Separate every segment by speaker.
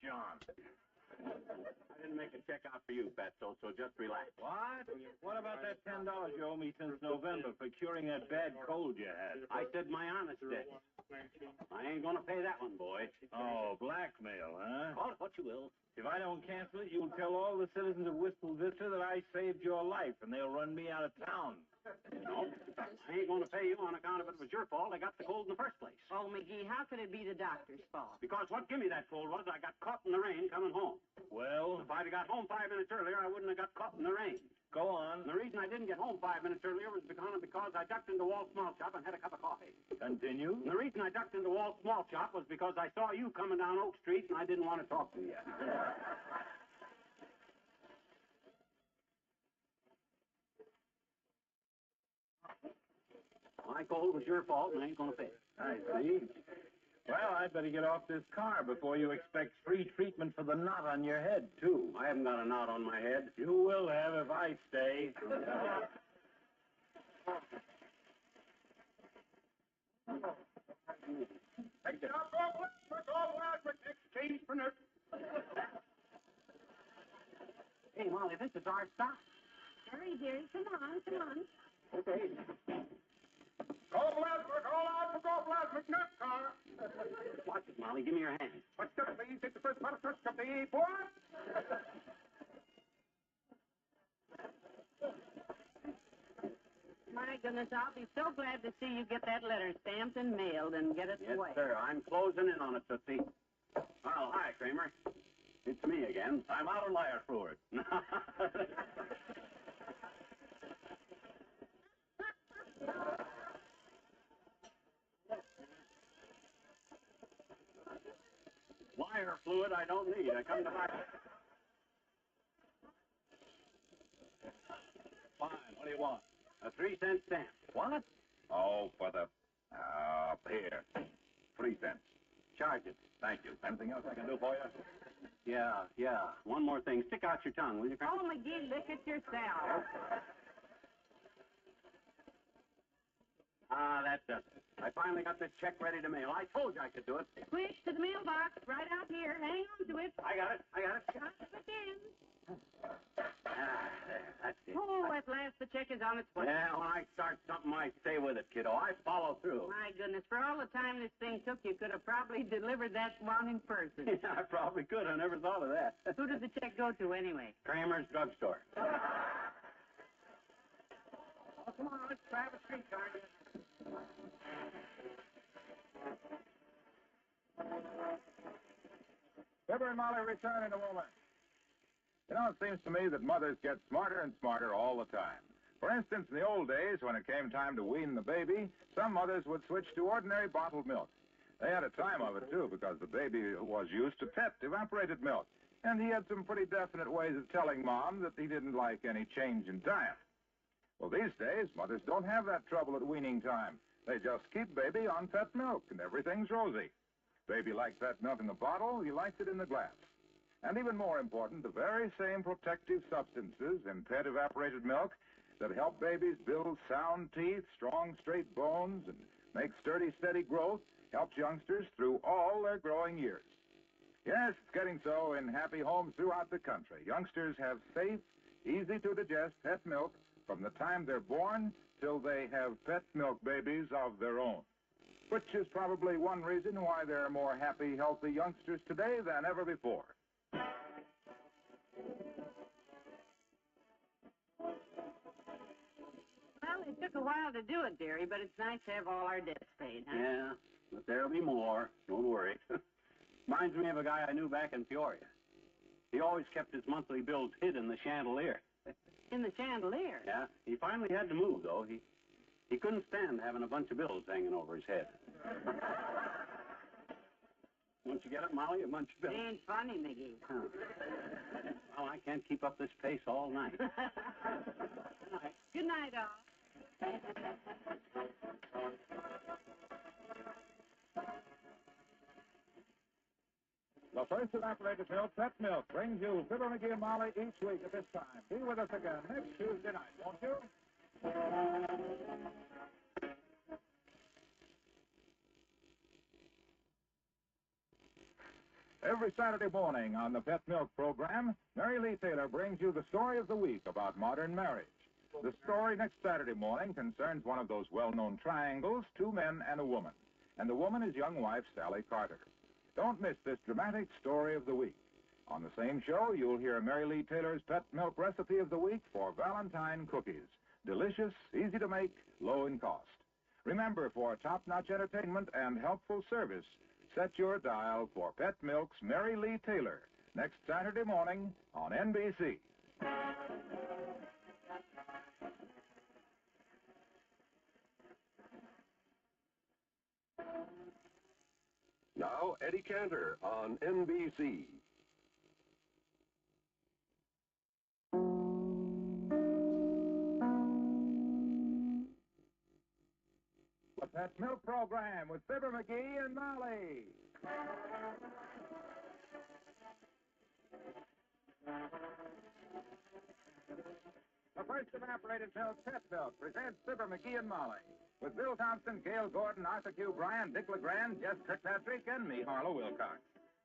Speaker 1: John.
Speaker 2: I didn't make a check out for you, Fatso, so just relax.
Speaker 1: What? What about that $10 you owe me since November for curing that bad cold you had?
Speaker 2: I said my honest debt. I ain't gonna pay that one, boy.
Speaker 1: Oh, blackmail, huh?
Speaker 2: Call it what you will.
Speaker 1: If I don't cancel it, you'll tell all the citizens of Wistful Vista that I saved your life, and they'll run me out of town.
Speaker 2: No, I ain't gonna pay you on account of it was your fault. I got the cold in the first place.
Speaker 3: Oh, McGee, how could it be the doctor's fault?
Speaker 2: Because what give me that cold was I got caught in the rain coming home.
Speaker 1: Well,
Speaker 2: If I'd have got home 5 minutes earlier, I wouldn't have got caught in the rain.
Speaker 1: go on.
Speaker 2: And the reason I didn't get home 5 minutes earlier was because I ducked into Walt's small shop and had a cup of coffee.
Speaker 1: Continue.
Speaker 2: And the reason I ducked into Walt's small shop was because I saw you coming down Oak Street and I didn't want to talk to you. My cold was your fault and I ain't gonna pay it.
Speaker 1: I see. Well, I'd better get off this car before you expect free treatment for the knot on your head, too.
Speaker 2: I haven't got a knot on my head.
Speaker 1: You will have if I stay.
Speaker 2: Hey, Molly, this is our stop.
Speaker 3: Hurry, dearie. Come on, come on.
Speaker 2: Okay. Watch it, Molly. Give me your hand.
Speaker 4: What's up, please? Take the first bottle of the boy.
Speaker 3: My goodness, I'll be so glad to see you get that letter stamped and mailed and get it
Speaker 2: Yes,
Speaker 3: away.
Speaker 2: sir. I'm closing in on it, Tootsie. Well, hi, Kramer. It's me again.
Speaker 1: I'm out of liar fluid.
Speaker 2: Liar fluid I don't need. I come to buy it.
Speaker 1: Fine. What do you want?
Speaker 2: A 3-cent stamp.
Speaker 1: What? Oh, for the... here. 3 cents.
Speaker 2: Charge it.
Speaker 1: Thank you. Anything else I can do for you?
Speaker 2: Yeah. One more thing. Stick out your tongue, will you, Kramer?
Speaker 3: Oh, McGee, look at yourself.
Speaker 2: That does it. I finally got this check ready to mail. I told you I could do it.
Speaker 3: Quick, to the mailbox, right out here. Hang on to it.
Speaker 2: I got it.
Speaker 3: Got it in.
Speaker 2: There, that's it.
Speaker 3: Oh, at last the check is on its way.
Speaker 2: Yeah, when I start something, I stay with it, kiddo. I follow through.
Speaker 3: My goodness, for all the time this thing took, you could have probably delivered that one in person.
Speaker 2: Yeah, I probably could. I never thought of that.
Speaker 3: Who did the check go to anyway?
Speaker 2: Kramer's drugstore.
Speaker 3: Oh, come on, let's drive a streetcar.
Speaker 4: Fibber and Molly return in a moment. You know, it seems to me that mothers get smarter and smarter all the time. For instance, in the old days, when it came time to wean the baby, some mothers would switch to ordinary bottled milk. They had a time of it, too, because the baby was used to pet evaporated milk. And he had some pretty definite ways of telling Mom that he didn't like any change in diet. Well, these days, mothers don't have that trouble at weaning time. They just keep baby on pet milk, and everything's rosy. Baby liked pet milk in the bottle, he liked it in the glass. And even more important, the very same protective substances in pet evaporated milk that help babies build sound teeth, strong, straight bones, and make sturdy, steady growth helps youngsters through all their growing years. Yes, it's getting so in happy homes throughout the country. Youngsters have safe, easy-to-digest pet milk from the time they're born till they have pet milk babies of their own, which is probably one reason why there are more happy, healthy youngsters today than ever before.
Speaker 3: Well, it took a while to do it, dearie, but it's nice to have all our debts paid, huh?
Speaker 2: Yeah, but there'll be more. Don't worry. Reminds me of a guy I knew back in Peoria. He always kept his monthly bills hid in the chandelier.
Speaker 3: In the chandelier?
Speaker 2: Yeah, he finally had to move, though. He couldn't stand having a bunch of bills hanging over his head. Once you get it, Molly, a bunch of bills.
Speaker 3: Ain't funny, McGee.
Speaker 2: Huh. Well, I can't keep up this pace all night. Good night.
Speaker 3: Good night, all.
Speaker 4: The first evaporated milk, pet milk, brings you Fibber McGee and Molly each week at this time. Be with us again next Tuesday night, won't you? Every Saturday morning on the Pet Milk program, Mary Lee Taylor brings you the story of the week about modern marriage. The story next Saturday morning concerns one of those well-known triangles, two men and a woman. And the woman is young wife Sally Carter. Don't miss this dramatic story of the week. On the same show, you'll hear Mary Lee Taylor's Pet Milk recipe of the week for Valentine cookies. Delicious, easy to make, low in cost. Remember, for top-notch entertainment and helpful service, set your dial for Pet Milk's Mary Lee Taylor next Saturday morning on NBC.
Speaker 5: Now, Eddie Cantor on NBC.
Speaker 4: The Pet Milk program with Fibber McGee and Molly. The first evaporated milk, Pet Milk, presents Fibber McGee and Molly. With Bill Thompson, Gail Gordon, Arthur Q. Bryan, Dick LeGrand, Jess Kirkpatrick, and me, Harlow Wilcox.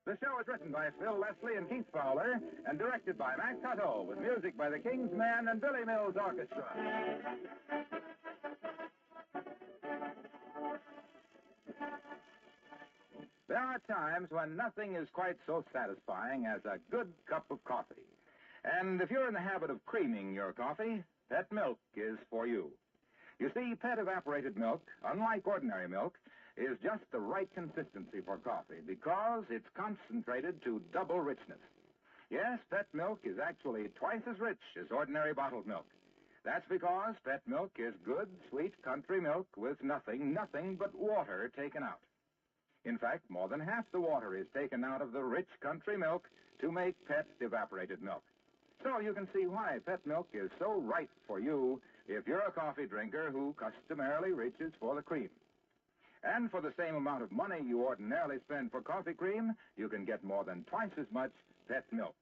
Speaker 4: The show is written by Phil Leslie and Keith Fowler and directed by Max Hutto with music by the King's Men and Billy Mills Orchestra. There are times when nothing is quite so satisfying as a good cup of coffee. And if you're in the habit of creaming your coffee, Pet Milk is for you. You see, Pet evaporated milk, unlike ordinary milk, is just the right consistency for coffee because it's concentrated to double richness. Yes, Pet Milk is actually twice as rich as ordinary bottled milk. That's because Pet Milk is good, sweet country milk with nothing but water taken out. In fact, more than half the water is taken out of the rich country milk to make Pet evaporated milk. So you can see why Pet Milk is so right for you if you're a coffee drinker who customarily reaches for the cream. And for the same amount of money you ordinarily spend for coffee cream, you can get more than twice as much Pet Milk.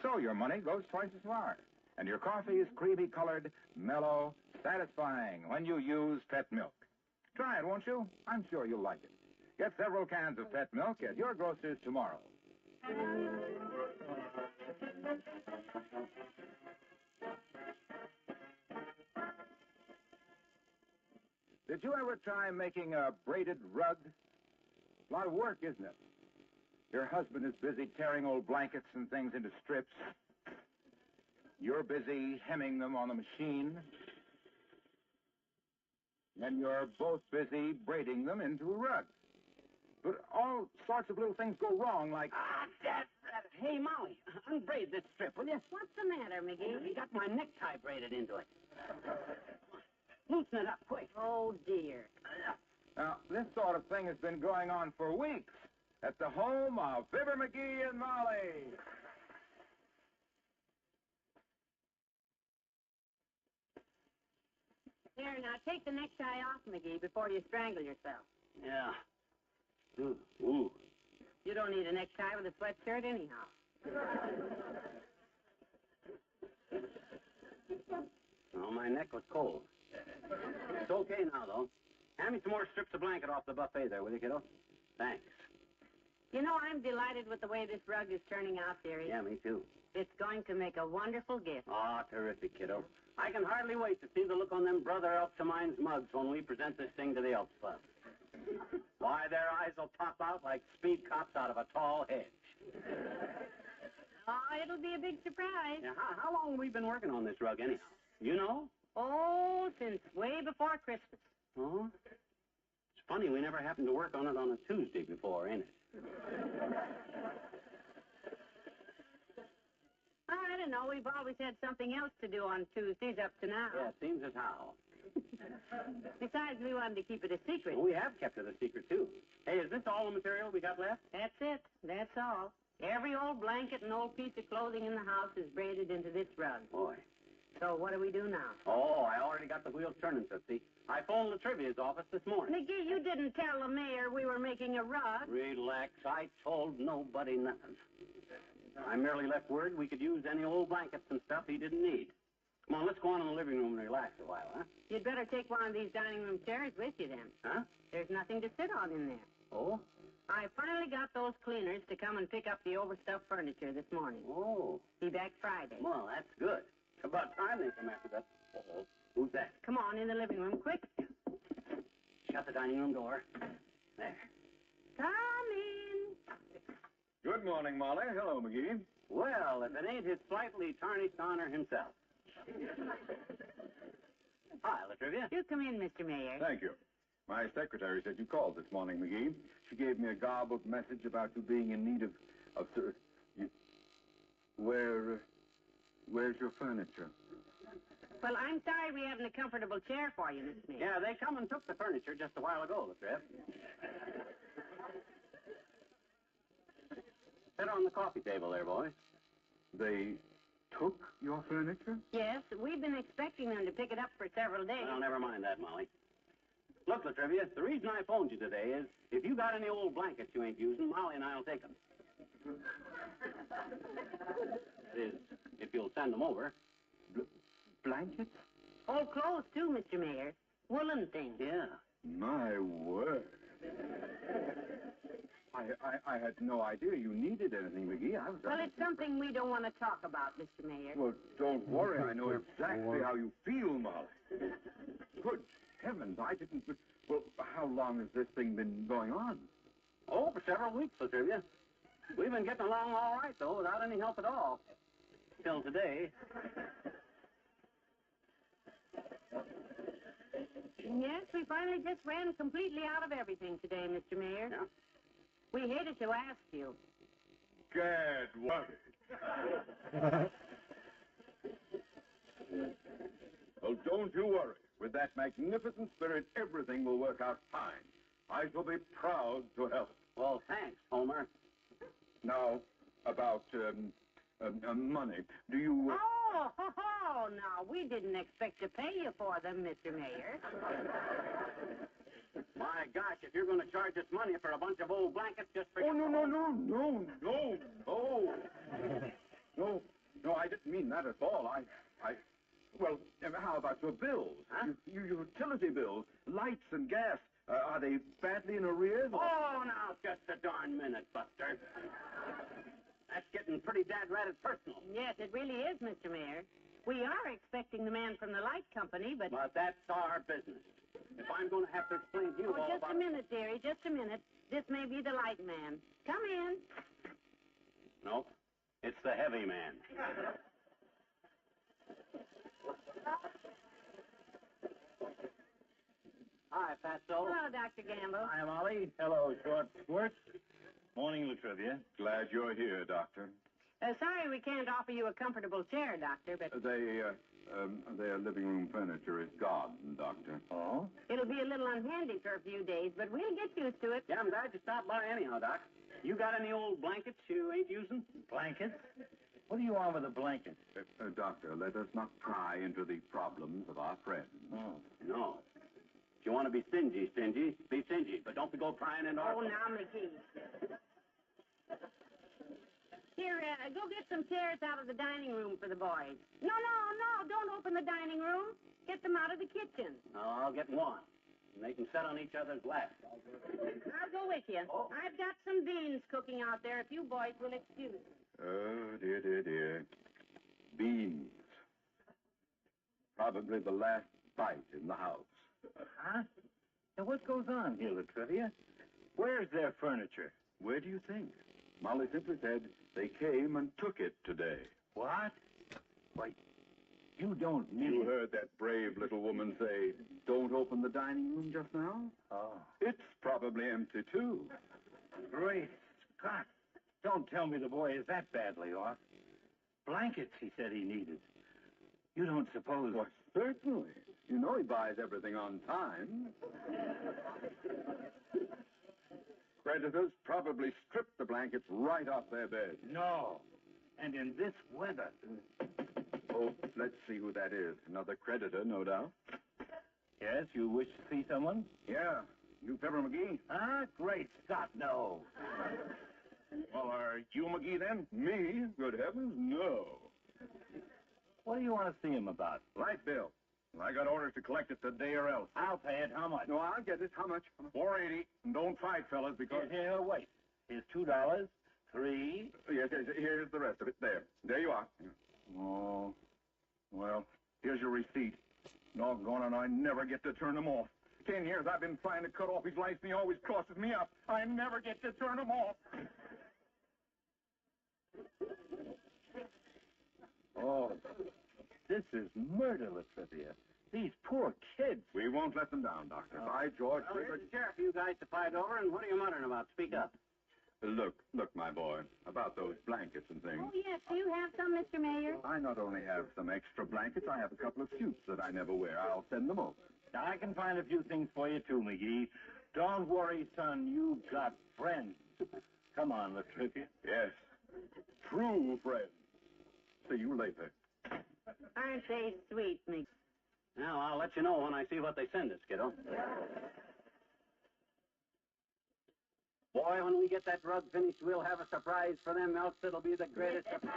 Speaker 4: So your money goes twice as far. And your coffee is creamy-colored, mellow, satisfying when you use Pet Milk. Try it, won't you? I'm sure you'll like it. Get several cans of Pet Milk at your grocer's tomorrow. Did you ever try making a braided rug? A lot of work, isn't it? Your husband is busy tearing old blankets and things into strips. You're busy hemming them on the machine. And you're both busy braiding them into a rug. But all sorts of little things go wrong, like...
Speaker 2: Hey, Molly, unbraid this strip, will you?
Speaker 3: What's the matter, McGee?
Speaker 2: I got my necktie braided into it. Loosen it up, quick.
Speaker 3: Oh, dear.
Speaker 4: Now, this sort of thing has been going on for weeks at the home of Fibber McGee and Molly.
Speaker 3: There, now take the necktie off, McGee, before you strangle yourself.
Speaker 2: Yeah. Ooh.
Speaker 3: You don't need a necktie with a sweatshirt anyhow.
Speaker 2: Oh, my neck was cold. It's okay now, though. Hand me some more strips of blanket off the buffet there, will you, kiddo? Thanks.
Speaker 3: You know, I'm delighted with the way this rug is turning out, dearie.
Speaker 2: Yeah, me too.
Speaker 3: It's going to make a wonderful gift.
Speaker 2: Oh, terrific, kiddo. I can hardly wait to see the look on them Brother Elks of mine's mugs when we present this thing to the Elks Club. Why, their eyes will pop out like speed cops out of a tall hedge.
Speaker 3: Oh, it'll be a big surprise.
Speaker 2: Now, how long have we been working on this rug, anyhow? You know?
Speaker 3: Oh, since way before Christmas.
Speaker 2: Oh? It's funny, we never happened to work on it on a Tuesday before, ain't it?
Speaker 3: I don't know. We've always had something else to do on Tuesdays up to now.
Speaker 2: Yeah, it seems as how.
Speaker 3: Besides, we wanted to keep it a secret.
Speaker 2: Well, we have kept it a secret, too. Hey, is this all the material we got left?
Speaker 3: That's it. That's all. Every old blanket and old piece of clothing in the house is braided into this rug.
Speaker 2: Boy.
Speaker 3: So what do we do now?
Speaker 2: Oh, I already got the wheels turning, Tootsie. I phoned the Trivia's office this morning.
Speaker 3: McGee, you didn't tell the mayor we were making a rug.
Speaker 2: Relax. I told nobody nothing. I merely left word we could use any old blankets and stuff he didn't need. Come on, let's go on in the living room and relax a while, huh?
Speaker 3: You'd better take one of these dining room chairs with you then.
Speaker 2: Huh?
Speaker 3: There's nothing to sit on in there.
Speaker 2: Oh?
Speaker 3: I finally got those cleaners to come and pick up the overstuffed furniture this morning.
Speaker 2: Oh.
Speaker 3: Be back Friday.
Speaker 2: Well, that's good. It's about time they come after that. Uh-oh. Who's that?
Speaker 3: Come on in the living room, quick.
Speaker 2: Shut the dining room door. There.
Speaker 3: Come in.
Speaker 4: Good morning, Molly. Hello, McGee.
Speaker 2: Well, if it ain't his slightly tarnished honor himself. Hi, Latrivia.
Speaker 3: You come in, Mr. Mayor.
Speaker 4: Thank you. My secretary said you called this morning, McGee. She gave me a garbled message about you being in need of where's your furniture?
Speaker 3: Well, I'm sorry we haven't a comfortable chair for you, Mr. Mayor.
Speaker 2: Yeah, they come and took the furniture just a while ago, Latriv. Sit on the coffee table there, boy.
Speaker 4: They took your furniture?
Speaker 3: Yes, we've been expecting them to pick it up for several days.
Speaker 2: Well, never mind that, Molly. Look, Latrivia, the reason I phoned you today is if you got any old blankets you ain't using, Molly and I'll take them. That is, if you'll send them over.
Speaker 4: Blankets?
Speaker 3: Old clothes, too, Mr. Mayor. Woolen things.
Speaker 2: Yeah.
Speaker 4: My word. I had no idea you needed anything, McGee.
Speaker 3: Well, it's something we don't want to talk about, Mr. Mayor.
Speaker 4: Well, don't worry. I know exactly how you feel, Molly. Good heavens, I didn't... Well, how long has this thing been going on?
Speaker 2: Oh, for several weeks, Latrivia. We've been getting along all right, though, without any help at all. Till today.
Speaker 3: Yes, we finally just ran completely out of everything today, Mr. Mayor.
Speaker 2: Yeah?
Speaker 3: We hated to ask you.
Speaker 4: Gad, what? Well, don't you worry. With that magnificent spirit, everything will work out fine. I shall be proud to help.
Speaker 2: Well, thanks, Homer.
Speaker 4: Now, about money. Do you...
Speaker 3: Oh, now, we didn't expect to pay you for them, Mr. Mayor.
Speaker 2: My gosh, if you're going to charge us money for a bunch of old blankets just for...
Speaker 4: Oh, no. No, I didn't mean that at all. Well, how about your bills?
Speaker 2: Huh?
Speaker 4: Your utility bills, lights and gas. Are they badly in arrears?
Speaker 2: Oh, now, just a darn minute, Buster. That's getting pretty dad-ratted personal.
Speaker 3: Yes, it really is, Mr. Mayor. We are expecting the man from the light company, but...
Speaker 2: But that's our business. If I'm going to have to explain to you all
Speaker 3: just
Speaker 2: about...
Speaker 3: a minute, dearie, just a minute. This may be the light man. Come in.
Speaker 2: Nope. It's the heavy man. Hi, Fatso.
Speaker 3: Hello, Dr. Gamble.
Speaker 1: Hi, Molly. Hello, Short Squirt. Morning, Latrivia.
Speaker 4: Glad you're here, Doctor.
Speaker 3: Sorry we can't offer you a comfortable chair, Doctor, but
Speaker 4: Their living room furniture is gone, Doctor.
Speaker 1: Oh?
Speaker 3: it'll be a little unhandy for a few days, but we'll get used to it.
Speaker 2: Yeah, I'm glad you stopped by anyhow, Doc. You got any old blankets you ain't using?
Speaker 1: Blankets? What do you want with a blanket?
Speaker 4: Doctor, let us not pry into the problems of our friends.
Speaker 1: Oh.
Speaker 2: No. If you want to be stingy, be stingy. But don't be go prying into our...
Speaker 3: Oh, now, McGee. Here, go get some chairs out of the dining room for the boys. No, don't open the dining room. Get them out of the kitchen.
Speaker 2: No, I'll get one. And they can sit on each other's laps.
Speaker 3: I'll go with you.
Speaker 2: Oh.
Speaker 3: I've got some beans cooking out there if you boys will excuse me.
Speaker 4: Oh, dear. Beans. Probably the last bite in the house.
Speaker 1: Huh? Now, what goes on here, Latrivia? Where's their furniture?
Speaker 4: Where do you think? Molly simply said they came and took it today.
Speaker 1: What? Why, you don't mean...
Speaker 4: You heard that brave little woman say, don't open the dining room just now?
Speaker 1: Oh.
Speaker 4: It's probably empty, too.
Speaker 1: Great Scott. Don't tell me the boy is that badly off. Blankets, he said he needed. You don't suppose...
Speaker 4: Why, certainly. You know he buys everything on time. Creditors probably stripped the blankets right off their beds.
Speaker 1: No. And in this weather.
Speaker 4: Oh, let's see who that is. Another creditor, no doubt.
Speaker 1: Yes, you wish to see someone?
Speaker 4: Yeah. You Fibber McGee?
Speaker 1: Ah, great Scott, no.
Speaker 4: Well, are you McGee then? Me? Good heavens, no.
Speaker 1: What do you want to see him about?
Speaker 4: Light bill. Well, I got orders to collect it today or else.
Speaker 1: I'll pay it. How much?
Speaker 4: No, I'll get it. How much? $4.80. And don't fight, fellas, because...
Speaker 1: Here, wait. Here's $2. 3.
Speaker 4: Yes, here's the rest of it. There you are. Oh, well, here's your receipt. Doggone it, I never get to turn them off. 10 years I've been trying to cut off his lights, and he always crosses me up. I never get to turn them off.
Speaker 1: Oh, this is murderous of you. These poor kids.
Speaker 4: We won't let them down, Doctor. By George,
Speaker 2: Well, here's the sheriff you guys to fight over, and what are you muttering about? Speak up.
Speaker 6: Look, my boy, about those blankets and things.
Speaker 3: Oh, yes. Do you have some, Mr. Mayor?
Speaker 6: I not only have some extra blankets, I have a couple of suits that I never wear. I'll send them over.
Speaker 1: Now, I can find a few things for you, too, McGee. Don't worry, son. You've got friends. Come on, let's trip you.
Speaker 6: Yes, true friends. See you later.
Speaker 3: Aren't they sweet, McGee?
Speaker 2: Now, I'll let you know when I see what they send us, kiddo. Boy, when we get that rug finished, we'll have a surprise for them elks. It'll be the greatest surprise.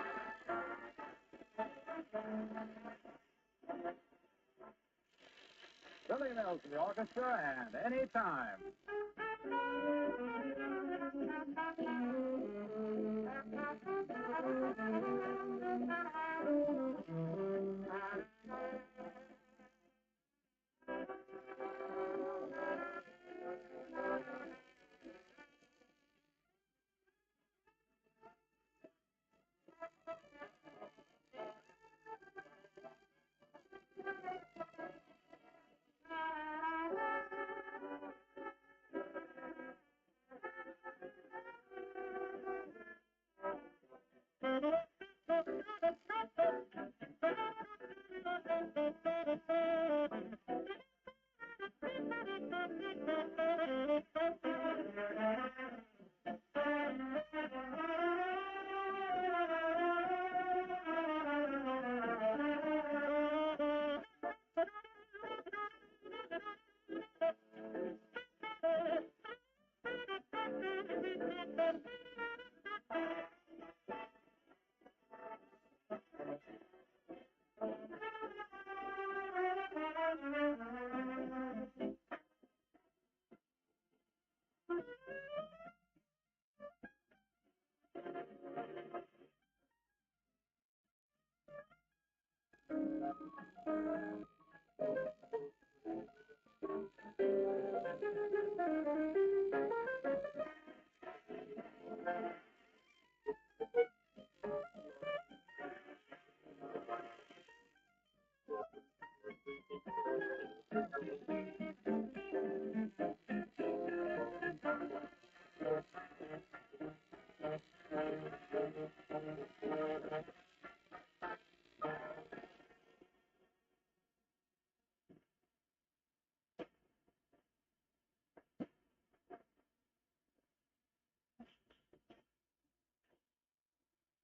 Speaker 4: Billy Mills to the orchestra, and any time.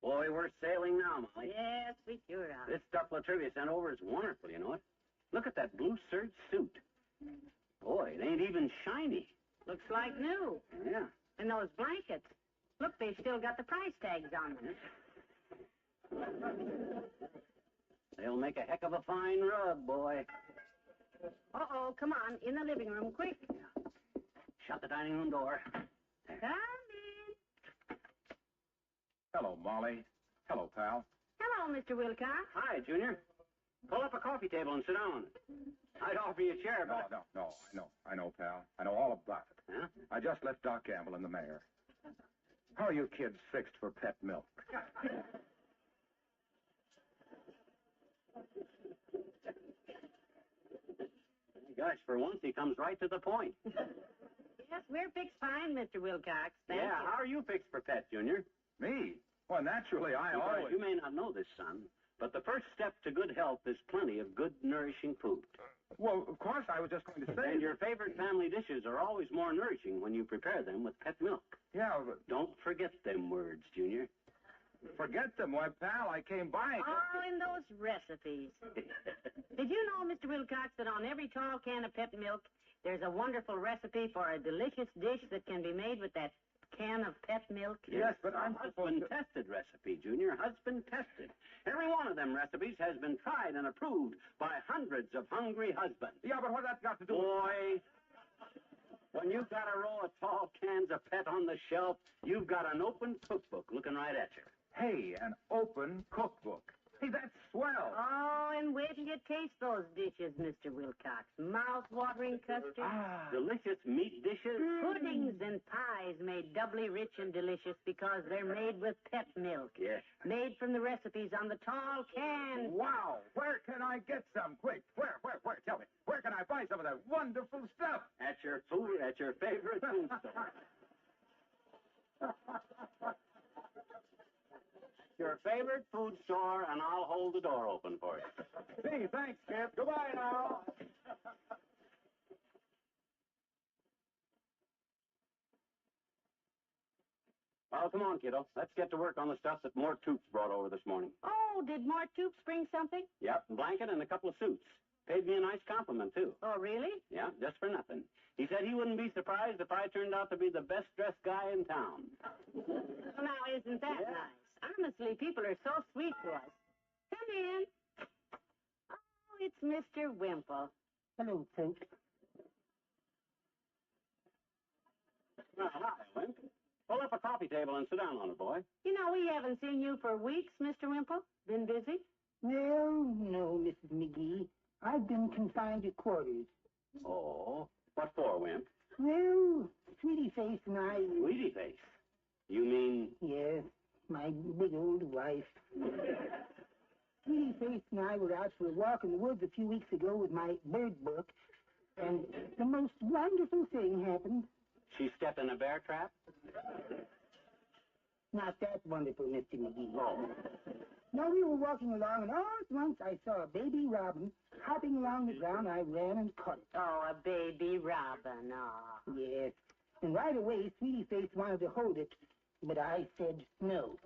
Speaker 2: Boy, we're sailing now, Molly.
Speaker 3: Yes, we sure are.
Speaker 2: This stuff Latrivia sent over is wonderful, you know it. Look at that blue serge suit. Boy, it ain't even shiny.
Speaker 3: Looks like new.
Speaker 2: Yeah.
Speaker 3: And those blankets. Look, they've still got the price tags on them.
Speaker 2: They'll make a heck of a fine rug, boy.
Speaker 3: Uh-oh, come on, in the living room, quick.
Speaker 2: Shut the dining room door.
Speaker 3: Come in.
Speaker 4: Hello, Molly. Hello, pal.
Speaker 3: Hello, Mr. Wilcox.
Speaker 2: Hi, Junior. Pull up a coffee table and sit down. I'd offer you a chair, but...
Speaker 4: No. I know, pal. I know all about it.
Speaker 2: Huh?
Speaker 4: I just left Doc Gamble and the mayor. How are you kids fixed for pet milk?
Speaker 2: Gosh, for once he comes right to the point.
Speaker 3: Yes, we're fixed fine, Mr. Wilcox. Thank you.
Speaker 2: How are you fixed for pet, Junior?
Speaker 4: Me? Well, naturally, I
Speaker 2: Because
Speaker 4: always...
Speaker 2: you may not know this, son, but the first step to good health is plenty of good, nourishing food.
Speaker 4: Well, of course, I was just going to say...
Speaker 2: And your favorite family dishes are always more nourishing when you prepare them with pet milk.
Speaker 4: Yeah, but...
Speaker 2: Don't forget them words, Junior.
Speaker 4: Forget them. Why, pal, I came by...
Speaker 3: Oh, and those recipes. Did you know, Mr. Wilcox, that on every tall can of pet milk, there's a wonderful recipe for a delicious dish that can be made with that can of pet milk?
Speaker 4: Yes, but I'm supposed to...
Speaker 2: Husband-tested recipe, Junior. Husband-tested. Every one of them recipes has been tried and approved by hundreds of hungry husbands.
Speaker 4: Yeah, but what that's got to do with...
Speaker 2: Boy, when you've got a row of tall cans of pet on the shelf, you've got an open cookbook looking right at you.
Speaker 4: Hey, an open cookbook. Hey, that's swell.
Speaker 3: Oh, and wait till you taste those dishes, Mr. Wilcox. Mouth-watering custard.
Speaker 2: Delicious meat dishes.
Speaker 3: Puddings and pies made doubly rich and delicious because they're made with pet milk.
Speaker 2: Yes.
Speaker 3: Made from the recipes on the tall can.
Speaker 4: Wow. Where can I get some? Quick. Where? Tell me. Where can I buy some of that wonderful stuff?
Speaker 2: At your favorite food store. Your favorite food store, and I'll hold the door open for you.
Speaker 4: Gee, thanks, kid. Goodbye now.
Speaker 2: Well, come on, kiddo. Let's get to work on the stuff that Mort Toops brought over this morning.
Speaker 3: Oh, did Mort Toops bring something?
Speaker 2: Yep, a blanket and a couple of suits. Paid me a nice compliment, too.
Speaker 3: Oh, really?
Speaker 2: Yeah, just for nothing. He said he wouldn't be surprised if I turned out to be the best-dressed guy in town.
Speaker 3: Well, now, isn't that nice? Honestly, people are so sweet to us. Come in. Oh, it's Mr. Wimple.
Speaker 7: Hello, folks.
Speaker 2: Well, hi, Wimp. Pull up a coffee table and sit down on it, boy.
Speaker 3: You know, we haven't seen you for weeks, Mr. Wimple. Been busy?
Speaker 7: Well, no, Mrs. McGee. I've been confined to quarters.
Speaker 2: Oh, what for, Wimp?
Speaker 7: Well, Sweetie Face and I...
Speaker 2: Sweetie Face? You mean...
Speaker 7: Yes, my big old wife. Sweetie Face and I were out for a walk in the woods a few weeks ago with my bird book, and the most wonderful thing happened.
Speaker 2: She stepped in a bear trap?
Speaker 7: Not that wonderful, Mr. McGee.
Speaker 2: Oh.
Speaker 7: No, we were walking along, and all at once I saw a baby robin hopping along the ground. I ran and caught it.
Speaker 3: Oh, a baby robin. Oh.
Speaker 7: Yes. And right away, Sweetie Face wanted to hold it, but I said no.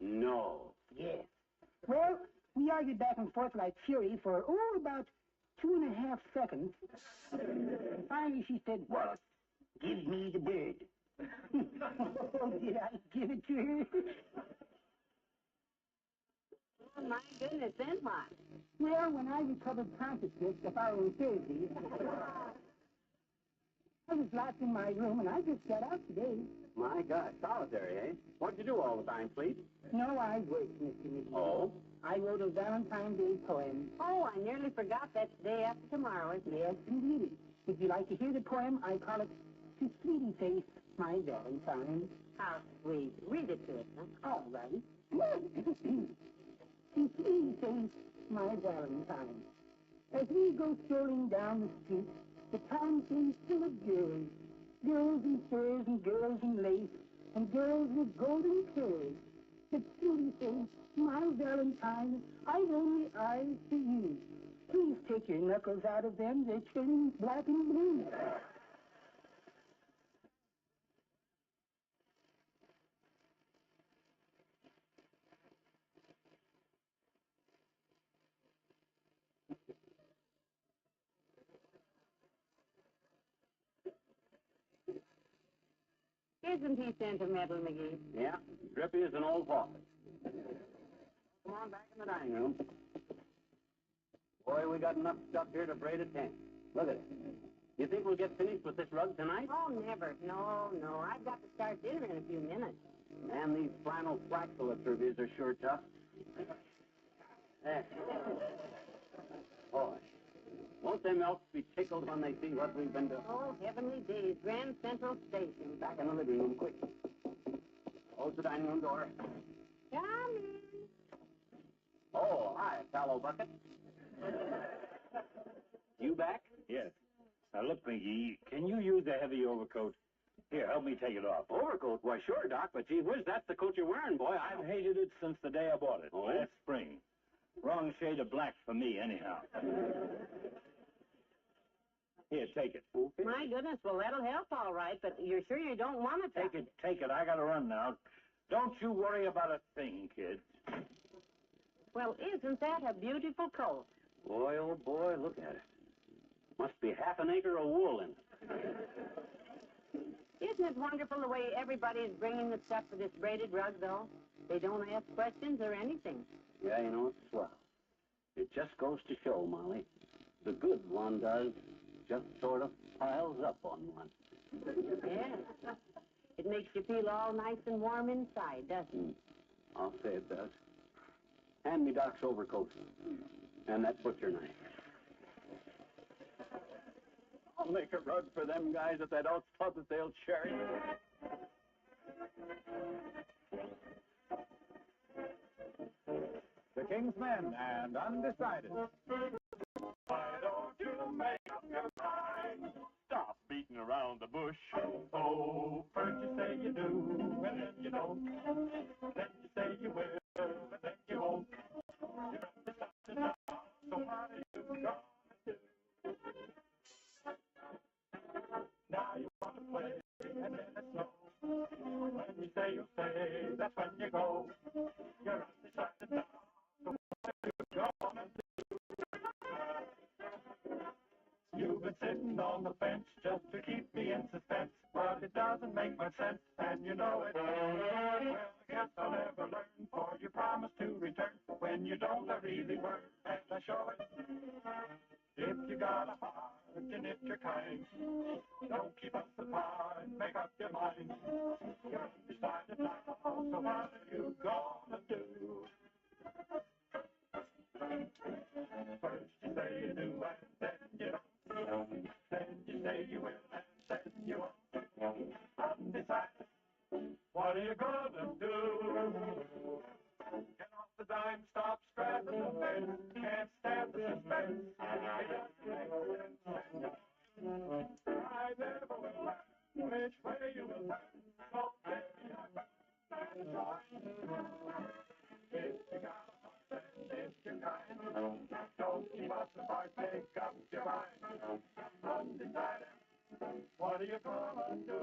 Speaker 2: No.
Speaker 7: Yes. Well, we argued back and forth like fury for, about 2.5 seconds. And finally she said, Wallace, give me the bird. Oh, did I give it to her?
Speaker 3: Oh, my goodness, then what?
Speaker 7: Well, when I recovered consciousness the following Thursday, I was locked in my room, and I just got out today.
Speaker 2: My God, solitary, eh? What'd you do all the time, sleep?
Speaker 7: No, I worked, Mr. McGee.
Speaker 2: Oh?
Speaker 7: I wrote a Valentine's Day poem.
Speaker 3: Oh, I nearly forgot that's the day after tomorrow, isn't it?
Speaker 7: Yes, indeed. Would you like to hear the poem? I call it To Sweetie Face, My Valentine.
Speaker 3: How sweet. Read it to us, huh?
Speaker 7: All right. To Sweetie Face, My Valentine. As we go strolling down the street, the town seems full of girls. Girls in furs and girls in lace, and girls with golden curls. But Sweetie Face, my Valentine, I've only eyes for you. Please take your knuckles out of them. They're turning black and blue.
Speaker 3: Isn't he sentimental, McGee?
Speaker 2: Yeah, drippy as an old faucet. Come on back in the dining room. Boy, we got enough stuff here to braid a tent. Look at it. You think we'll get finished with this rug tonight?
Speaker 3: Oh, never. No. I've got to start dinner in a few minutes.
Speaker 2: Man, these flannel fractal are sure tough. There. Boy, won't them elks be tickled when they see what we've been doing?
Speaker 3: Oh, heavenly days. Grand Central Station.
Speaker 2: Back in the living room, quick. Close the dining room door.
Speaker 3: Come in.
Speaker 2: Oh, hi, Tallow Bucket. You back?
Speaker 1: Yes. Now, look, McGee, can you use a heavy overcoat? Here, help me take it off.
Speaker 2: Overcoat? Why, sure, Doc, but gee whiz, that's the coat you're wearing, boy.
Speaker 1: I've hated it since the day I bought it,
Speaker 2: Oh?
Speaker 1: last spring. Wrong shade of black for me, anyhow. Here, take it.
Speaker 3: My goodness, well, that'll help all right, but you're sure you don't want to
Speaker 1: Take it. I gotta run now. Don't you worry about a thing, kid.
Speaker 3: Well, isn't that a beautiful coat?
Speaker 2: Boy, oh boy, look at it. Must be half an acre of wool in it.
Speaker 3: Isn't Isn't it wonderful the way everybody is bringing the stuff for this braided rug, though? They don't ask questions or anything.
Speaker 2: Yeah, you know, it's swell. It just goes to show, Molly, the good one does just sort of piles up on one.
Speaker 3: Yeah. It makes you feel all nice and warm inside, doesn't it?
Speaker 2: I'll say it does. Hand me Doc's overcoat and that butcher knife. I'll make a rug for them guys at that Elks Club that they'll cherish.
Speaker 4: The King's Men and Undecided.
Speaker 8: Why don't you make up your mind? Stop beating around the bush. Oh, first you say you do, and then you don't. Then you say you will, and then you won't. You're undecided now, so what are you gonna do? Now you want to play, and then it's no. When you say you'll stay, that's when you go. You're undecided now, so what are you gonna do? You've been sitting on the fence just to keep me in suspense, but it doesn't make much sense, and you know it. Well, I guess I'll never learn, for you promised to return. When you don't, I really work, and I show it. If you got a heart, and if you're kind, don't keep us apart, make up your mind. You're undecided now, so what are you gonna do? First you say you do, and then you don't. Then you say you will, and then you won't. Undecided, what are you gonna do? Get off the dime, stop scrapping the fence. Can't stand the suspense. It doesn't make sense. I never will learn which way you will turn. So baby, I'm trying. If you got a heart, and if you're kind, don't keep us apart, make up your mind. Undecided, what are you gonna do?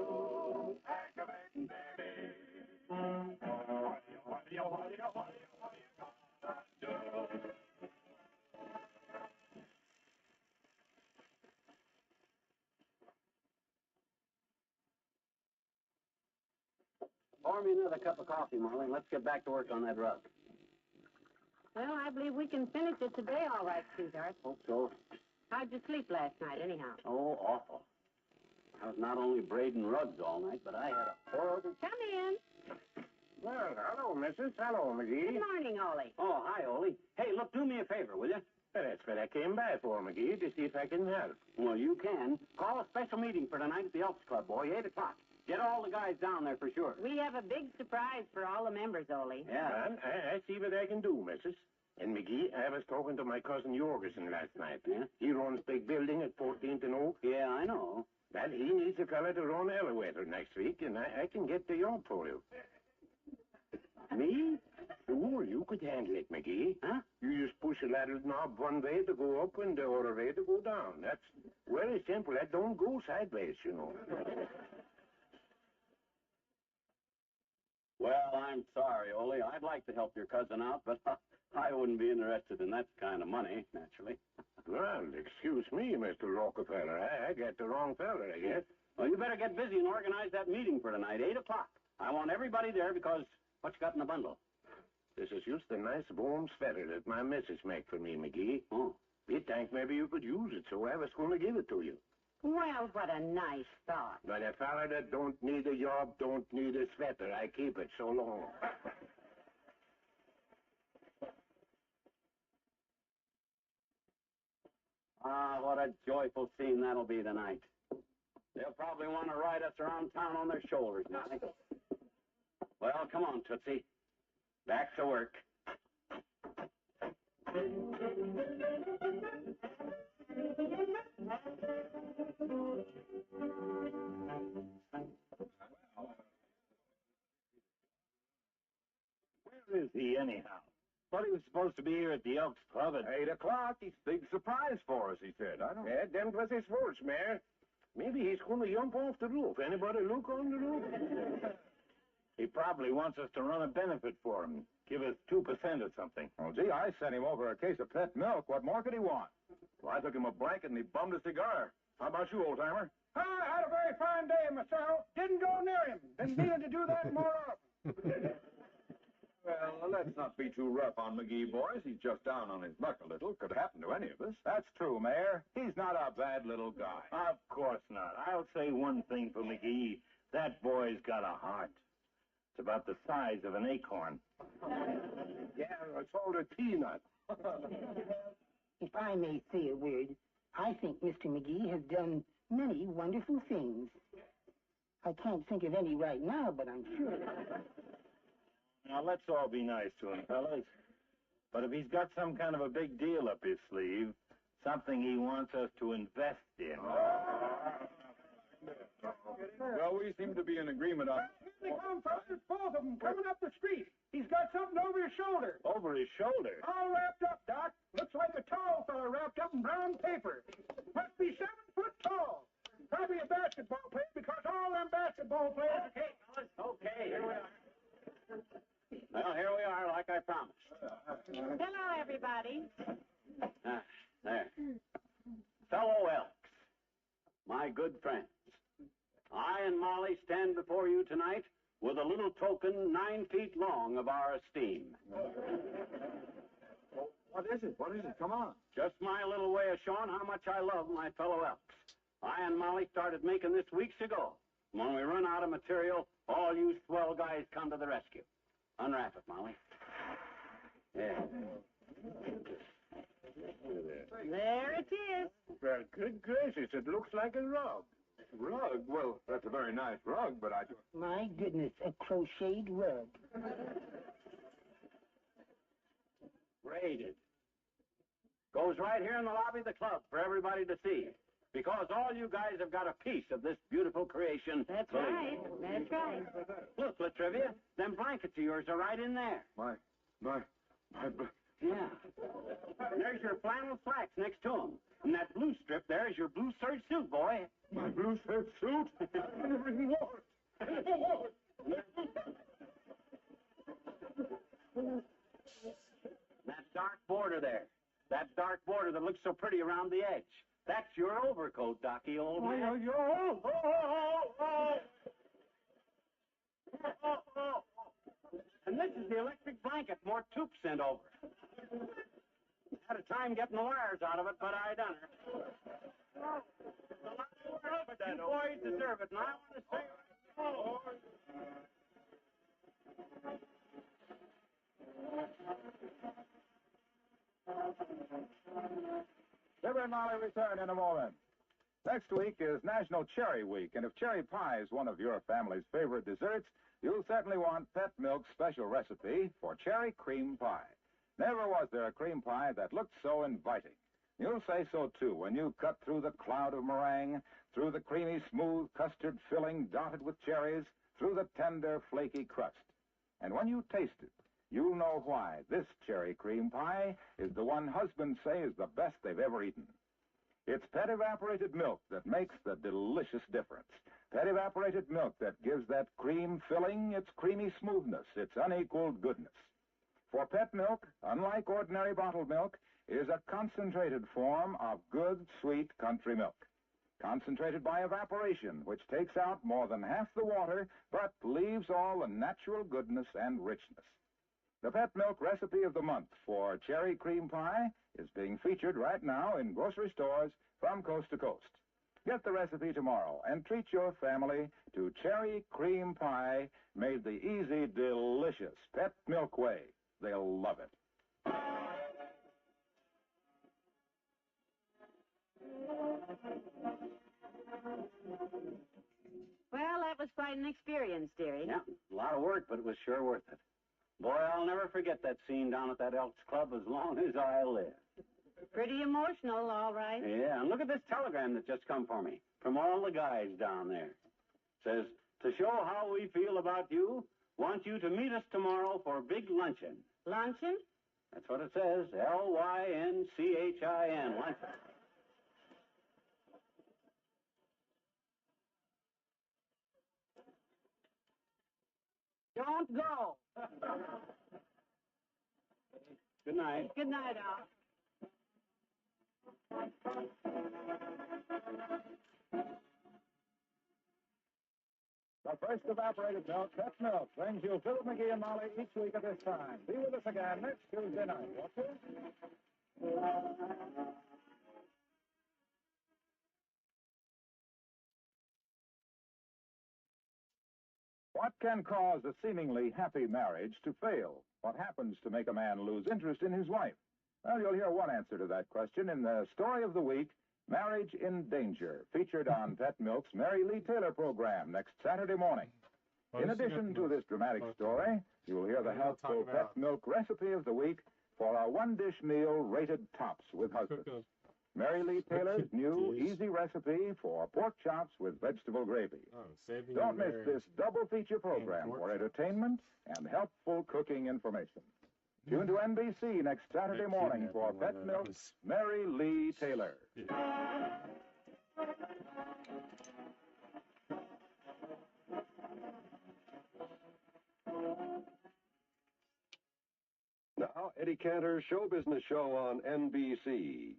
Speaker 8: Aggravate, baby. What are you gonna do?
Speaker 2: Pour me another cup of coffee, Molly, and let's get back to work on that rug.
Speaker 3: Well, I believe we can finish it today all right, sweetheart.
Speaker 2: Hope so.
Speaker 3: How'd you sleep last night, anyhow?
Speaker 2: Oh, awful. I was not only braiding rugs all night, but I had a horrible...
Speaker 3: Come in.
Speaker 1: Well, hello, Mrs. Hello, McGee.
Speaker 3: Good morning, Ollie.
Speaker 2: Oh, hi, Ole. Hey, look, do me a favor, will you?
Speaker 1: That's what I came by for, McGee, to see if I can help.
Speaker 2: Well, you can. Call a special meeting for tonight at the Elks Club, boy, 8 o'clock. Get all the guys down there for sure.
Speaker 3: We have a big surprise for all the members, Ollie.
Speaker 2: Yeah.
Speaker 1: And I see what I can do, Mrs. And, McGee, I was talking to my cousin Jorgensen last night.
Speaker 2: Yeah?
Speaker 1: He runs big building at 14th and Oak.
Speaker 2: Yeah, I know.
Speaker 1: Well, he needs a fella to run elevator next week, and I can get the job for you. Me? Sure, you could handle it, McGee.
Speaker 2: Huh?
Speaker 1: You just push a ladder knob one way to go up and the other way to go down. That's very simple. That don't go sideways, you know.
Speaker 2: Well, I'm sorry, Ole. I'd like to help your cousin out, but I wouldn't be interested in that kind of money, naturally.
Speaker 1: Well, excuse me, Mr. Rockefeller. I got the wrong fella, I guess.
Speaker 2: Well, you better get busy and organize that meeting for tonight, 8 o'clock. I want everybody there because what you got in the bundle?
Speaker 1: This is just a nice warm sweater that my missus make for me, McGee.
Speaker 2: Oh.
Speaker 1: We think maybe you could use it, so I was going to give it to you.
Speaker 3: Well, what a nice thought.
Speaker 1: But a fella that don't need a job don't need a sweater. I keep it so long.
Speaker 2: Ah, what a joyful scene that'll be tonight. They'll probably want to ride us around town on their shoulders now. Well, come on, Tootsie. Back to work.
Speaker 1: Where is he, anyhow? Thought he was supposed to be here at the Elks Club at
Speaker 4: 8 o'clock. He's big surprise for us, he said. I don't...
Speaker 1: Yeah, them was his words, Mayor. Maybe he's going to jump off the roof. Anybody look on the roof? He probably wants us to run a benefit for him. Give us 2% or something.
Speaker 4: Oh, gee, I sent him over a case of pet milk. What more could he want? Well, I took him a blanket and he bummed a cigar. How about you, old-timer?
Speaker 9: I had a very fine one day myself. Didn't go near him. Been meaning to do that more often.
Speaker 6: Well, let's not be too rough on McGee, boys. He's just down on his luck a little. Could happen to any of us.
Speaker 4: That's true, Mayor. He's not a bad little guy.
Speaker 1: Of course not. I'll say one thing for McGee. That boy's got a heart. It's about the size of an acorn.
Speaker 9: Yeah, I told her peanut.
Speaker 7: If I may say a word, I think Mr. McGee has done many wonderful things. I can't think of any right now, but I'm sure.
Speaker 1: Now, let's all be nice to him, fellas. But if he's got some kind of a big deal up his sleeve, something he wants us to invest in.
Speaker 6: Well, we seem to be in agreement on...
Speaker 9: Here they come, fellas. Both of them coming up the street. He's got something over his shoulder.
Speaker 1: Over his shoulder?
Speaker 9: All wrapped up, Doc. Looks like a tall fella wrapped up in brown paper. Must be 7 foot tall. Probably a basketball player because all them basketball players...
Speaker 2: Okay, fellas, okay, here we are. Well, here we are, like I promised.
Speaker 3: Hello, everybody.
Speaker 2: There. Fellow Elks, my good friends, I and Molly stand before you tonight with a little token 9 feet long of our esteem.
Speaker 6: What is it? What is it? Come on.
Speaker 2: Just my little way of showing how much I love my fellow Elks. I and Molly started making this weeks ago. When we run out of material, all you swell guys come to the rescue. Unwrap it, Molly. Yeah.
Speaker 3: There it is.
Speaker 1: Well, good gracious, it looks like a rug.
Speaker 6: Rug? Well, that's a very nice rug, but I...
Speaker 7: My goodness, a crocheted rug.
Speaker 2: Rated. Goes right here in the lobby of the club for everybody to see. Because all you guys have got a piece of this beautiful creation.
Speaker 3: That's
Speaker 2: Believe
Speaker 3: right.
Speaker 2: me.
Speaker 3: That's right.
Speaker 2: Look, Latrivia, them blankets of yours are right in there. Yeah. And there's your flannel slacks next to them. And that blue strip there is your blue serge suit, boy.
Speaker 6: My blue serge suit? I never even wore it.
Speaker 2: That dark border there. That dark border that looks so pretty around the edge. That's your overcoat, Docky, old man. And this is the electric blanket more Toop sent over. Had a time getting the wires out of it, but I done her. You boys deserve it, and I want to say
Speaker 4: Fibber and Molly return in a moment. Next week is National Cherry Week, and if cherry pie is one of your family's favorite desserts, you'll certainly want Pet Milk's special recipe for cherry cream pie. Never was there a cream pie that looked so inviting. You'll say so, too, when you cut through the cloud of meringue, through the creamy, smooth custard filling dotted with cherries, through the tender, flaky crust. And when you taste it, you'll know why this cherry cream pie is the one husbands say is the best they've ever eaten. It's pet evaporated milk that makes the delicious difference. Pet evaporated milk that gives that cream filling its creamy smoothness, its unequaled goodness. For pet milk, unlike ordinary bottled milk, is a concentrated form of good, sweet country milk. Concentrated by evaporation, which takes out more than half the water, but leaves all the natural goodness and richness. The Pet Milk Recipe of the Month for cherry cream pie is being featured right now in grocery stores from coast to coast. Get the recipe tomorrow and treat your family to cherry cream pie made the easy, delicious Pet Milk way. They'll love it.
Speaker 3: Well, that was quite an experience, dearie.
Speaker 2: Yeah, a lot of work, but it was sure worth it. Boy, I'll never forget that scene down at that Elks Club as long as I live.
Speaker 3: Pretty emotional, all right.
Speaker 2: Yeah, and look at this telegram that just come for me from all the guys down there. Says, to show how we feel about you, want you to meet us tomorrow for big luncheon.
Speaker 3: Luncheon?
Speaker 2: That's what it says, Lynchin, luncheon.
Speaker 3: Don't go.
Speaker 2: Good night.
Speaker 3: Good night, Al.
Speaker 4: The first evaporated milk, Pet Milk, brings you Fibber McGee and Molly each week at this time. Be with us again next Tuesday night, won't you? What can cause a seemingly happy marriage to fail? What happens to make a man lose interest in his wife? Well, you'll hear one answer to that question in the story of the week, Marriage in Danger, featured on Pet Milk's Mary Lee Taylor program next Saturday morning. In addition to this dramatic story, you will hear the helpful Pet Milk recipe of the week for a one-dish meal rated tops with husbands. Mary Lee Taylor's new easy recipe for pork chops with vegetable gravy. Don't miss this double feature program for entertainment and helpful cooking information. Tune to NBC next Saturday morning for Pet Milk's Mary Lee Taylor.
Speaker 5: Now, Eddie Cantor's Show Business Show on NBC.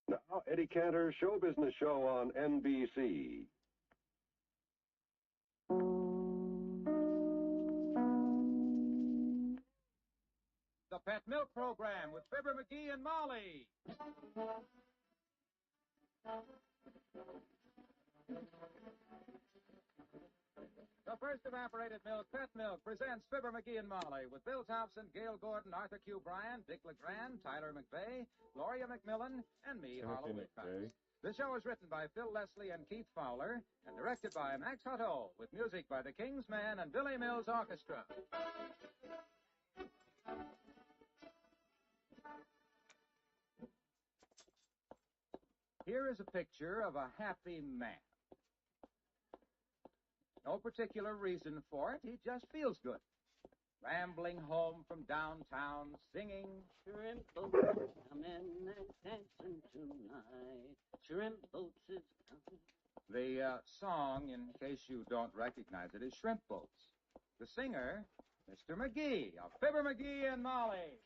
Speaker 5: Now, Eddie Cantor's Show Business Show on NBC.
Speaker 4: The Pet Milk Program with Fibber McGee and Molly. The first evaporated milk, Pet Milk, presents Fibber McGee and Molly with Bill Thompson, Gail Gordon, Arthur Q. Bryan, Dick LeGrand, Tyler McVeigh, Gloria McMillan, and me, Harlow Wilcox. The show is written by Phil Leslie and Keith Fowler and directed by Max Hutto with music by the King's Men and Billy Mills Orchestra. Here is a picture of a happy man. No particular reason for it. He just feels good. Rambling home from downtown, singing.
Speaker 2: Shrimp boats come in and dancing tonight. Shrimp boats is coming.
Speaker 4: The song, in case you don't recognize it, is Shrimp Boats. The singer, Mr. McGee of Fibber McGee and Molly.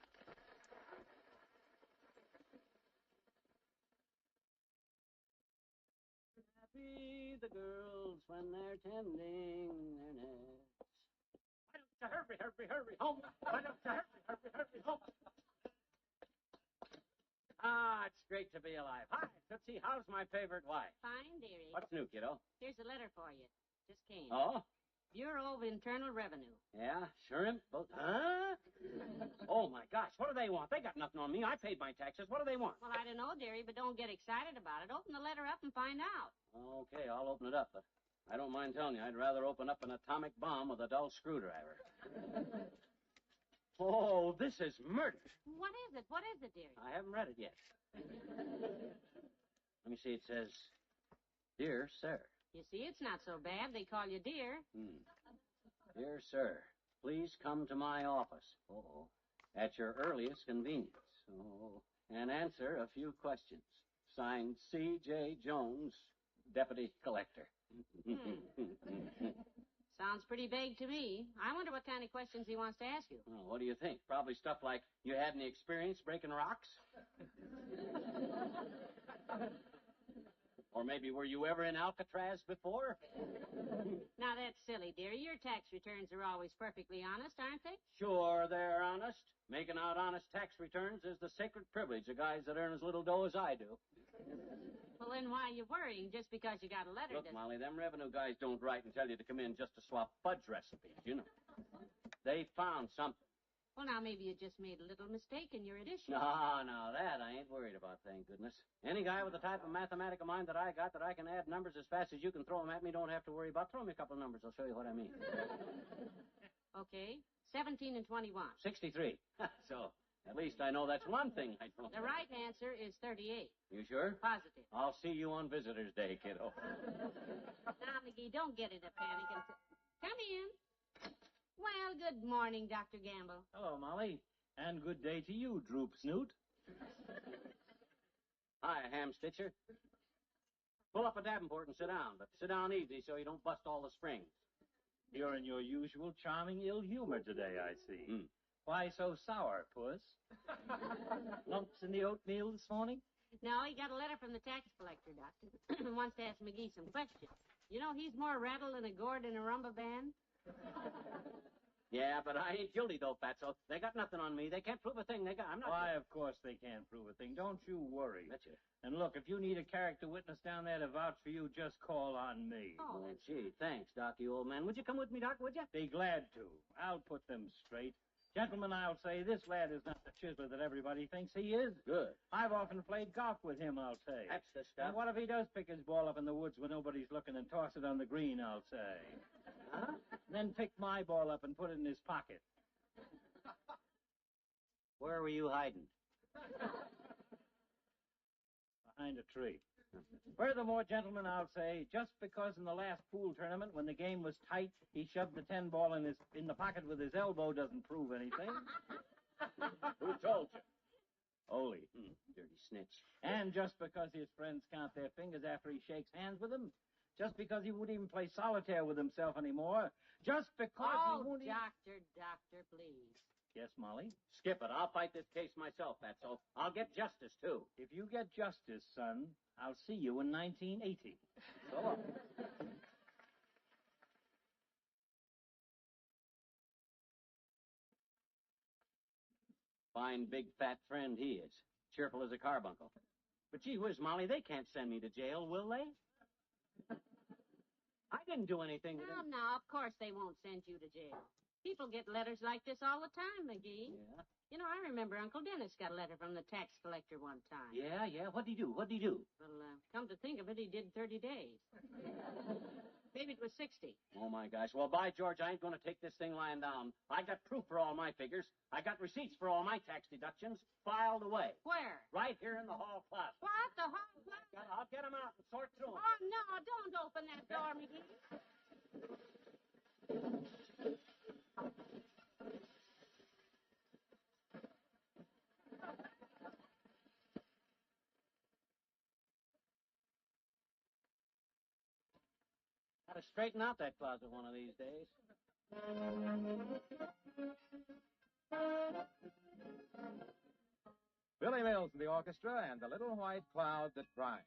Speaker 2: Happy the girls when they're tending their nets. Why don't you hurry, hurry, hurry home? Why don't you hurry, hurry, hurry home? Ah, it's great to be alive. Hi, Tootsie, how's my favorite wife?
Speaker 3: Fine, dearie.
Speaker 2: What's new, kiddo?
Speaker 3: Here's a letter for you. Just came.
Speaker 2: Oh?
Speaker 3: Bureau of Internal Revenue.
Speaker 2: Yeah, shrimp boat. Huh? Oh, my gosh, what do they want? They got nothing on me. I paid my taxes. What do they want?
Speaker 3: Well, I don't know, dearie, but don't get excited about it. Open the letter up and find out.
Speaker 2: Okay, I'll open it up, but I don't mind telling you, I'd rather open up an atomic bomb with a dull screwdriver. Oh, this is murder.
Speaker 3: What is it? What is it, dearie?
Speaker 2: I haven't read it yet. Let me see, it says, Dear Sir.
Speaker 3: You see, it's not so bad. They call you dear.
Speaker 2: Dear Sir, please come to my office. At your earliest convenience. And answer a few questions. Signed, C.J. Jones, Deputy Collector.
Speaker 3: Sounds pretty vague to me. I wonder what kind of questions he wants to ask you.
Speaker 2: Well, what do you think? Probably stuff like, you had any experience breaking rocks? Or maybe, were you ever in Alcatraz before?
Speaker 3: Now, that's silly, dearie. Your tax returns are always perfectly honest, aren't they?
Speaker 2: Sure, they're honest. Making out honest tax returns is the sacred privilege of guys that earn as little dough as I do.
Speaker 3: Well, then why are you worrying just because you got a letter?
Speaker 2: Look, Molly, them revenue guys don't write and tell you to come in just to swap fudge recipes, you know. They found something.
Speaker 3: Well, now, maybe you just made a little mistake in your addition.
Speaker 2: No, that I ain't worried about, thank goodness. Any guy with the type of mathematical mind that I got, that I can add numbers as fast as you can throw them at me, don't have to worry about. Throw me a couple of numbers, I'll show you what I mean.
Speaker 3: Okay, 17 and 21.
Speaker 2: 63. So, at least I know that's one thing I don't know.
Speaker 3: The right answer is 38.
Speaker 2: You sure?
Speaker 3: Positive.
Speaker 2: I'll see you on Visitor's Day, kiddo.
Speaker 3: Now, McGee, don't get in a panic and... Come in. Well, good morning, Dr. Gamble.
Speaker 10: Hello, Molly. And good day to you, Droop Snoot.
Speaker 2: Hi, Ham Stitcher. Pull up a Davenport and sit down, but sit down easy so you don't bust all the springs.
Speaker 10: You're in your usual charming ill humor today, I see. Why so sour, Puss? Lumps in the oatmeal this morning?
Speaker 3: No, he got a letter from the tax collector, Doctor. Wants to ask McGee some questions. You know, he's more rattled than a gourd in a rumba band.
Speaker 2: Yeah, but I ain't guilty, though, Fatso. They got nothing on me. They can't prove a thing. I'm not...
Speaker 10: Why, of course they can't prove a thing. Don't you worry.
Speaker 2: Betcha.
Speaker 10: And look, if you need a character witness down there to vouch for you, just call on me.
Speaker 2: Oh, gee, thanks, Doc, you old man. Would you come with me, Doc, would you?
Speaker 10: Be glad to. I'll put them straight. Gentlemen, I'll say this lad is not the chiseler that everybody thinks he is.
Speaker 2: Good.
Speaker 10: I've often played golf with him, I'll say.
Speaker 2: That's the stuff.
Speaker 10: And what if he does pick his ball up in the woods when nobody's looking and toss it on the green, I'll say.
Speaker 2: Huh?
Speaker 10: Then pick my ball up and put it in his pocket.
Speaker 2: Where were you hiding?
Speaker 10: Behind a tree. Furthermore, gentlemen, I'll say, just because in the last pool tournament, when the game was tight, he shoved the 10 ball in the pocket with his elbow doesn't prove anything.
Speaker 2: Who told you?
Speaker 10: Ole.
Speaker 2: Dirty snitch.
Speaker 10: And just because his friends count their fingers after he shakes hands with them, just because he wouldn't even play solitaire with himself anymore, just because he won't even...
Speaker 3: Doctor, please.
Speaker 10: Yes, Molly?
Speaker 2: Skip it. I'll fight this case myself, Fatso. I'll get justice, too.
Speaker 10: If you get justice, son, I'll see you in 1980. So long.
Speaker 2: Fine, big, fat friend he is. Cheerful as a carbuncle. But gee whiz, Molly, they can't send me to jail, will they? I didn't do anything to them.
Speaker 3: No, of course they won't send you to jail. People get letters like this all the time, McGee.
Speaker 2: Yeah?
Speaker 3: You know, I remember Uncle Dennis got a letter from the tax collector one time.
Speaker 2: Yeah? What'd he do?
Speaker 3: Well, come to think of it, he did 30 days. Maybe it was 60.
Speaker 2: Oh, my gosh. Well, by George, I ain't going to take this thing lying down. I got proof for all my figures. I got receipts for all my tax deductions filed away.
Speaker 3: Where?
Speaker 2: Right here in the hall closet.
Speaker 3: What? The hall closet?
Speaker 2: I'll get them out and sort through them.
Speaker 3: Oh, no, don't open that door, McGee.
Speaker 2: Got to straighten out that closet one of these days.
Speaker 4: Billy Mills and the orchestra and the little white cloud that cried.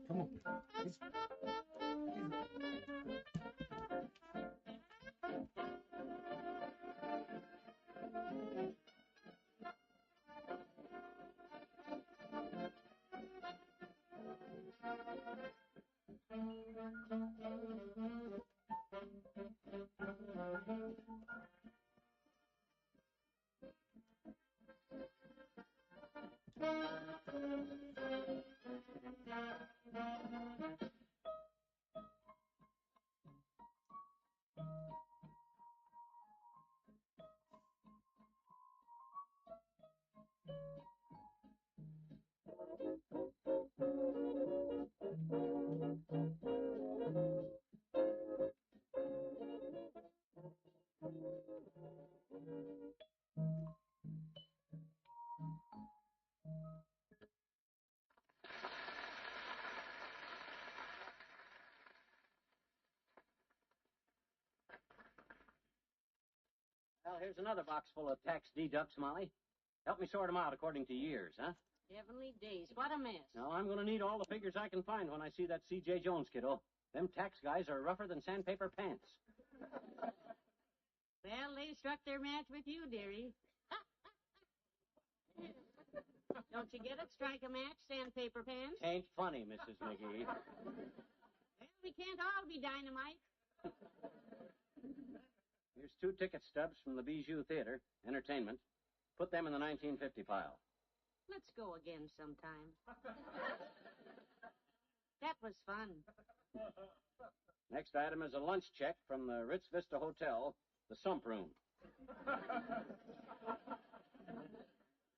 Speaker 4: Come on.
Speaker 2: Well, here's another box full of tax deducts, Molly. Help me sort them out according to years, huh?
Speaker 3: Heavenly days, what a mess.
Speaker 2: Now, I'm going to need all the figures I can find when I see that C.J. Jones kiddo. Them tax guys are rougher than sandpaper pants.
Speaker 3: Well, they struck their match with you, dearie. Don't you get it? Strike a match, sandpaper pants?
Speaker 2: Ain't funny, Mrs. McGee.
Speaker 3: Well, we can't all be dynamite.
Speaker 2: Here's 2 ticket stubs from the Bijou Theater, entertainment. Put them in the 1950 pile.
Speaker 3: Let's go again sometime. That was fun.
Speaker 2: Next item is a lunch check from the Ritz Vista Hotel, the Sump Room.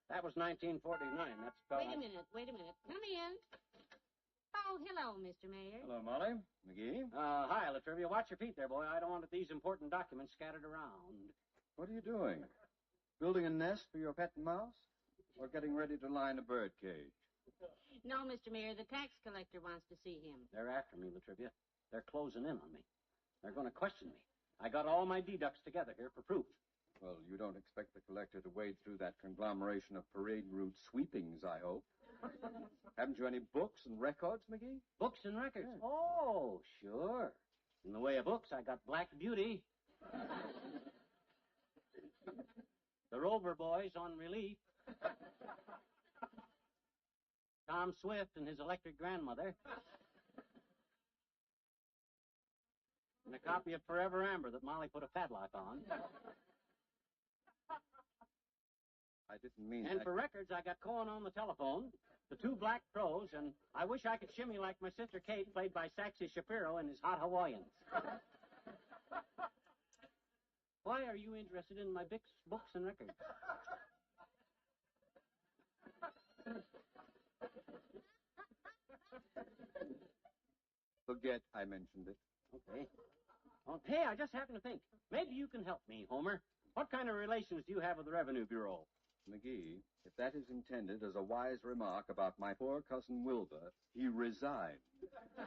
Speaker 2: That was 1949. That's spelled...
Speaker 3: Wait a minute. Come in. Oh, hello, Mr. Mayor.
Speaker 6: Hello, Molly. McGee.
Speaker 2: Hi, Latrivia. Watch your feet there, boy. I don't want these important documents scattered around.
Speaker 6: What are you doing? Building a nest for your pet mouse? Or getting ready to line a bird cage?
Speaker 3: No, Mr. Mayor, the tax collector wants to see him.
Speaker 2: They're after me, Latrivia. They're closing in on me. They're going to question me. I got all my deducts together here for proof.
Speaker 6: Well, you don't expect the collector to wade through that conglomeration of parade route sweepings, I hope. Haven't you any books and records, McGee?
Speaker 2: Books and records?
Speaker 6: Yeah.
Speaker 2: Oh, sure. In the way of books, I got Black Beauty. The Rover Boys on Relief. Tom Swift and his electric grandmother. And a copy of Forever Amber that Molly put a padlock on.
Speaker 6: I didn't mean
Speaker 2: And
Speaker 6: that.
Speaker 2: for records, I got Cohen on the telephone, the 2 black crows, and I wish I could shimmy like my sister Kate, played by Saxy Shapiro in his Hot Hawaiians. Why are you interested in my books and records?
Speaker 6: Forget I mentioned it.
Speaker 2: Okay. Oh, hey, I just happened to think. Maybe you can help me, Homer. What kind of relations do you have with the Revenue Bureau?
Speaker 6: McGee, if that is intended as a wise remark about my poor cousin Wilbur, he resigned.
Speaker 3: Oh,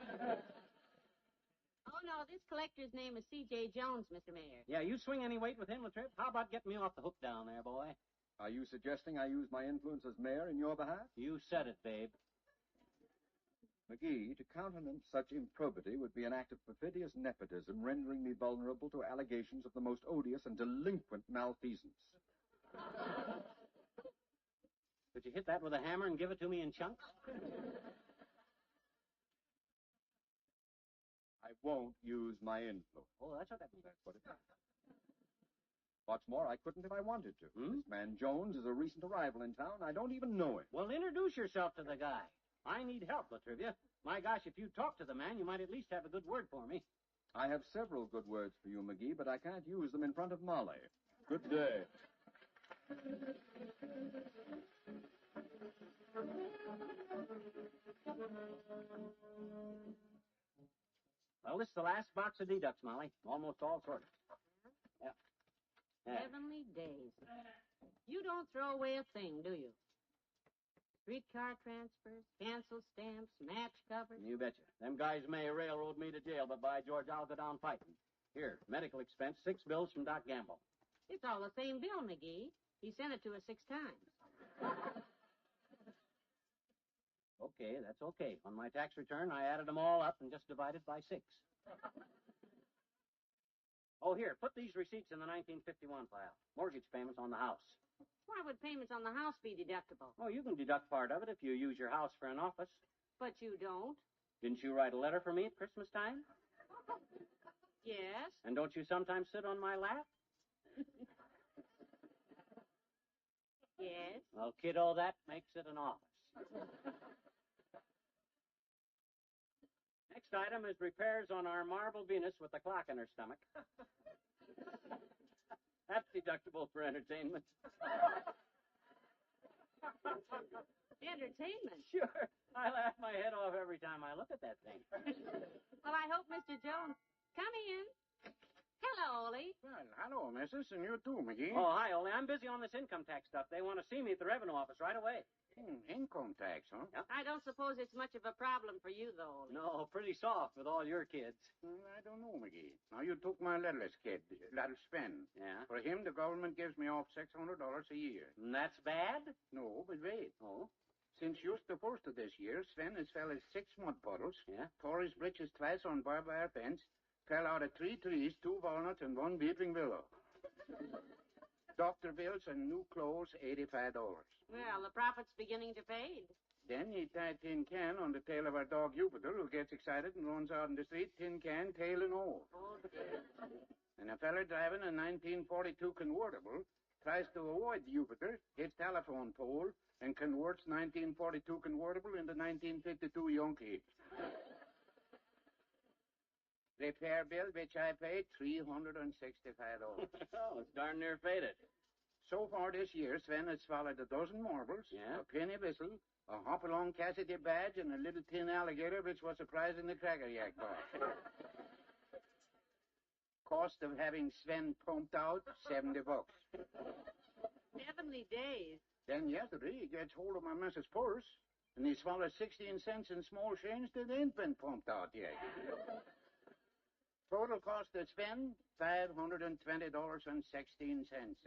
Speaker 3: no, this collector's name is C.J. Jones, Mr. Mayor.
Speaker 2: Yeah, you swing any weight with him, Latrip? How about getting me off the hook down there, boy?
Speaker 6: Are you suggesting I use my influence as mayor in your behalf?
Speaker 2: You said it, babe.
Speaker 6: McGee, to countenance such improbity would be an act of perfidious nepotism, rendering me vulnerable to allegations of the most odious and delinquent malfeasance.
Speaker 2: Could you hit that with a hammer and give it to me in chunks?
Speaker 6: I won't use my influence.
Speaker 2: Oh, that's what that means.
Speaker 6: That's what it is. What's more, I couldn't if I wanted to. This man Jones is a recent arrival in town. I don't even know him.
Speaker 2: Well, introduce yourself to the guy. I need help, Latrivia. My gosh, if you talk to the man, you might at least have a good word for me.
Speaker 6: I have several good words for you, McGee, but I can't use them in front of Molly. Good day.
Speaker 2: Well, this is the last box of deducts, Molly. Almost all sorted. Yeah.
Speaker 3: Heavenly days. You don't throw away a thing, do you? Streetcar transfers, cancel stamps, match covers.
Speaker 2: You betcha. Them guys may railroad me to jail, but by George, I'll go down fighting. Here, medical expense, 6 bills from Doc Gamble.
Speaker 3: It's all the same bill, McGee. He sent it to us 6 times.
Speaker 2: Okay, that's okay. On my tax return, I added them all up and just divided by 6. Oh, here, put these receipts in the 1951 file. Mortgage payments on the house.
Speaker 3: Why would payments on the house be deductible?
Speaker 2: Oh, you can deduct part of it if you use your house for an office.
Speaker 3: But you don't.
Speaker 2: Didn't you write a letter for me at Christmas time?
Speaker 3: Yes.
Speaker 2: And don't you sometimes sit on my lap?
Speaker 3: Yes.
Speaker 2: Well, kiddo, that makes it an office. Next item is repairs on our marble Venus with the clock in her stomach. That's deductible for entertainment.
Speaker 3: Entertainment?
Speaker 2: Sure. I laugh my head off every time I look at that thing.
Speaker 3: Well, I hope Mr. Jones... Come in. Hello, Ole.
Speaker 2: Well, hello, missus, and you too, McGee.
Speaker 10: Oh, hi, Ole. I'm busy on this income tax stuff. They want to see me at the revenue office right away.
Speaker 2: Income tax, huh?
Speaker 10: Yeah.
Speaker 3: I don't suppose it's much of a problem for you, though, Ole.
Speaker 10: No, pretty soft with all your kids.
Speaker 2: Well, I don't know, McGee. Now, you took my littlest kid, little Sven.
Speaker 10: Yeah.
Speaker 2: For him, the government gives me off $600 a year.
Speaker 10: And that's bad?
Speaker 2: No, but wait.
Speaker 10: Oh?
Speaker 2: Since just the first of this year, Sven has fell as 6 mud puddles,
Speaker 10: Yeah?
Speaker 2: tore his britches twice on barbed wire fence, fell out of 3 trees, 2 walnuts, and 1 weeping willow. Doctor bills and new clothes, $85.
Speaker 3: Well, the profit's beginning to fade.
Speaker 2: Then he tied tin can on the tail of our dog Jupiter, who gets excited and runs out in the street, tin can, tail and all.
Speaker 3: Oh,
Speaker 2: And a feller driving a 1942 convertible tries to avoid Jupiter, hits telephone pole, and converts 1942 convertible into 1952 Yankee. Repair bill, which I paid $365.
Speaker 10: Oh, it's darn near faded.
Speaker 2: So far this year, Sven has swallowed a dozen marbles,
Speaker 10: Yeah?
Speaker 2: a penny whistle, a hop-along Cassidy badge, and a little tin alligator, which was a prize in the Cracker Yak box. Cost of having Sven pumped out, $70.
Speaker 3: heavenly days.
Speaker 2: Then yesterday, he gets hold of my missus' purse, and he swallows 16 cents in small change that ain't been pumped out yet. Total cost to Sven, $520.16,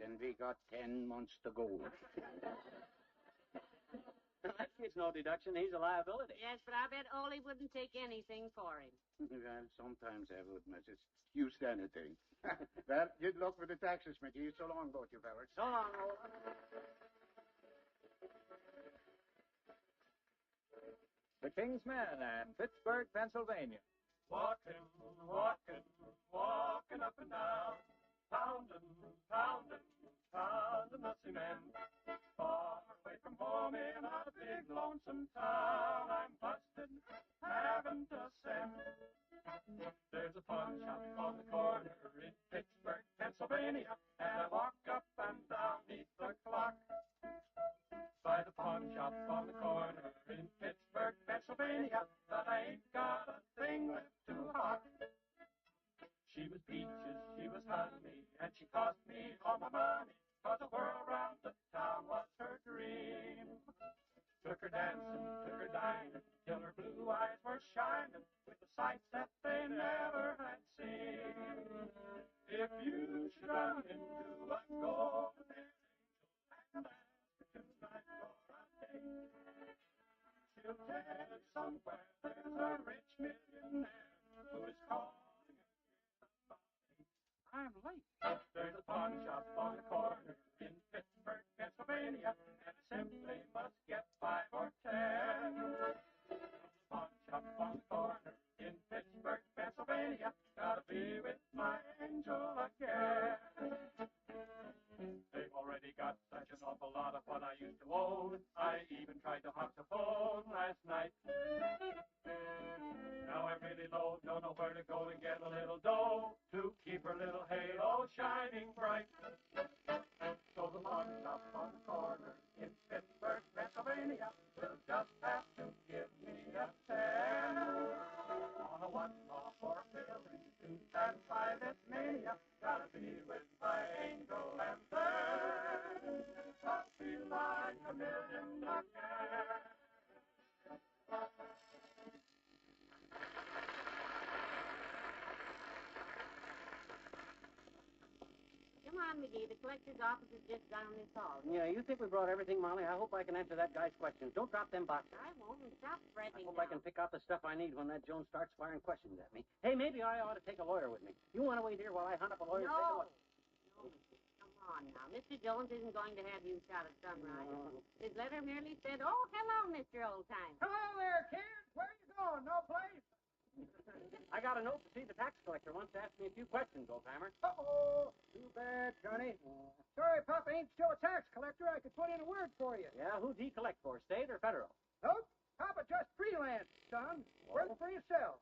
Speaker 2: and we got 10 months to go.
Speaker 10: That kid's no deduction. He's a liability.
Speaker 3: Yes, but I bet Ole wouldn't take anything for him.
Speaker 2: Well, sometimes I would, missus. You stand anything. Well, good luck with the taxes, McGee. So long, both you fellas.
Speaker 10: So long, Ole.
Speaker 11: The King's Men and Pittsburgh, Pennsylvania.
Speaker 8: Walking, walking, walking up and down, pounding, pounding, pounding the cement. Far away from home in a big lonesome town, I'm busted, having to send. There's a pawn shop on the corner in Pittsburgh, Pennsylvania, and I walk up and down neath the clock. By the pawn shop on the corner in Pittsburgh, Pennsylvania, but I ain't got a thing left to hawk. She was peaches, she was honey, and she cost me all my money, 'cause the world round the town was her dream. Took her dancing, took her dining, till her blue eyes were shining with the sights that they never had seen. If you should run into a golden angel and ask her tonight for a date, she'll tell you somewhere there's a rich millionaire who is calling somebody. I'm late. There's a pawn shop on the corner in Pittsburgh, Pennsylvania, and I simply must get 5 or 10. Pawn shop on the corner in Pittsburgh, Pennsylvania, gotta be with my angel again. They've already got such an awful lot of what I used to own. I even tried to hawk the phone last night. Now I'm really low, don't know where to go to get a little dough to keep her little halo shining bright. So the pawn shop on the corner in Pittsburgh, Pennsylvania, will just have to give me a 10. On a 1 call for filling to satisfy this mania, gotta be with my angel, and then I'll feel like a million again.
Speaker 3: Come on, McGee. The collector's office is just down this hall.
Speaker 10: Yeah, you think we brought everything, Molly? I hope I can answer that guy's questions. Don't drop them boxes.
Speaker 3: I won't. Stop
Speaker 10: I
Speaker 3: fretting
Speaker 10: hope
Speaker 3: now.
Speaker 10: I can pick out the stuff I need when that Jones starts firing questions at me. Hey, maybe I ought to take a lawyer with me. You want to wait here while I hunt up a lawyer?
Speaker 3: No.
Speaker 10: Take a look.
Speaker 3: No, come on now. Mr. Jones isn't going to have you shot at sunrise.
Speaker 10: No.
Speaker 3: His letter merely said, "Oh, hello, Mr. Oldtimer."
Speaker 9: Hello there, kids. Where you going? No place?
Speaker 10: I got a note to see the tax collector. Wants to ask me a few questions, old-timer.
Speaker 9: Uh-oh. Too bad, Johnny. Sorry, Papa ain't still a tax collector. I could put in a word for you.
Speaker 10: Yeah, who'd he collect for, state or federal?
Speaker 9: Nope. Papa just freelance, son. Work for yourself.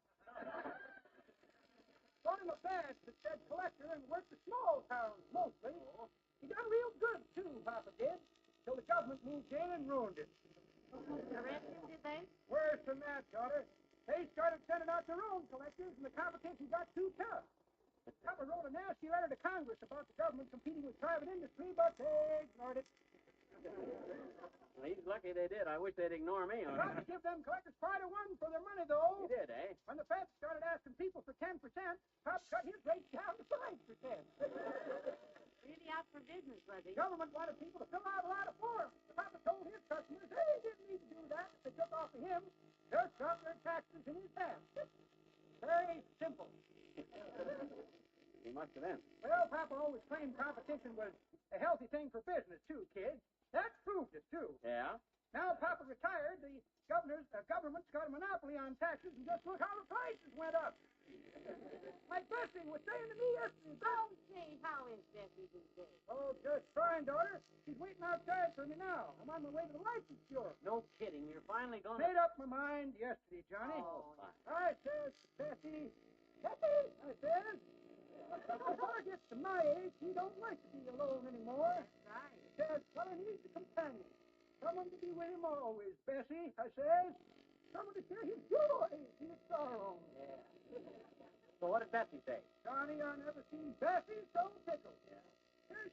Speaker 9: Got him a badge that said collector and worked the small towns mostly. He done real good, too, Papa did, till the government moved in and ruined it.
Speaker 3: Arrested, did they?
Speaker 9: Worse than that, daughter. They started sending out their own collectors, and the competition got too tough. Papa wrote a nasty letter to Congress about the government competing with private industry, but they ignored it.
Speaker 2: Well, he's lucky they did. I wish they'd ignore me.
Speaker 9: Tried to give them collectors quite a one for their money, though.
Speaker 2: He did, eh?
Speaker 9: When the Fed started asking people for 10%, Pop cut his rate down to 5%.
Speaker 3: Really out for business, was he?
Speaker 9: The government wanted people to fill out a lot of forms. Papa told his customers they didn't need to do that if they took off of him. Just drop their taxes in his hand. Very simple.
Speaker 2: He must have been.
Speaker 9: Well, Papa always claimed competition was a healthy thing for business, too, kids. That proved it, too.
Speaker 2: Yeah?
Speaker 9: Now Papa retired, the government's got a monopoly on taxes, and just look how the prices went up. My Bessie was saying to me yesterday,
Speaker 3: Oh, say, how is Bessie these days?
Speaker 9: oh, just fine, daughter. She's waiting outside for me now. I'm on my way to the license bureau.
Speaker 2: No kidding. You're finally going to...
Speaker 9: Made up my mind yesterday, Johnny.
Speaker 2: Oh, fine.
Speaker 9: I says, Bessie, Bessie, I says, when my boy gets to my age, he don't like to be alone anymore.
Speaker 3: That's right.
Speaker 9: Says, well, he needs a companion. Someone to be with him always, Bessie, I says. Someone to share his joy and his sorrow.
Speaker 2: Yeah. So what did Bessie say?
Speaker 9: Johnny, I never seen Bessie so tickled. Yeah.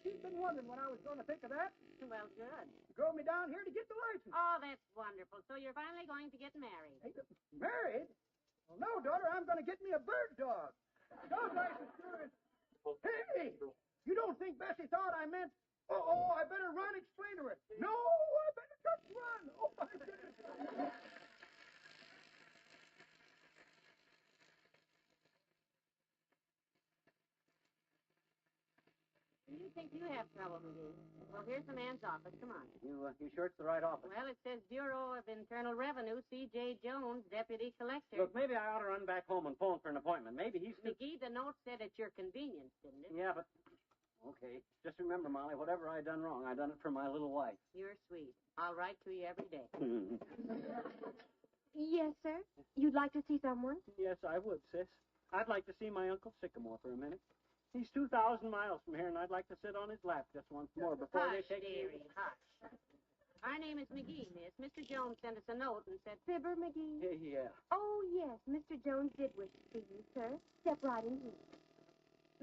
Speaker 9: She'd been wondering when I was going to think of that.
Speaker 3: Well, good.
Speaker 9: Drove me down here to get the license.
Speaker 3: Oh, that's wonderful. So you're finally going to get married.
Speaker 9: Hey, married? Well, no, daughter, I'm going to get me a bird dog. Dog license sure is... Hey, you don't think Bessie thought I meant... Oh, I better run, explain to her. No, I better just run. Oh, my goodness.
Speaker 3: You think you have trouble, McGee? Well, here's the man's office. Come on.
Speaker 2: You sure it's the right office?
Speaker 3: Well, it says Bureau of Internal Revenue, C.J. Jones, Deputy Collector.
Speaker 2: Look, maybe I ought to run back home and phone for an appointment. Maybe he's...
Speaker 3: McGee, the note said at your convenience, didn't it?
Speaker 2: Yeah, but... Okay. Just remember, Molly, whatever I done wrong, I done it for my little wife.
Speaker 3: You're sweet. I'll write to you every day.
Speaker 12: Yes, sir? You'd like to see someone?
Speaker 2: Yes, I would, sis. I'd like to see my Uncle Sycamore for a minute. He's 2,000 miles from here, and I'd like to sit on his lap just once more before
Speaker 3: Hush,
Speaker 2: they take
Speaker 3: dearie, hush. Our name is McGee, miss. Mr. Jones sent us a note and said...
Speaker 12: Fibber McGee?
Speaker 2: Yeah.
Speaker 12: Oh, yes. Mr. Jones did wish to see you, sir. Step right in here.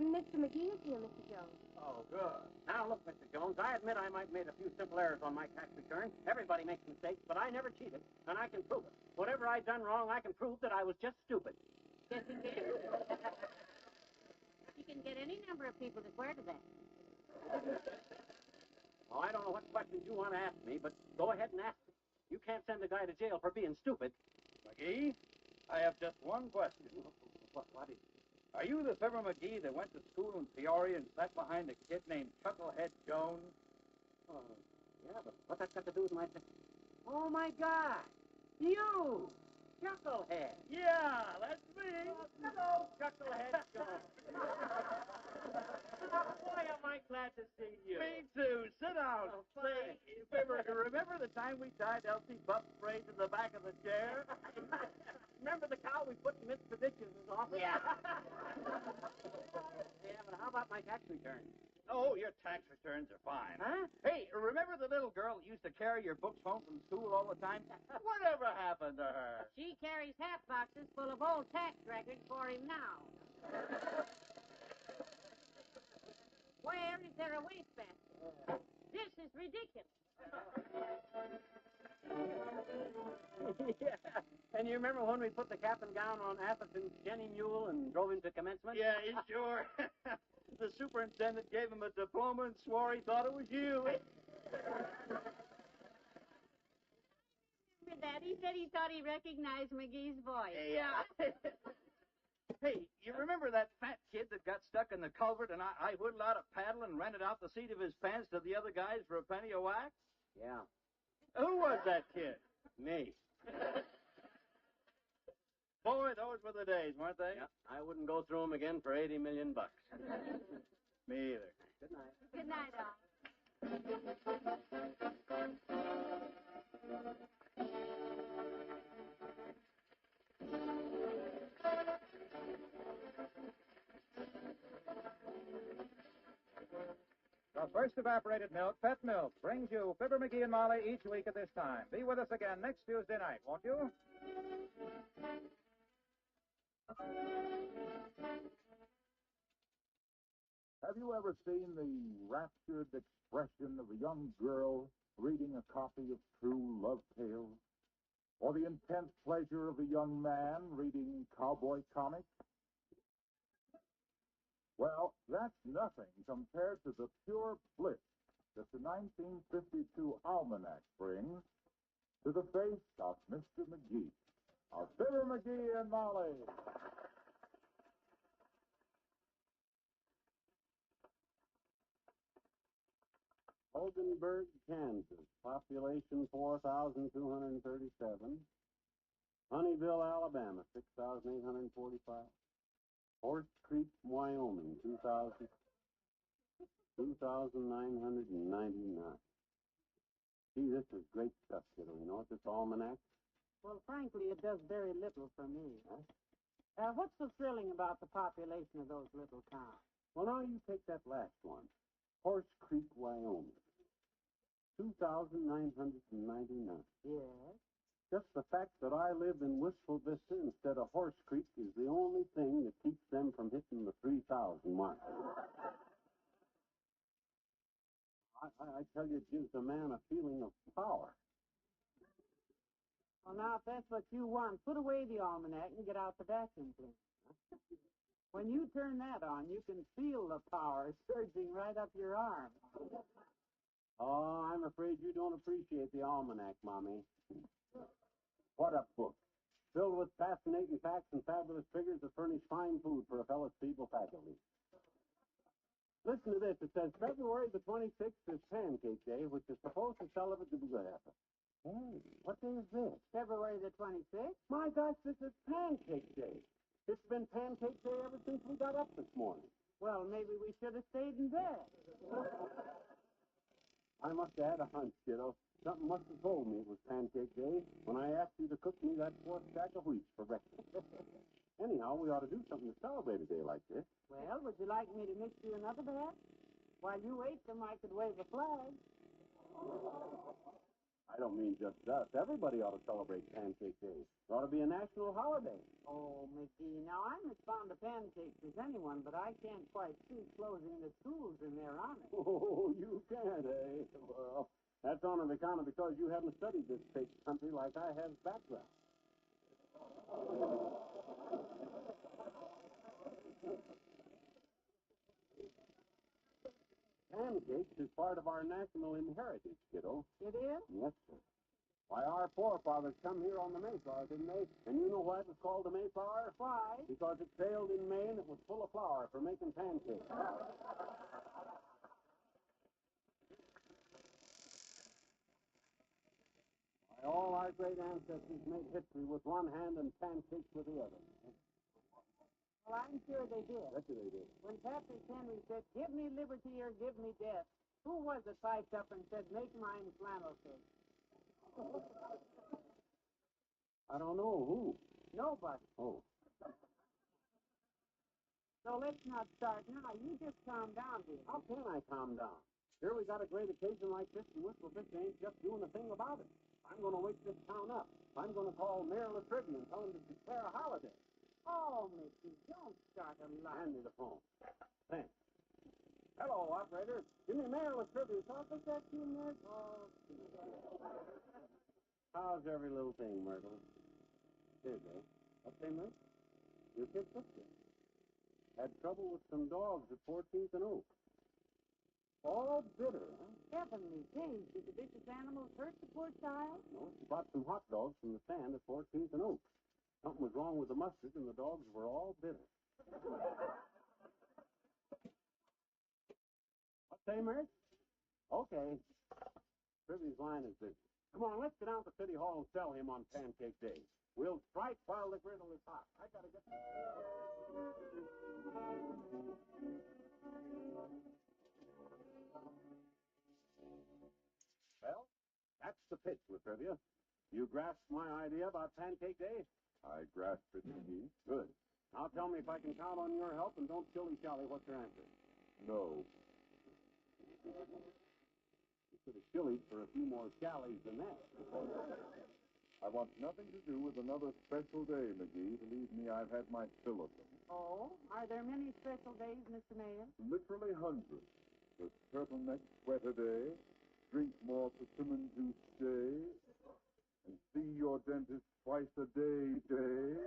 Speaker 12: Mr. McGee is here, Mr. Jones.
Speaker 2: Oh, good. Now, look, Mr. Jones, I admit I might have made a few simple errors on my tax return. Everybody makes mistakes, but I never cheated, and I can prove it. Whatever I done wrong, I can prove that I was just stupid.
Speaker 3: Yes, he can. You can get any number of people to swear to that.
Speaker 2: Well, I don't know what questions you want to ask me, but go ahead and ask me. You can't send a guy to jail for being stupid.
Speaker 11: McGee, I have just one question.
Speaker 2: What is it?
Speaker 11: Are you the Fibber McGee that went to school in Peoria and sat behind a kid named Chucklehead Jones?
Speaker 2: Oh, yeah, but what's that got to do with my... Oh, my God. You! Chucklehead.
Speaker 11: Yeah, that's me.
Speaker 2: Hello, Chucklehead Jones. Boy, am I glad to see you.
Speaker 11: Me too. Sit down.
Speaker 2: Oh,
Speaker 11: Say,
Speaker 2: fine.
Speaker 11: Fibber, remember the time we tied Elsie Buff sprays in the back of the chair?
Speaker 2: Remember the cow we put in Mr. Ditch's office?
Speaker 11: Yeah.
Speaker 2: Yeah, but how about my tax return?
Speaker 11: Oh, your tax returns are fine.
Speaker 2: Huh?
Speaker 11: Hey, remember the little girl that used to carry your books home from school all the time? Whatever happened to her?
Speaker 3: She carries half boxes full of old tax records for him now. Where is there a wastebasket? This is ridiculous.
Speaker 2: Yeah. And you remember when we put the cap and gown on Atherton's Jenny Mule and drove him to commencement?
Speaker 11: Yeah, sure. The superintendent gave him a diploma and swore he thought it was you.
Speaker 3: Remember that? He said he thought he recognized McGee's voice.
Speaker 11: Yeah. Hey, you remember that fat kid that got stuck in the culvert and I whittled out a paddle and rented out the seat of his pants to the other guys for a penny a whack?
Speaker 2: Yeah.
Speaker 11: Who was that kid?
Speaker 2: Me.
Speaker 11: Boy, those were the days, weren't they?
Speaker 2: Yeah, I wouldn't go through them again for $80 million.
Speaker 11: Me either.
Speaker 2: Good night.
Speaker 3: Good night, all.
Speaker 4: The first evaporated milk, Pet Milk, brings you Fibber McGee and Molly each week at this time. Be with us again next Tuesday night, won't you? Have you ever seen the raptured expression of a young girl reading a copy of true love tales? Or the intense pleasure of a young man reading cowboy comics? Well, that's nothing compared to the pure bliss that the 1952 almanac brings to the face of Mr. McGee, of Fibber McGee and Molly.
Speaker 2: Hoganburg, Kansas. Population 4,237. Honeyville, Alabama, 6,845. Horse Creek, Wyoming, 2,999. Gee, this is great stuff, kiddo. You know what, this almanac?
Speaker 13: Well, frankly, it does very little for me. What's so thrilling about the population of those little towns?
Speaker 2: Well, now you take that last one. Horse Creek, Wyoming. 2,999.
Speaker 13: Yes.
Speaker 2: Just the fact that I live in Wistful Vista instead of Horse Creek is the only thing that keeps them from hitting the 3,000 mark. I tell you, it gives a man a feeling of power.
Speaker 13: Well, now, if that's what you want, put away the almanac and get out the vacuum cleaner. When you turn that on, you can feel the power surging right up your arm.
Speaker 2: Oh, I'm afraid you don't appreciate the almanac, Mommy. What a book. Filled with fascinating facts and fabulous figures that furnish fine food for a fellow's feeble faculty. Listen to this. It says February the 26th is Pancake Day, which is supposed to celebrate the good effort. Hey, what day is this?
Speaker 13: February the 26th?
Speaker 2: My gosh, this is Pancake Day. It's been Pancake Day ever since we got up this morning.
Speaker 13: Well, maybe we should have stayed in bed.
Speaker 2: I must have had a hunch, kiddo. Something must have told me it was Pancake Day when I asked you to cook me that 4th stack of wheat for breakfast. Anyhow, we ought to do something to celebrate a day like this.
Speaker 13: Well, would you like me to mix you another batch? While you ate them, I could wave a flag.
Speaker 2: I don't mean just us. Everybody ought to celebrate Pancake Day. It ought to be a national holiday.
Speaker 13: Oh, McGee, now I'm as fond of pancakes as anyone, but I can't quite see closing the schools in their honor.
Speaker 2: Oh, you can't, eh? Well, that's on account of because you haven't studied this fake country like I have background. Pancakes is part of our national inheritance, kiddo.
Speaker 13: It is?
Speaker 2: Yes, sir. Why, our forefathers come here on the Mayflower, didn't they? And you know why it was called the Mayflower?
Speaker 13: Why?
Speaker 2: Because it sailed in May and it was full of flour for making pancakes. Why, all our great ancestors made history with one hand and pancakes with the other.
Speaker 13: Well, I'm sure they did.
Speaker 2: Yes, they did.
Speaker 13: When Patrick Henry said, "Give me liberty or give me death," who was it piped up and said, "Make mine flannel cake"?
Speaker 2: I don't know who.
Speaker 13: Nobody.
Speaker 2: Oh.
Speaker 13: So let's not start now. You just calm down, dear.
Speaker 2: How can I calm down? Here we got a great occasion like this, and Wistful Vista ain't just doing a thing about it. I'm going to wake this town up. I'm going to call Mayor LaTribby and tell him to declare a holiday.
Speaker 13: Oh, Mickey, don't start a lie.
Speaker 2: Hand me the phone. Thanks. Hello, operator. Give me Mayor LaTribby's office. That's you, Ned? Oh, how's every little thing, Myrtle? Here, Dave. What's that, Myrtle? Your kid sister. Had trouble with some dogs at 14th and Oak. All bitter, huh?
Speaker 13: Heavenly days, did the vicious animals hurt the poor child?
Speaker 2: No, she bought some hot dogs from the stand at 14th and Oak. Something was wrong with the mustard, and the dogs were all bitter. What say, Mert? Okay. Trivvy's line is busy. Come on, let's get down to City Hall and sell him on Pancake Day. We'll strike while the griddle is hot. I gotta get... Well, that's the pitch, Latrivia. You grasp my idea about Pancake Day?
Speaker 4: I grasp it, McGee.
Speaker 2: Good. Now tell me if I can count on your help, and don't shilly-shally. What's your answer?
Speaker 4: No.
Speaker 2: You could have shillied for a few more shallies than that.
Speaker 4: I
Speaker 14: want nothing to do with another special day, McGee. Believe me, I've had my fill of them.
Speaker 13: Oh, are there many special days, Mr. Mayor?
Speaker 14: Literally hundreds. The turtleneck sweater day, drink more persimmon juice day, and see your dentist twice a day day.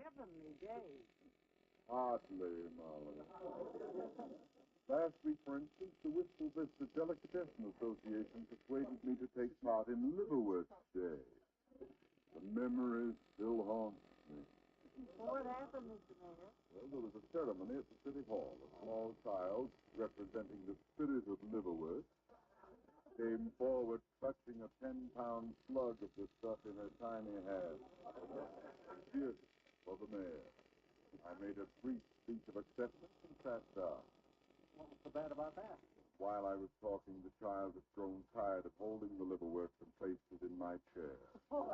Speaker 13: Heavenly days.
Speaker 14: Hardly, Molly. Last week, for instance, the Wistful Vista Delicatessen Association persuaded me to take part in Liverwurst Day. The memory still haunts me.
Speaker 13: What happened, Mr. Mayor?
Speaker 14: Well, there was a ceremony at the City Hall. A small child, representing the spirit of Liverwurst, came forward clutching a 10-pound slug of the stuff in her tiny hand. Cheers for the mayor. I made a brief speech of acceptance and sat down.
Speaker 13: What's so bad about that?
Speaker 14: While I was talking, the child had grown tired of holding the liverwurst and placed it in my chair.
Speaker 13: Well,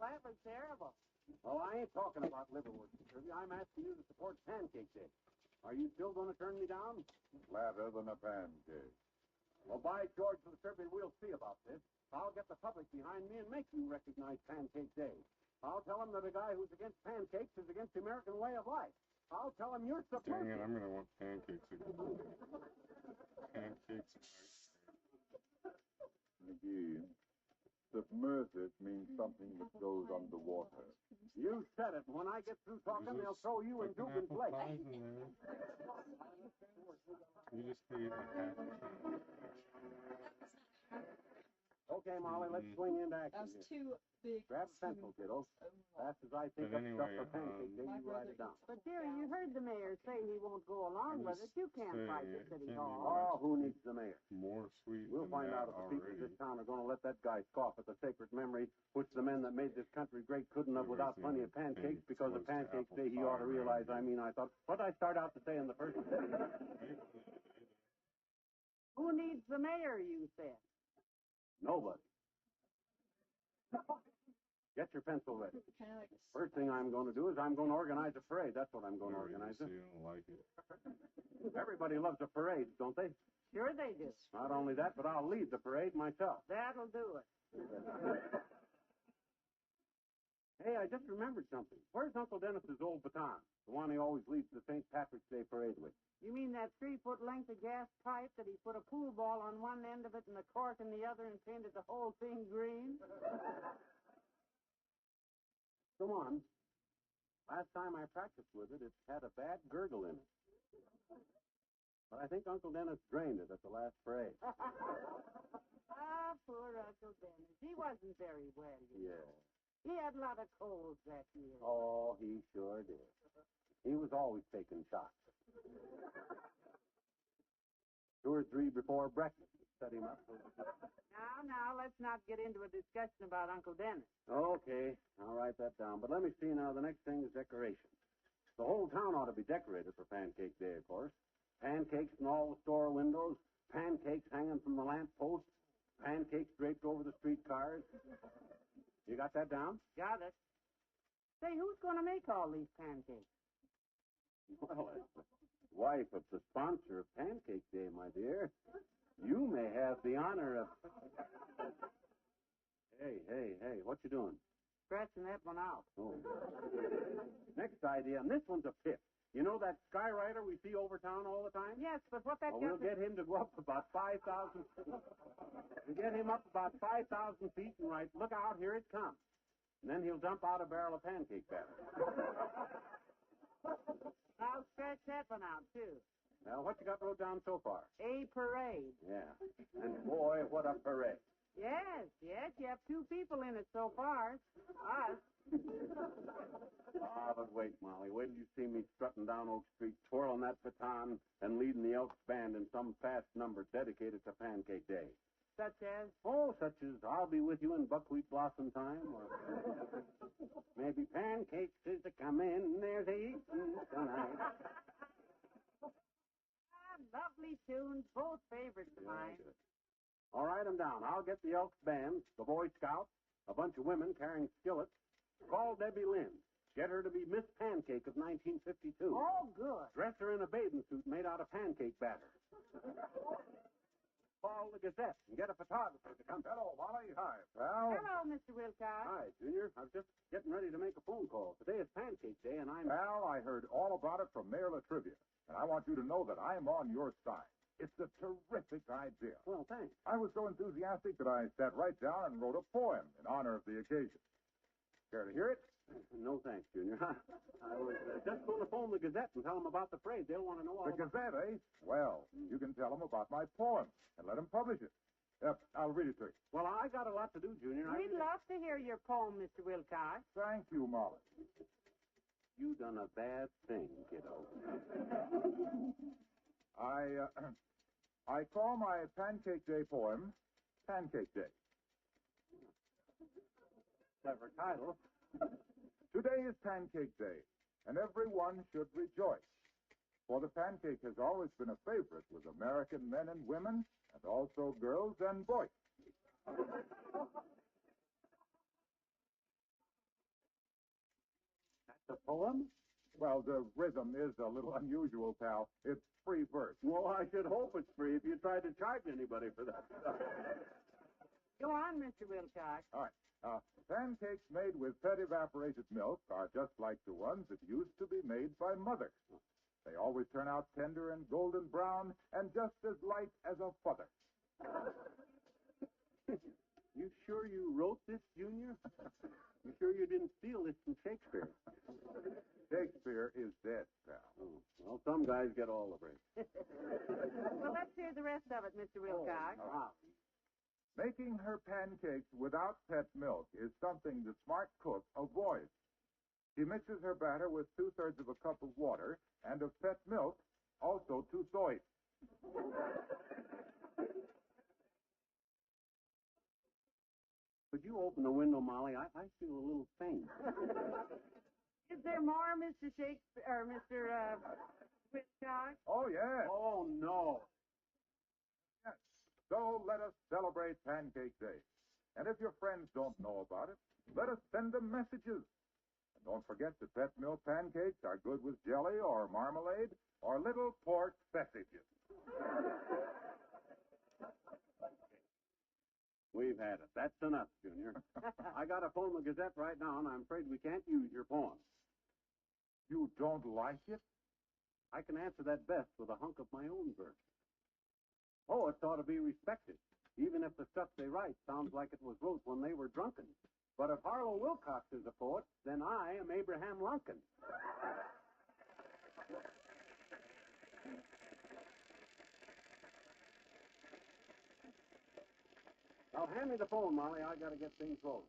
Speaker 13: that was terrible.
Speaker 2: Oh, I ain't talking about liverwurst, Kirby. I'm asking you to support Pancake Day. Are you still going to turn me down?
Speaker 14: Flatter than a pancake.
Speaker 2: Well, by George, Kirby, we'll see about this. I'll get the public behind me and make you recognize Pancake Day. I'll tell them that a guy who's against pancakes is against the American way of life. I'll tell them you're subversive.
Speaker 15: Dang it, I'm going to want pancakes again. Pancakes and ice
Speaker 14: McGee, submersive means something that goes underwater.
Speaker 2: You said it. When I get through talking, they'll throw you in Dugan's place.
Speaker 15: You just ate a half a can.
Speaker 2: Okay, Molly, let's swing into action.
Speaker 16: That's too big.
Speaker 2: Grab a pencil, kiddo. Fast as I think up stuff for Pancake Day, you write it down.
Speaker 13: But, dearie, you heard the mayor say he won't go along with it. You can't fight the City Hall.
Speaker 2: Oh, who needs the mayor?
Speaker 15: More sweet.
Speaker 2: We'll find out if the people of this town are going to let that guy scoff at the sacred memory which the men that made this country great couldn't have without plenty of pancakes, because of Pancake Day he ought to realize, I thought, what did I start out to say in the first place?
Speaker 13: Who needs the mayor, you said?
Speaker 2: Nobody. Get your pencil ready. First thing I'm going to do is I'm going to organize a parade. That's what I'm going to organize.
Speaker 15: You don't like it.
Speaker 2: Everybody loves a parade, don't they?
Speaker 13: Sure they do.
Speaker 2: Not only that, but I'll lead the parade myself.
Speaker 13: That'll do it.
Speaker 2: Hey, I just remembered something. Where's Uncle Dennis's old baton? The one he always leads the St. Patrick's Day parade with.
Speaker 13: You mean that 3-foot length of gas pipe that he put a pool ball on one end of it and a cork in the other and painted the whole thing green?
Speaker 2: Come on. Last time I practiced with it, it had a bad gurgle in it. But I think Uncle Dennis drained it at the last parade.
Speaker 13: Ah, poor Uncle Dennis. He wasn't very well, you know. He had a lot of colds that year.
Speaker 2: Oh, he sure did. He was always taking shots. 2 or 3 before breakfast. Set him up.
Speaker 13: Now, let's not get into a discussion about Uncle Dennis.
Speaker 2: Okay, I'll write that down. But let me see now. The next thing is decoration. The whole town ought to be decorated for Pancake Day, of course. Pancakes in all the store windows, pancakes hanging from the lamp posts, pancakes draped over the streetcars. You got that down?
Speaker 13: Got it. Say, who's going to make all these pancakes?
Speaker 2: Well, as the wife of the sponsor of Pancake Day, my dear, you may have the honor of... Hey, what you doing?
Speaker 13: Scratching that one out.
Speaker 2: Oh. Next idea, and this one's a pip. You know that skywriter we see over town all the time?
Speaker 13: Yes, but what that...
Speaker 2: Well, we'll get him to go up about 5,000 feet. We'll get him up about 5,000 feet and write, look out, here it comes. And then he'll dump out a barrel of pancake batter.
Speaker 13: I'll scratch that one out, too.
Speaker 2: Well, what you got wrote down so far?
Speaker 13: A parade.
Speaker 2: Yeah. And boy, what a parade.
Speaker 13: Yes, you have 2 people in it so far. Us.
Speaker 2: But wait, Molly. Wait till you see me strutting down Oak Street, twirling that baton, and leading the Elks Band in some fast number dedicated to Pancake Day.
Speaker 13: Such as?
Speaker 2: Oh, such as I'll Be With You in Buckwheat Blossom Time, or maybe Pancakes is a-comin', there's a eatin' tonight.
Speaker 13: Lovely tunes, both favorites of mine.
Speaker 2: Good. All right, I'm down. I'll get the Elks Band, the Boy Scouts, a bunch of women carrying skillets. Call Debbie Lynn. Get her to be Miss Pancake of 1952.
Speaker 13: Oh, good.
Speaker 2: Dress her in a bathing suit made out of pancake batter. Call the Gazette and get a photographer to come.
Speaker 14: Hello, Molly.
Speaker 4: enthusiastic that I sat right down and wrote a poem in honor of the occasion. Care to hear it?
Speaker 2: No thanks, Junior. I was just going to phone the Gazette and tell them about the parade. They'll want to know all
Speaker 4: The
Speaker 2: about
Speaker 4: Gazette, eh? Well, you can tell them about my poem and let them publish it. I'll read it to you.
Speaker 2: Well, I got a lot to do, Junior.
Speaker 13: We'd love to hear your poem, Mr. Wilcox.
Speaker 4: Thank you, Molly.
Speaker 2: You done a bad thing, kiddo.
Speaker 4: I call my Pancake Day poem Pancake Day.
Speaker 2: Clever title.
Speaker 4: Today is Pancake Day, and everyone should rejoice. For the pancake has always been a favorite with American men and women, and also girls and boys.
Speaker 2: That's a poem?
Speaker 4: Well, the rhythm is a little unusual, pal. It's free verse.
Speaker 2: Well, I should hope it's free if you tried to charge anybody for that stuff.
Speaker 13: Go on, Mr. Wilcox.
Speaker 4: All right. Pancakes made with pet evaporated milk are just like the ones that used to be made by mother. They always turn out tender and golden brown and just as light as a feather.
Speaker 2: You sure you wrote this, Junior? You sure you didn't steal this from Shakespeare?
Speaker 4: Shakespeare is dead, pal.
Speaker 2: Oh, well, some guys get all the break.
Speaker 13: Well, let's hear the rest of it, Mr. Wilcox.
Speaker 4: Making her pancakes without pet milk is something the smart cook avoids. She mixes her batter with 2/3 of a cup of water and of pet milk, also 2 soys.
Speaker 2: Could you open the window, Molly? I feel a little faint.
Speaker 13: Is there more, Mr. Shakespeare, or Mr. Wilcox?
Speaker 4: Oh, yes.
Speaker 2: Oh, no.
Speaker 4: Yes. So let us celebrate Pancake Day. And if your friends don't know about it, let us send them messages. And don't forget that pet milk pancakes are good with jelly or marmalade or little pork sausages.
Speaker 2: We've had it. That's enough, Junior. I got to phone the Gazette right now, and I'm afraid we can't use your poem.
Speaker 4: You don't like it?
Speaker 2: I can answer that best with a hunk of my own verse. Poets ought to be respected, even if the stuff they write sounds like it was wrote when they were drunken. But if Harlow Wilcox is a poet, then I am Abraham Lincoln. Now, hand me the phone, Molly. I got to get things rolling.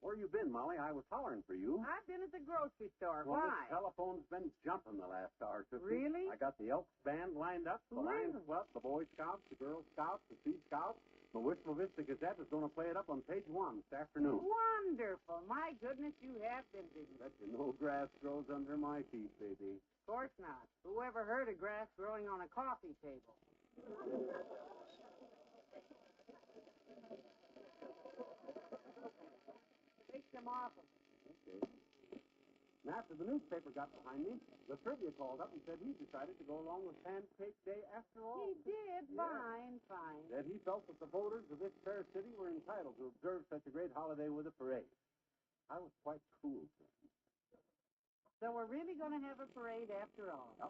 Speaker 2: Where you been, Molly? I was hollering for you.
Speaker 13: I've been at the grocery store.
Speaker 2: Well,
Speaker 13: Why?
Speaker 2: the telephone's been jumping the last hour, Sister.
Speaker 13: Really?
Speaker 2: I got the Elks band lined up, the Lions Club, the Boy Scouts, the Girl Scouts, the Sea Scouts. The Wistful Vista Gazette is going to play it up on page 1 this afternoon.
Speaker 13: Wonderful. My goodness, you have been busy.
Speaker 2: Bet you no grass grows under my feet, baby.
Speaker 13: Of course not. Who ever heard of grass growing on a coffee table? Take them off of me.
Speaker 2: Okay. And after the newspaper got behind me, the trivia called up and said he decided to go along with Pancake Day after all.
Speaker 13: He did? Yeah. Fine.
Speaker 2: That he felt that the voters of this fair city were entitled to observe such a great holiday with a parade. I was quite cool to him.
Speaker 13: So we're really going to have a parade after all.
Speaker 2: Yep.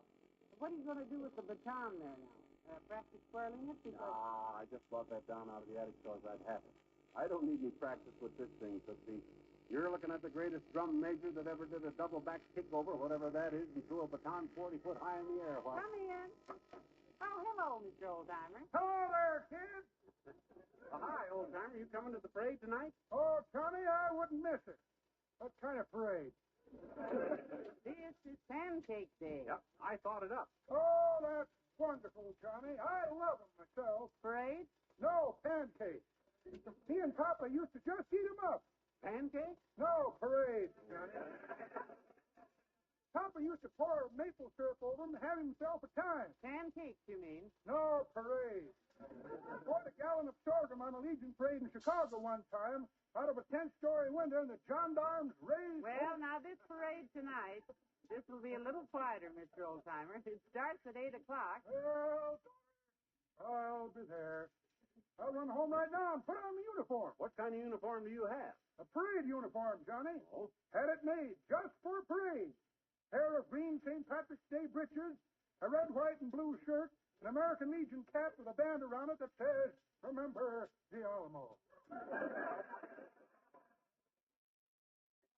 Speaker 13: What are you going to do with the baton there now? Practice twirling it?
Speaker 2: Nah, I just brought that down out of the attic so I'd have it. I don't need any practice with this thing, Tootsie. You're looking at the greatest drum major that ever did a double-back kickover, whatever that is, and threw a baton 40 foot high in the air. While...
Speaker 13: Come in. Oh, hello, Mr. Oldtimer.
Speaker 9: Hello there, kids.
Speaker 2: Hi, Oldtimer. You coming to the parade tonight?
Speaker 9: Oh, Tommy, I wouldn't miss it. What kind of parade?
Speaker 13: This is Pancake Day.
Speaker 2: Yep, I thought it up.
Speaker 9: Oh, that's wonderful, Johnny. I love them myself.
Speaker 13: Parade?
Speaker 9: No, pancakes. Me and Papa used to just eat them up.
Speaker 2: Pancakes?
Speaker 9: No, parades, Johnny. Papa used to pour maple syrup over them and have himself a time.
Speaker 13: Pancakes, you mean?
Speaker 9: No, parades. I poured a gallon of sorghum on a Legion parade in Chicago one time out of a 10-story window, and the gendarmes raised...
Speaker 13: Well, now, this parade tonight, this will be a little quieter, Mr. Oldtimer. It starts at 8 o'clock.
Speaker 9: Well, I'll be there. I'll run home right now and put on the uniform.
Speaker 2: What kind of uniform do you have?
Speaker 9: A parade uniform, Johnny.
Speaker 2: Oh?
Speaker 9: Had it made just for a parade. Pair of green St. Patrick's Day breeches, a red, white, and blue shirt, an American Legion cap with a band around it that says, "Remember the Alamo."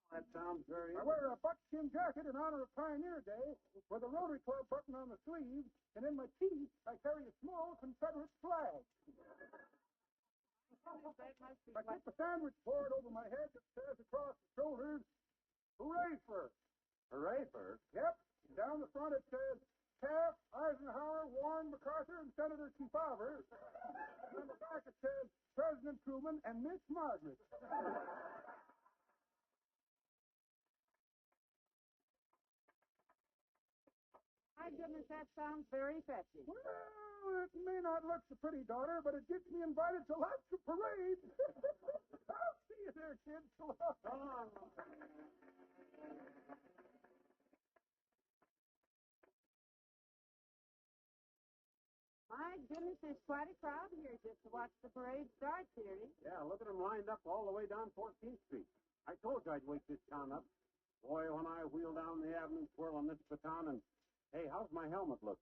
Speaker 2: That sounds very...
Speaker 9: I wear a buckskin jacket in honor of Pioneer Day with a Rotary Club button on the sleeve, and in my teeth I carry a small Confederate flag. I keep a sandwich board over my head that says across the shoulders, "Hooray first."
Speaker 2: Hooray first?
Speaker 9: Yep. And down the front it says, "Taft, Eisenhower, Warren, MacArthur, and Senator Kefauver." And on the back it says, "President Truman and Miss Margaret."
Speaker 13: My goodness, that sounds very fetching.
Speaker 9: Well, it may not look so pretty, daughter, but it gets me invited to lots of parades. I'll see you there, kids. So long.
Speaker 13: My goodness, there's quite a crowd here just to watch the parade start, dearie.
Speaker 2: Yeah, look at them lined up all the way down 14th Street. I told you I'd wake this town up. Boy, when I wheel down the avenue twirling this baton and... Hey, how's my helmet look?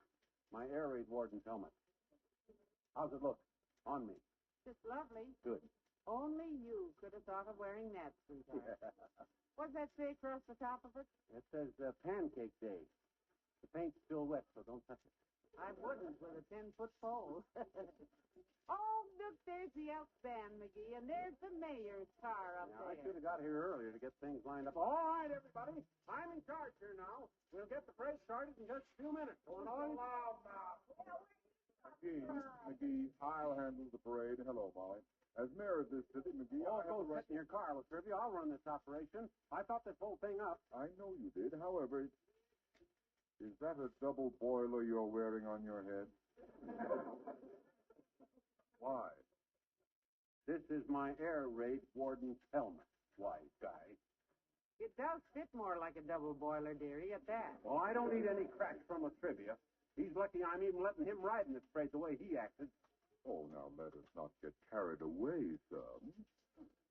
Speaker 2: My air raid warden's helmet. How's it look? On me.
Speaker 13: Just lovely.
Speaker 2: Good.
Speaker 13: Only you could have thought of wearing that, sweetheart. What's that say across the top of it?
Speaker 2: It says Pancake Day. The paint's still wet, so don't touch it.
Speaker 13: I wouldn't with a 10-foot pole. Oh, look, there's the Elks band, McGee, and there's the mayor's car up
Speaker 2: I
Speaker 13: there.
Speaker 2: should have got here earlier to get things lined up. All right, everybody. I'm in charge here now. We'll get the parade started in just a few minutes. Going on?
Speaker 9: Loud now.
Speaker 14: McGee, I'll handle the parade. Hello, Molly. As mayor of this city, McGee, I have
Speaker 2: Go
Speaker 14: the right...
Speaker 2: sit in your car, Latrivia. I'll run this operation. I thought this whole thing up.
Speaker 14: I know you did. However, is that a double boiler you're wearing on your head? Why?
Speaker 2: This is my air raid warden's helmet, wise guy.
Speaker 13: It does fit more like a double boiler, dearie, at that.
Speaker 2: Well, I don't need any cracks from Latrivia. He's lucky I'm even letting him ride in this parade the way he acted.
Speaker 14: Oh, now let us not get carried away, son.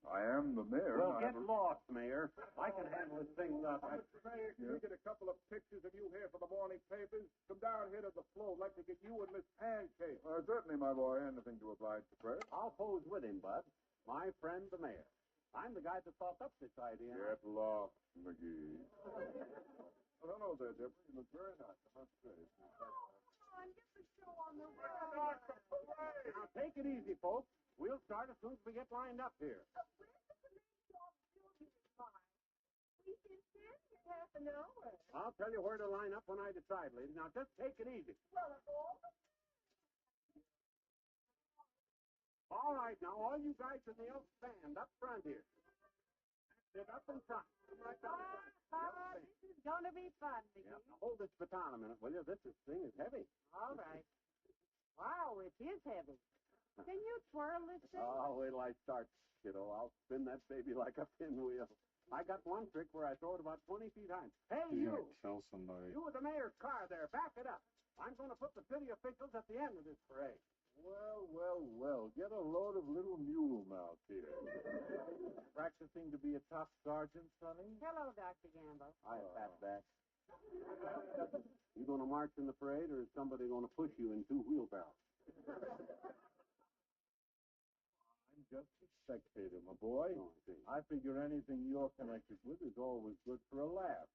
Speaker 14: I am the mayor.
Speaker 2: Well, get lost, Mayor. I can handle this thing without...
Speaker 9: Mr. Mayor, can we get a couple of pictures of you here for the morning papers? Come down here to the floor. I'd like to get you and Miss Pancake.
Speaker 14: Certainly, my boy. Anything to oblige the press.
Speaker 2: I'll pose with him, Bud. My friend, the mayor. I'm the guy that thought up this idea.
Speaker 14: Get lost, McGee. Well, hello there, Deborah. You look very nice, I must say.
Speaker 13: Come on, get the show on the
Speaker 2: Now, take it easy, folks. We'll start as soon as we get lined up here.
Speaker 12: We've been standing here half an hour.
Speaker 2: I'll tell you where to line up when I decide, lady. Now, just take it easy.
Speaker 12: Well, of all the...
Speaker 2: All right, now, all you guys in the Elks stand up front here. Sit up in front. Right down front.
Speaker 13: This is going to be fun, McGee.
Speaker 2: Yeah, now hold this baton a minute, will you? This thing is heavy.
Speaker 13: All right. Wow, it is heavy. Can you twirl this thing?
Speaker 2: Oh, wait till I start, kiddo. I'll spin that baby like a pinwheel. I got one trick where I throw it about 20 feet high. Hey, you!
Speaker 15: Tell somebody.
Speaker 2: You with the mayor's car there. Back it up. I'm going to put the city officials at the end of this parade.
Speaker 14: Well. Get a load of little mule mouth here. Practicing to be a top sergeant, Sonny?
Speaker 13: Hello, Dr. Gamble.
Speaker 2: I pat back. You going to march in the parade, or is somebody going to push you in two wheelbarrows?
Speaker 14: I'm just a spectator, my boy.
Speaker 2: Oh, I see.
Speaker 14: I figure anything you're connected with is always good for a laugh,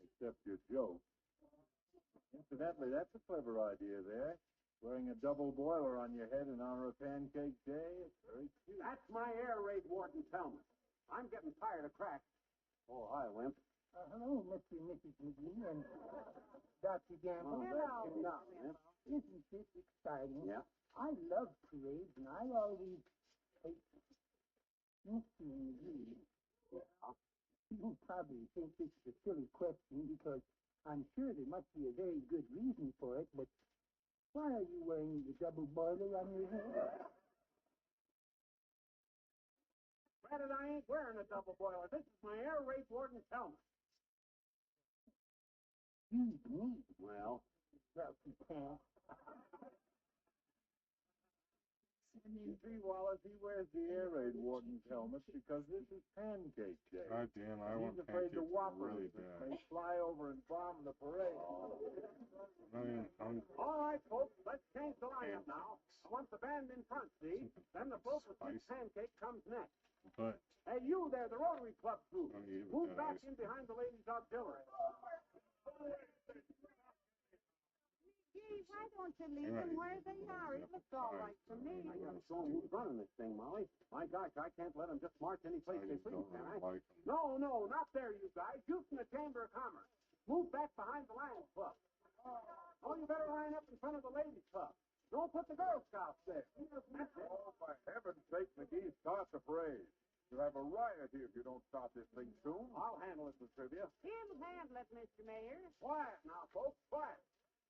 Speaker 14: except your joke. Incidentally, that's a clever idea there. Wearing a double boiler on your head in honor of Pancake Day. It's very cute.
Speaker 2: That's my air raid warden's helmet. I'm getting tired of cracks. Oh, hi, Wimp.
Speaker 7: Hello, Mr. and Mrs. McGee and Dr. Gamble.
Speaker 2: Hello. Wimp.
Speaker 7: Isn't this exciting?
Speaker 2: Yeah.
Speaker 7: I love parades, and I always... Hey, Mr. McGee, you probably think this is a silly question because I'm sure there must be a very good reason for it, but why are you wearing the double boiler on your head?
Speaker 2: Granted, I ain't wearing a double boiler. This is my air raid warden's helmet.
Speaker 7: Excuse me.
Speaker 2: Well,
Speaker 7: Well, you can't.
Speaker 14: See, Wallace, he wears the air raid warden's helmet because this is Pancake Day.
Speaker 15: God damn, I want
Speaker 14: He's afraid the
Speaker 15: pancakes
Speaker 14: Whoppers
Speaker 15: really bad.
Speaker 14: may fly over and bomb the parade.
Speaker 15: I'm not even hungry.
Speaker 13: All right, folks, let's change the lineup now. I want the band in front, see? Then the folks with Big Pancake comes next.
Speaker 15: But
Speaker 13: Hey, you there, the Rotary Club group.
Speaker 15: don't eat it with
Speaker 13: Move
Speaker 15: that
Speaker 13: back
Speaker 15: ice.
Speaker 13: in behind the ladies' auxiliary.
Speaker 16: Gee, why don't you leave them where they are? It looks all right to me.
Speaker 13: I gotta show 'em who's running this thing, Molly. My gosh, I can't let them just march any place they please, can I? No, not there, you guys. You from the Chamber of Commerce. Move back behind the Lions Club. Oh, you better line up in front of the Ladies Club. Don't put the Girl Scouts there. That's it.
Speaker 14: Oh, for heaven's sake, McGee, start the parade. You'll have a riot here if you don't stop this thing soon.
Speaker 13: I'll handle it, Miss Trivia.
Speaker 16: He'll handle it, Mr. Mayor.
Speaker 13: Quiet now, folks, quiet.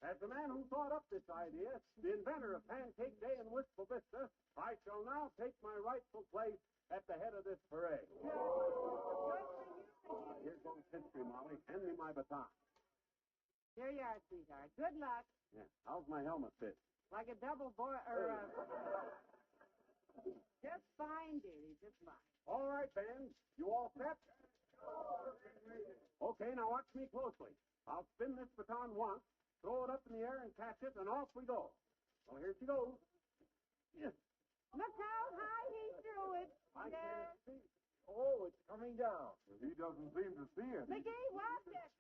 Speaker 13: As the man who thought up this idea, the inventor of Pancake Day in Wistful Vista, I shall now take my rightful place at the head of this parade. Here goes history, Molly. Hand me my baton.
Speaker 16: Here you are, sweetheart. Good luck.
Speaker 13: Yeah. How's my helmet fit?
Speaker 16: Like a double just fine, dearie, just fine.
Speaker 13: All right, band. You all set? Okay, now watch me closely. I'll spin this baton once, throw it up in the air and catch it, and off we go. Well, here she goes. Yes.
Speaker 16: Look how high he threw it.
Speaker 13: I can't see.
Speaker 14: Oh, it's coming down. He doesn't seem to see it.
Speaker 16: McGee, watch it.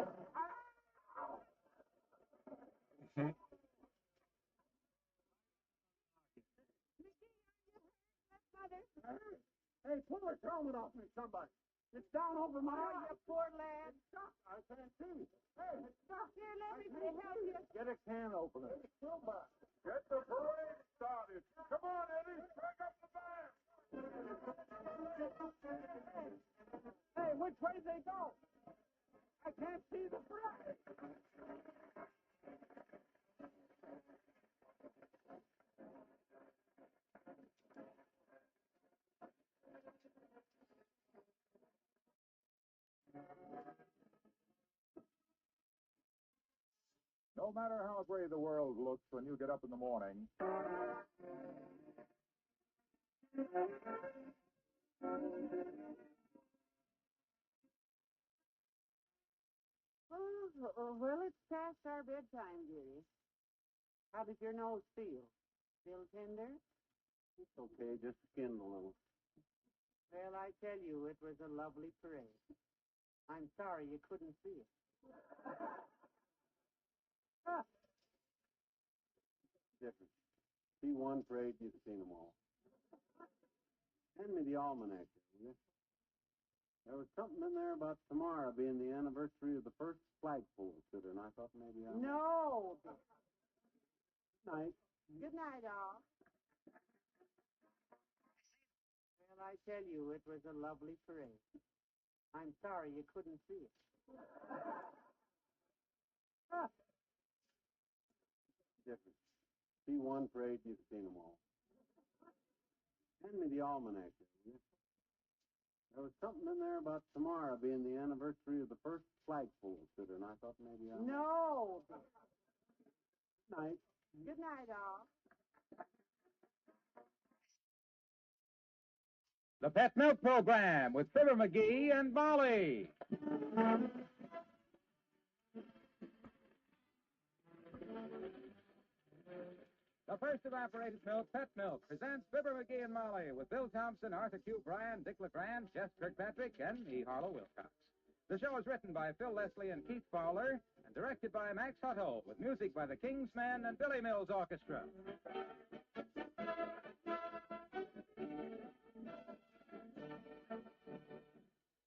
Speaker 13: Hey, pull this helmet off me, somebody. It's down over my
Speaker 16: Oh,
Speaker 13: eye.
Speaker 16: you poor lad.
Speaker 13: It's stuck. I can't see. Hey, it's stuck.
Speaker 16: Here, let me help you.
Speaker 14: Get a can opener. Get the parade started. Come on, Eddie. Crank up the band.
Speaker 13: Hey, which way they go? I can't see the parade.
Speaker 4: No matter how gray the world looks when you get up in the morning,
Speaker 16: Well, it's past our bedtime, dearie. How does your nose feel? Still tender?
Speaker 13: It's okay, just skinned a little.
Speaker 16: Well, I tell you, it was a lovely parade. I'm sorry you couldn't see it.
Speaker 13: Different. See one parade, you've seen them all. Hand me the almanac, will you? There was something in there about tomorrow being the anniversary of the first flagpole sitter, and I thought maybe I...
Speaker 16: No!
Speaker 13: Night.
Speaker 16: Good night, all. Well, I tell you, it was a lovely parade. I'm sorry you couldn't see it.
Speaker 13: Different. See one parade, you've seen them all. Hand me the almanac, will you? There was something in there about tomorrow being the anniversary of the first flagpole sitter, and I thought maybe I...
Speaker 16: No!
Speaker 13: Night.
Speaker 16: Good night, all.
Speaker 17: The Pet Milk Program with Fibber McGee and Molly. The first evaporated milk, Pet Milk, presents Fibber McGee and Molly with Bill Thompson, Arthur Q. Bryan, Dick LeGrand, Jeff Kirkpatrick, and me, Harlow Wilcox. The show is written by Phil Leslie and Keith Fowler and directed by Max Hutto with music by the Kingsmen and Billy Mills Orchestra.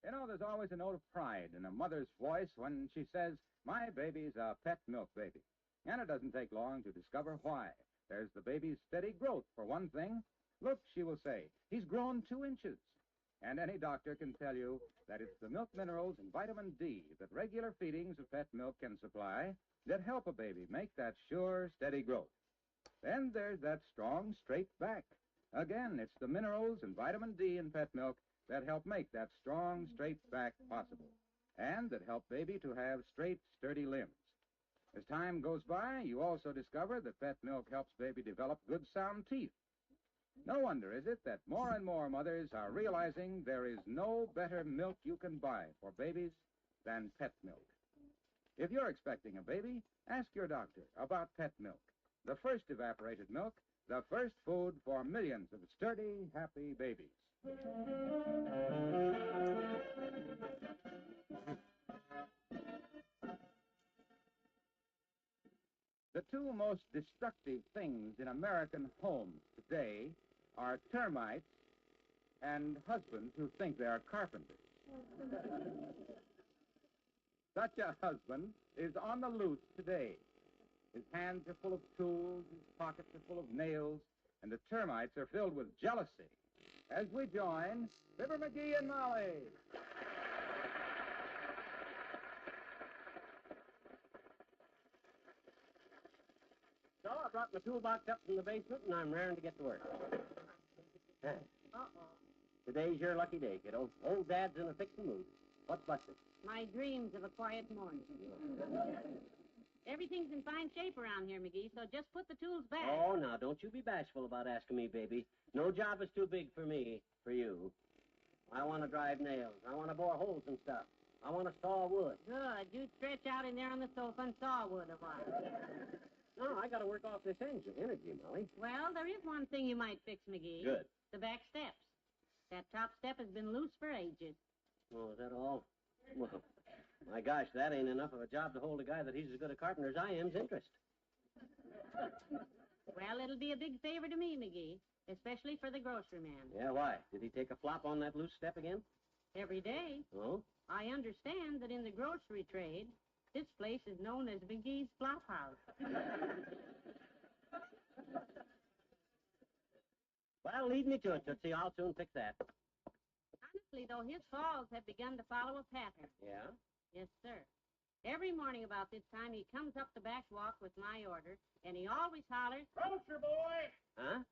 Speaker 17: You know, there's always a note of pride in a mother's voice when she says, "My baby's a pet milk baby." And it doesn't take long to discover why. There's the baby's steady growth, for one thing. Look, she will say, he's grown 2 inches. And any doctor can tell you that it's the milk minerals and vitamin D that regular feedings of pet milk can supply that help a baby make that sure, steady growth. Then there's that strong, straight back. Again, it's the minerals and vitamin D in pet milk that help make that strong, straight back possible, and that help baby to have straight, sturdy limbs. As time goes by, you also discover that pet milk helps baby develop good, sound teeth. No wonder, is it, that more and more mothers are realizing there is no better milk you can buy for babies than pet milk. If you're expecting a baby, ask your doctor about pet milk. The first evaporated milk, the first food for millions of sturdy, happy babies. The two most destructive things in American homes today are termites and husbands who think they are carpenters. Such a husband is on the loose today. His hands are full of tools, his pockets are full of nails, and the termites are filled with jealousy. As we join Fibber McGee and Molly.
Speaker 2: So I brought my toolbox up from the basement, and I'm raring to get to work.
Speaker 3: Uh-oh.
Speaker 2: Today's your lucky day, kiddo. Old Dad's in a fixin' mood. What's busted?
Speaker 3: My dreams of a quiet morning. Everything's in fine shape around here, McGee, so just put the tools back.
Speaker 2: Oh, now, don't you be bashful about asking me, baby. No job is too big for me, for you. I want to drive nails. I want to bore holes and stuff. I want to saw wood.
Speaker 3: Good. You stretch out in there on the sofa and saw wood a while.
Speaker 2: No, I got to work off this energy, Molly.
Speaker 3: Well, there is one thing you might fix, McGee.
Speaker 2: Good.
Speaker 3: The back steps. That top step has been loose for ages.
Speaker 2: Oh, is that all? Well, my gosh, that ain't enough of a job to hold a guy that he's as good a carpenter as I am's interest.
Speaker 3: Well, it'll be a big favor to me, McGee, especially for the grocery man.
Speaker 2: Yeah, why? Did he take a flop on that loose step again?
Speaker 3: Every day.
Speaker 2: Oh?
Speaker 3: I understand that in the grocery trade, this place is known as McGee's Flop House.
Speaker 2: Well, lead me to it, Tootsie. I'll soon fix that.
Speaker 3: Honestly, though, his falls have begun to follow a pattern.
Speaker 2: Yeah?
Speaker 3: Yes, sir. Every morning about this time, he comes up the back walk with my order, and he always hollers, "Grocer boy!"
Speaker 2: Huh?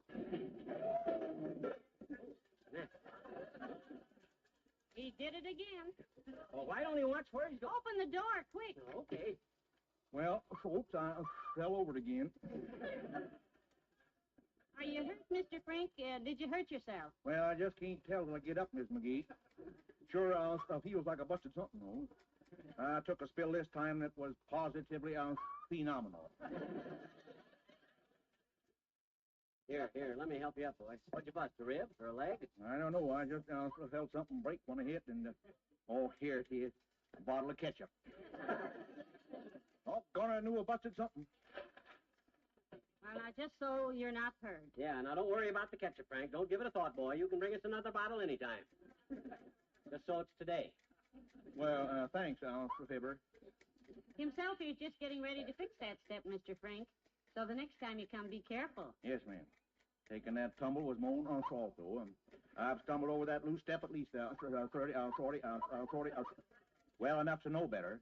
Speaker 3: He did it again.
Speaker 2: Well, why don't he watch where he's going?
Speaker 3: Open the door, quick.
Speaker 2: Okay.
Speaker 11: Well, folks, I fell over it again.
Speaker 3: Are you hurt, Mr. Frank? Did you hurt yourself?
Speaker 11: Well, I just can't tell till I get up, Miss McGee. Sure, feels like I busted something, though. I took a spill this time that was positively phenomenal.
Speaker 2: Here, let me help you up, boy. What'd you bust, a rib or a leg?
Speaker 11: I don't know. I just felt something break when I hit, and oh, here it is, a bottle of ketchup. Oh, I knew I busted something.
Speaker 3: Well, now, just so you're not hurt.
Speaker 2: Yeah, now don't worry about the ketchup, Frank. Don't give it a thought, boy. You can bring us another bottle anytime. Just so it's today.
Speaker 11: Well, thanks, Fibber.
Speaker 3: Himself, he's just getting ready to fix that step, Mr. Frank. So the next time you come, be careful.
Speaker 11: Yes, ma'am. Taking that tumble was my own fault, though. I've stumbled over that loose step at least 40. Well, enough to know better.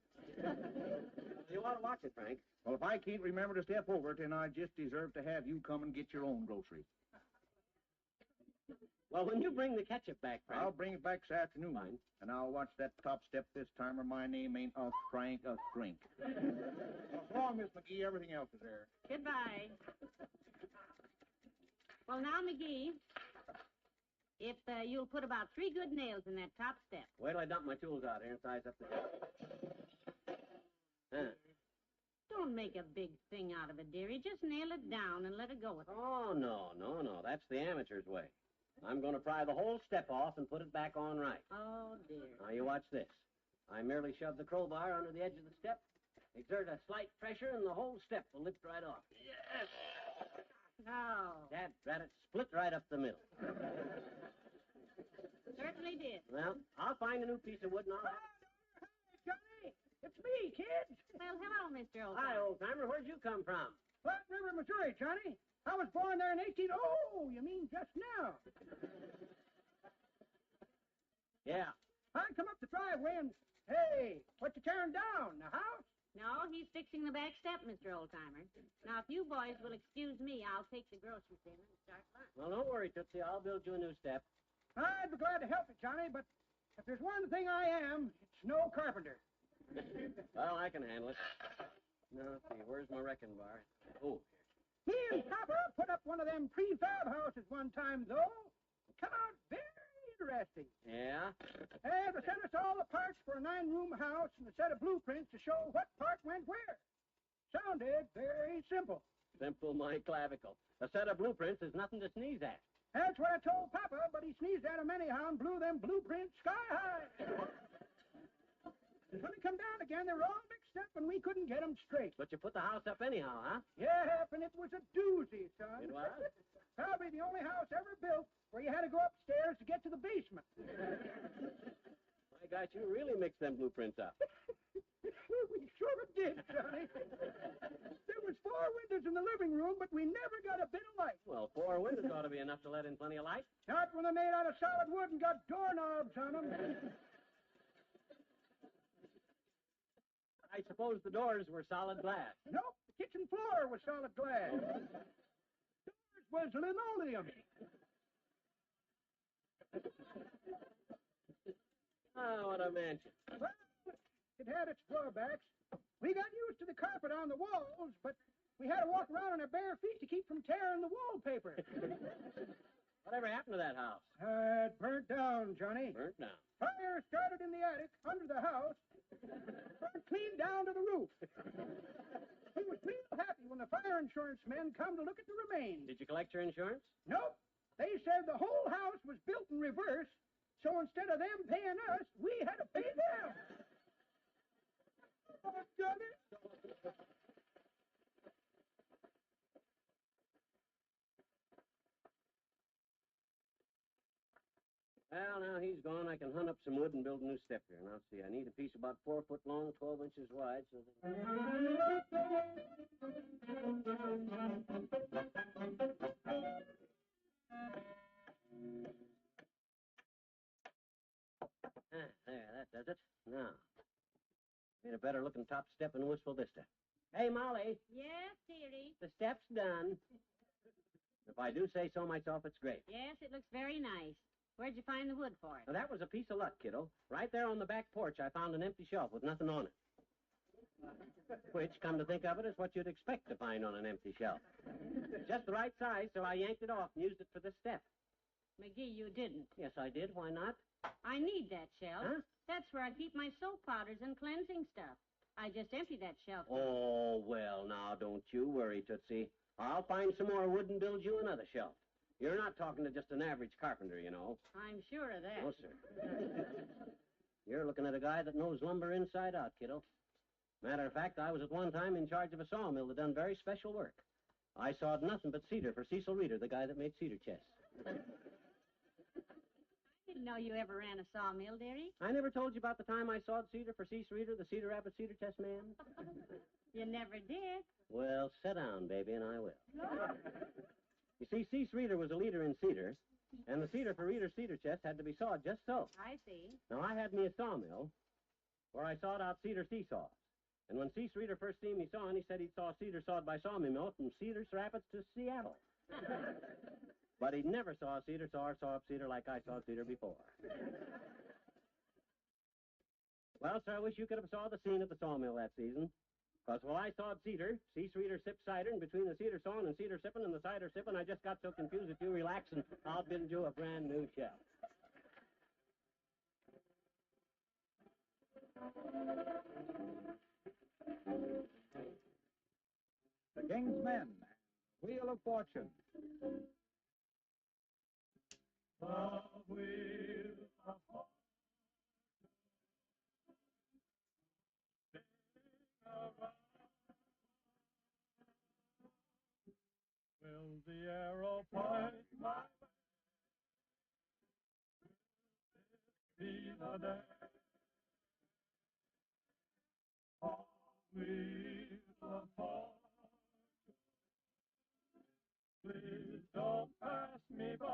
Speaker 2: You ought to watch it, Frank.
Speaker 11: Well, if I can't remember to step over it, then I just deserve to have you come and get your own groceries.
Speaker 2: Well, when you bring the ketchup back, Frank...
Speaker 11: I'll bring it back this afternoon.
Speaker 2: Fine.
Speaker 11: And I'll watch that top step this time, or my name ain't Frank Drink. Well, so long, Miss McGee. Everything else is there.
Speaker 3: Goodbye. Well, now, McGee, if you'll put about 3 good nails in that top step.
Speaker 2: Wait till I dump my tools out here and size up the job. Huh.
Speaker 3: Don't make a big thing out of it, dearie. Just nail it down and let it go with it.
Speaker 2: Oh, no. That's the amateur's way. I'm going to pry the whole step off and put it back on right.
Speaker 3: Oh, dear.
Speaker 2: Now, you watch this. I merely shove the crowbar under the edge of the step, exert a slight pressure, and the whole step will lift right off. Yes!
Speaker 3: Oh.
Speaker 2: Dad, it split right up the middle.
Speaker 3: Certainly did.
Speaker 2: Well, I'll find a new piece of wood and I'll...
Speaker 9: Johnny, it's me, kid.
Speaker 3: Well, hello, Mr. Oldtimer.
Speaker 2: Hi, old-timer. Where'd you come from?
Speaker 9: Flat River, Missouri, Johnny. I was born there in 18... Oh, you mean just now.
Speaker 2: Yeah.
Speaker 9: I come up the driveway and... Hey, what you tearing down, the house?
Speaker 3: No, he's fixing the back step, Mr. Oldtimer. Now, if you boys will excuse me, I'll take the groceries in and start lunch.
Speaker 2: Well, don't worry, Tootsie. I'll build you a new step.
Speaker 9: I'd be glad to help you, Johnny, but if there's one thing I am, it's no carpenter.
Speaker 2: Well, I can handle it. Now, let's see. Where's my wrecking bar? Oh,
Speaker 9: Me and Papa put up one of them prefab houses one time, though. Come out very interesting.
Speaker 2: Yeah?
Speaker 9: They sent us all the parts for a 9-room house and a set of blueprints to show what part went where. Sounded very simple.
Speaker 2: Simple, my clavicle. A set of blueprints is nothing to sneeze at.
Speaker 9: That's what I told Papa, but he sneezed at 'em anyhow and blew them blueprints sky high. When they come down again, they were all mixed up and we couldn't get 'em straight.
Speaker 2: But you put the house up anyhow, huh?
Speaker 9: Yep, and it was a doozy, son.
Speaker 2: It was?
Speaker 9: Probably the only house ever built where you had to go upstairs to get to the basement.
Speaker 2: My gosh, you really mixed them blueprints up.
Speaker 9: We sure did, Johnny. There was 4 windows in the living room, but we never got a bit of light.
Speaker 2: Well, 4 windows ought to be enough to let in plenty of light.
Speaker 9: Not when they're made out of solid wood and got doorknobs on them.
Speaker 2: I suppose the doors were solid glass.
Speaker 9: Nope, the kitchen floor was solid glass. Doors was linoleum.
Speaker 2: Oh, what a mansion.
Speaker 9: Well, it had its drawbacks. We got used to the carpet on the walls, but we had to walk around on our bare feet to keep from tearing the wallpaper.
Speaker 2: Whatever happened to that house?
Speaker 9: It burnt down, Johnny.
Speaker 2: Burnt down.
Speaker 9: Fire started in the attic, under the house, burnt clean down to the roof. We was real happy when the fire insurance men come to look at the remains.
Speaker 2: Did you collect your insurance?
Speaker 9: Nope. They said the whole house was built in reverse, so instead of them paying us, we had to pay them. Oh, Johnny.
Speaker 2: Well, now he's gone. I can hunt up some wood and build a new step here. Now, see, I need a piece about 4 foot long, 12 inches wide, so that... There, that does it. Now, need a better-looking top step in Wistful Vista. Hey, Molly,
Speaker 3: Yes, dearie.
Speaker 2: the step's done. If I do say so myself, it's great.
Speaker 3: Yes, it looks very nice. Where'd you find the wood for it?
Speaker 2: Now, that was a piece of luck, kiddo. Right there on the back porch, I found an empty shelf with nothing on it. Which, come to think of it, is what you'd expect to find on an empty shelf. Just the right size, so I yanked it off and used it for this step.
Speaker 3: McGee, you didn't.
Speaker 2: Yes, I did. Why not?
Speaker 3: I need that shelf.
Speaker 2: Huh?
Speaker 3: That's where I keep my soap powders and cleansing stuff. I just emptied that shelf.
Speaker 2: Oh, well, now, don't you worry, Tootsie. I'll find some more wood and build you another shelf. You're not talking to just an average carpenter, you know.
Speaker 3: I'm sure of that.
Speaker 2: No, sir. You're looking at a guy that knows lumber inside out, kiddo. Matter of fact, I was at one time in charge of a sawmill that done very special work. I sawed nothing but cedar for Cecil Reeder, the guy that made cedar chests.
Speaker 3: I didn't know you ever ran a sawmill, dearie.
Speaker 2: I never told you about the time I sawed cedar for Cecil Reeder, the Cedar Rapids cedar chest man.
Speaker 3: You never did.
Speaker 2: Well, sit down, baby, and I will. You see, Cease Reeder was a leader in cedar, and the cedar for Reeder's cedar chest had to be sawed just so.
Speaker 3: I see.
Speaker 2: Now, I had me a sawmill where I sawed out cedar seesaws. And when Cease Reeder first seen me sawing, he said he'd saw cedar sawed by sawmill from Cedar Rapids to Seattle. But he'd never saw a cedar saw or saw up cedar like I sawed cedar before. Well, sir, I wish you could have saw the scene at the sawmill that season. Because while I sawed cedar, Cease Reeder sipped cider, and between the cedar sawing and cedar sipping and the cider sipping, I just got so confused. If you relax, and I'll build you a brand new shelf.
Speaker 17: The King's Men, Wheel of Fortune.
Speaker 8: The wheel of fortune around. Will the arrow point my way? Will this be the day? Oh, wheel of fortune, please don't pass me by.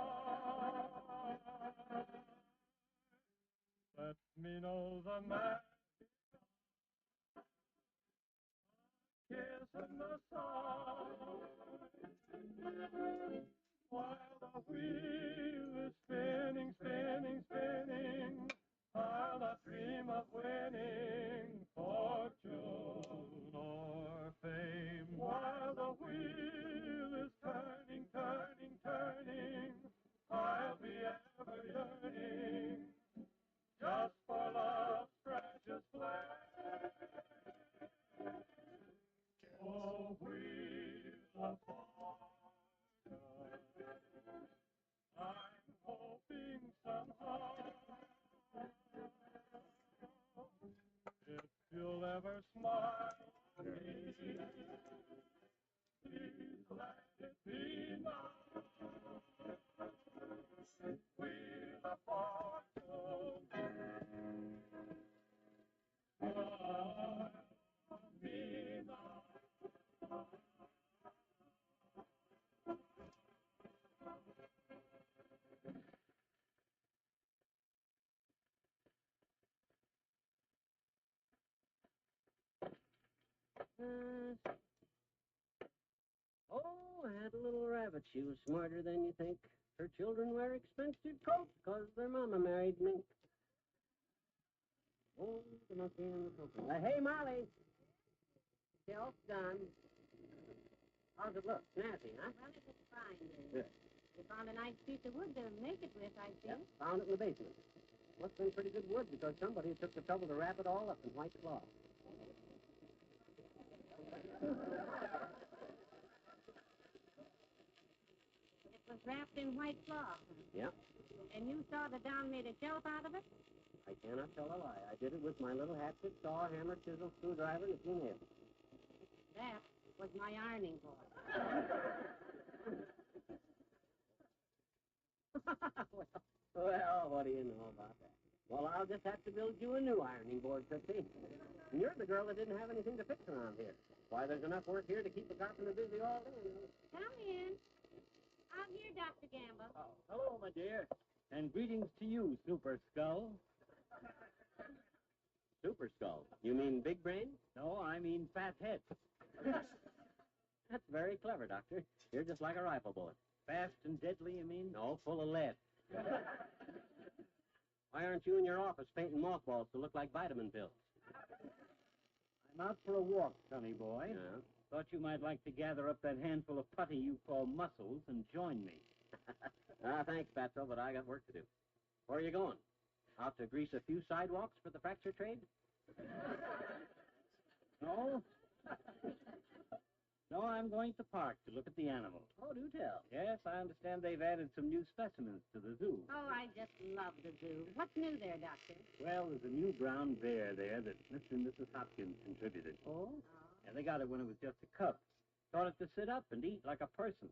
Speaker 8: Let me know the man. Kiss in the sun, while the wheel is spinning, spinning, spinning. I'll not dream of winning fortune or fame, while the wheel
Speaker 2: Oh, I had a little rabbit. She was smarter than you think. Her children wear expensive coats 'cause their mama married mink. Oh, the monkey and the coconut. Hey, Molly. Shelf done. How's it look? Snazzy, huh?
Speaker 3: Well, it looks fine, dear.
Speaker 2: Good.
Speaker 3: You found a nice piece of wood to make it with, I think.
Speaker 2: Found it in the basement. Must have been pretty good wood because somebody took the trouble to wrap it all up in white cloth.
Speaker 3: It was wrapped in white cloth.
Speaker 2: Yep.
Speaker 3: And you saw the Don made a shelf out of it?
Speaker 2: I cannot tell a lie. I did it with my little hatchet, saw, hammer, chisel, screwdriver, and a few nails.
Speaker 3: That was my ironing board.
Speaker 2: Well, what do you know about that? Well, I'll just have to build you a new ironing board, Tootsie. And you're the girl that didn't have anything to fix around here. Why, there's enough work here to keep a carpenter busy all day.
Speaker 3: Come in. Out here, Dr. Gamble.
Speaker 10: Oh, hello, my dear. And greetings to you, Super Skull.
Speaker 2: Super Skull? You mean big brain?
Speaker 10: No, I mean fat head.
Speaker 2: That's very clever, Doctor. You're just like a rifle bullet.
Speaker 10: Fast and deadly, you mean?
Speaker 2: No, full of lead. Why aren't you in your office painting mothballs to look like vitamin pills?
Speaker 10: I'm out for a walk, sonny boy.
Speaker 2: Yeah?
Speaker 10: Thought you might like to gather up that handful of putty you call muscles and join me.
Speaker 2: Thanks, Fatso, but I got work to do. Where are you going? Out to grease a few sidewalks for the fracture trade?
Speaker 10: No? No, I'm going to the park to look at the animals.
Speaker 2: Oh, do tell.
Speaker 10: Yes, I understand they've added some new specimens to the zoo.
Speaker 3: Oh, I just love the zoo. What's new there, Doctor?
Speaker 10: Well, there's a new brown bear there that Mr. and Mrs. Hopkins contributed.
Speaker 2: Oh?
Speaker 10: And they got it when it was just a cub. Taught it to sit up and eat like a person.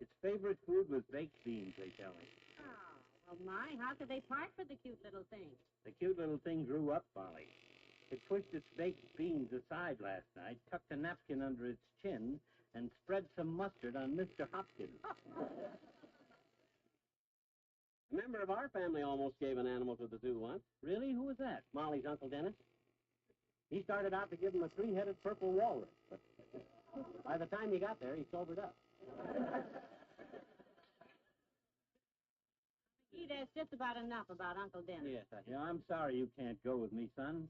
Speaker 10: Its favorite food was baked beans, they tell me.
Speaker 3: Oh, well, my, how could they part for the cute little thing?
Speaker 10: The cute little thing grew up, Molly. It pushed its baked beans aside last night, tucked a napkin under its chin, and spread some mustard on Mr. Hopkins.
Speaker 2: A member of our family almost gave an animal to the zoo once.
Speaker 10: Really? Who was that?
Speaker 2: Molly's Uncle Dennis. He started out to give him a three-headed purple walrus, but by the time he got there, he sobered up.
Speaker 3: Gee, that's just about enough about Uncle Dennis.
Speaker 10: Yes, I'm sorry you can't go with me, son.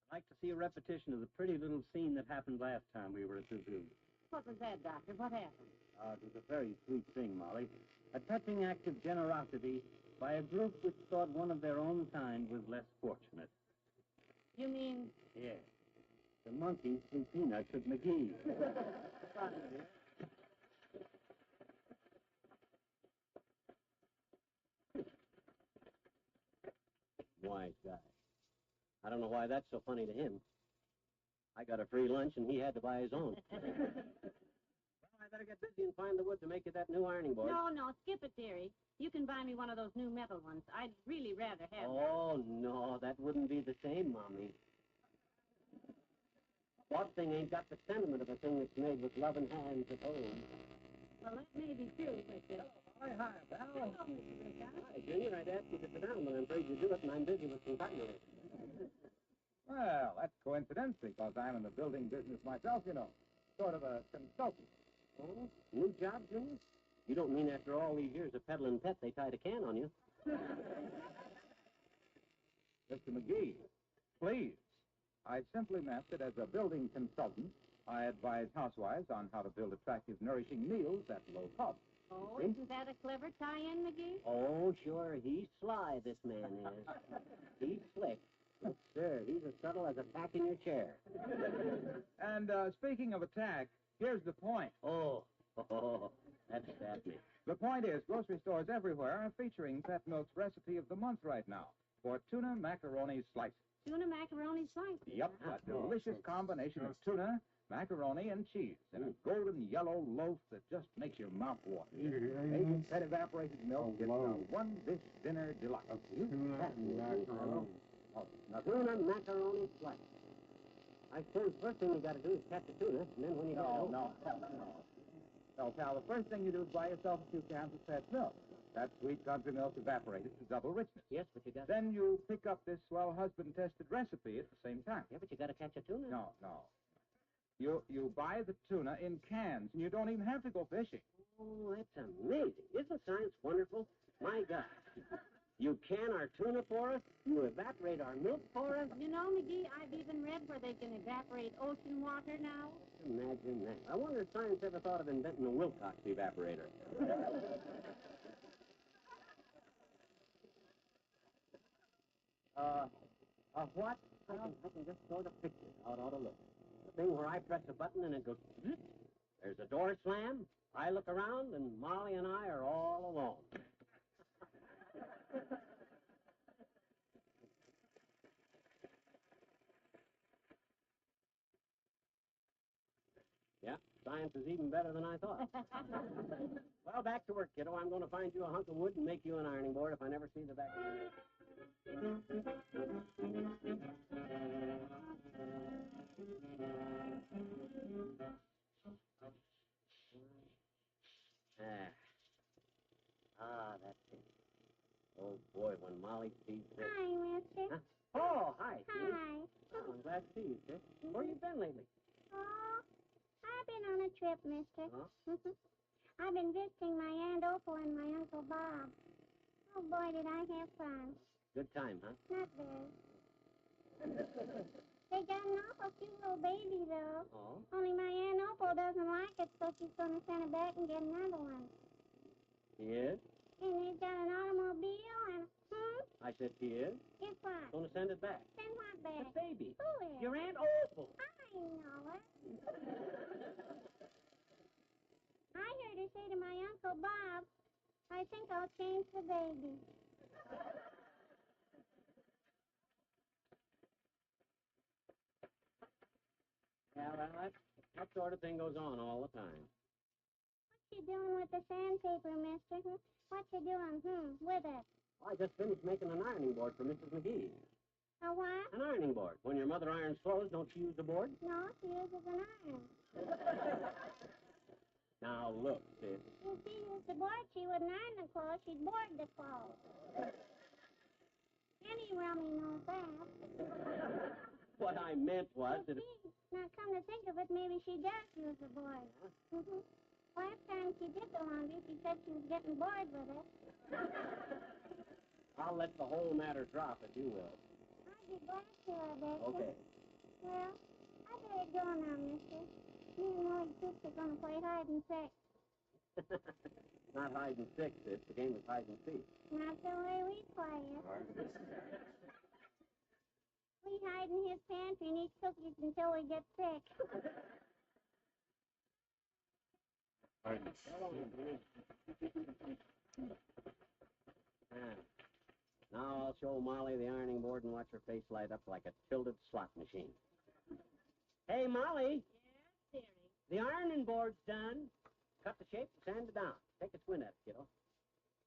Speaker 10: I'd like to see a repetition of the pretty little scene that happened last time we were at the zoo.
Speaker 3: What was that, Doctor? What happened?
Speaker 10: It was a very sweet thing, Molly. A touching act of generosity by a group which thought one of their own kind was less fortunate.
Speaker 3: You mean?
Speaker 10: Yes. The monkeys threw peanuts at McGee.
Speaker 2: Wise guy. I don't know why that's so funny to him. I got a free lunch, and he had to buy his own. Well, I better get busy and find the wood to make you that new ironing board.
Speaker 3: No, skip it, dearie. You can buy me one of those new metal ones. I'd really rather have
Speaker 2: Oh, no, that wouldn't be the same, Mommy. That thing ain't got the sentiment of a thing that's made with loving hands at home.
Speaker 3: Well, that may be true, but...
Speaker 2: Hi, pal.
Speaker 3: Hello, Mr. Rickard.
Speaker 2: Hi, Junior. I'd ask you to sit down, but I'm afraid you do it, and I'm busy with some cutting.
Speaker 17: Well, that's coincidence because I'm in the building business myself, you know. Sort of a consultant.
Speaker 2: Oh, new job, Junior? You don't mean after all these years of peddling pet, they tied a can on you?
Speaker 17: Mr. McGee, please. I simply meant that as a building consultant, I advise housewives on how to build attractive, nourishing meals at low cost.
Speaker 3: Oh, isn't that a clever tie-in, McGee?
Speaker 2: Oh, sure. He's sly, this man is. He's slick. Look, sir, he's as subtle as a tack in your chair.
Speaker 17: And speaking of attack, here's the point.
Speaker 2: Oh, that stabbed me.
Speaker 17: The point is, grocery stores everywhere are featuring Pet Milk's recipe of the month right now for tuna macaroni slices.
Speaker 3: Tuna macaroni slices?
Speaker 17: Yep, a delicious combination of tuna, macaroni, and cheese in a golden yellow loaf that just makes your mouth water. Made with pet evaporated milk, it's a one-dish dinner deluxe.
Speaker 2: Tuna macaroni slice. I suppose the first thing you got to do is catch the tuna, and then when you
Speaker 17: No, pal, the first thing you do is buy yourself a few cans of pet milk. That's sweet country milk evaporated to double richness.
Speaker 2: Yes, but you got...
Speaker 17: Then you pick up this swell husband-tested recipe at the same time.
Speaker 2: Yeah, but you got to catch a tuna.
Speaker 17: No. You buy the tuna in cans, and you don't even have to go fishing.
Speaker 13: Oh, that's amazing. Isn't science wonderful? My God. You can our tuna for us. You evaporate our milk for us.
Speaker 3: You know, McGee, I've even read where they can evaporate ocean water now.
Speaker 13: Imagine that. I wonder if science ever thought of inventing a Wilcox evaporator. What? I can just sort of picture how it ought to look. The thing where I press a button and it goes, zzz. There's a door slam. I look around, and Molly and I are all alone. Yeah, science is even better than I thought. Well, back to work, kiddo. I'm going to find you a hunk of wood and make you an ironing board if I never see the back of your that's it. Oh, boy, when Molly sees this.
Speaker 12: Hi, mister.
Speaker 13: Huh? Oh, hi. Sue.
Speaker 12: Hi.
Speaker 13: Oh, I'm glad to see you, sis. Where you been lately?
Speaker 12: Oh, I've been on a trip, mister.
Speaker 13: Huh?
Speaker 12: I've been visiting my Aunt Opal and my Uncle Bob. Oh, boy, did I have fun.
Speaker 13: Good time, huh?
Speaker 12: Not very. They got an awful cute little baby, though.
Speaker 13: Oh?
Speaker 12: Only my Aunt Opal doesn't like it, so she's going to send it back and get another one.
Speaker 13: He is?
Speaker 12: And they've got an automobile and...
Speaker 13: I said he is.
Speaker 12: Guess what?
Speaker 13: Going to send it back.
Speaker 12: Send what back?
Speaker 13: The baby.
Speaker 12: Who is?
Speaker 13: Your Aunt Opal.
Speaker 12: I know it. I heard her say to my Uncle Bob, I think I'll change the baby.
Speaker 13: Yeah, well, that sort of thing goes on all the time.
Speaker 12: What you doing with the sandpaper, mister? What you doing, with it?
Speaker 13: I just finished making an ironing board for Mrs. McGee.
Speaker 12: A what?
Speaker 13: An ironing board. When your mother irons clothes, don't you use the board?
Speaker 12: No, she uses an iron.
Speaker 13: Now, look, sis.
Speaker 12: If she used the board, she wouldn't iron the clothes, she'd board the clothes. Any rummy knows that.
Speaker 13: What I meant was that...
Speaker 12: Now, come to think of it, maybe she does use the board. Last time she did the laundry, she said she was getting bored with it.
Speaker 13: I'll let the whole matter drop, if you will.
Speaker 12: I'd be glad to, I bet.
Speaker 13: Okay.
Speaker 12: Well, I better go now, mister. Me and Molly's sister's going to play hide and seek.
Speaker 13: Not hide and seek, sis. The game is hide and seek.
Speaker 12: Not the way we play it. We hide in his pantry and eat cookies until we get sick.
Speaker 13: Now I'll show Molly the ironing board and watch her face light up like a tilted slot machine. Hey, Molly.
Speaker 3: Yes,
Speaker 13: The
Speaker 3: dearie.
Speaker 13: ironing board's done. Cut the shape and sand it down. Take a squint at it, kiddo.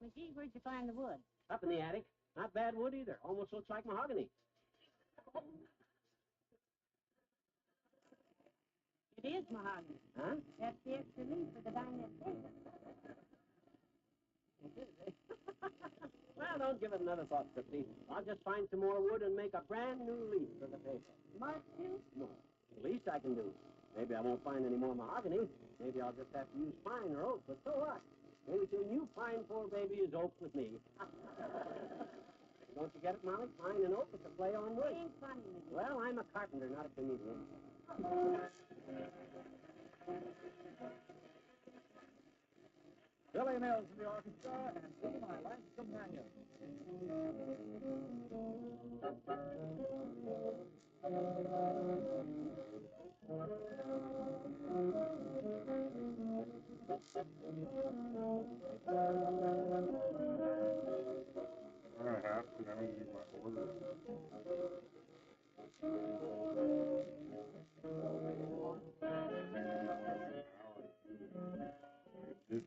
Speaker 3: McGee, where'd you find the wood?
Speaker 13: Up in the attic. Not bad wood either. Almost looks like mahogany.
Speaker 3: It is mahogany.
Speaker 13: Huh?
Speaker 3: That's the extra leaf for the dinette table.
Speaker 13: Well, don't give it another thought, Christy. I'll just find some more wood and make a brand new leaf for the table.
Speaker 3: Must you?
Speaker 13: No. The least I can do. Maybe I won't find any more mahogany. Maybe I'll just have to use pine or oak, but so what? The only thing you find, poor baby, is oak with me. Don't you get it, Molly? Pine and oak is a play on wood.
Speaker 3: It ain't funny, McGee.
Speaker 13: Well, I'm a carpenter, not a comedian.
Speaker 11: Billy Mills in the orchestra, and be my life's companion.
Speaker 15: I have to now do my order. Did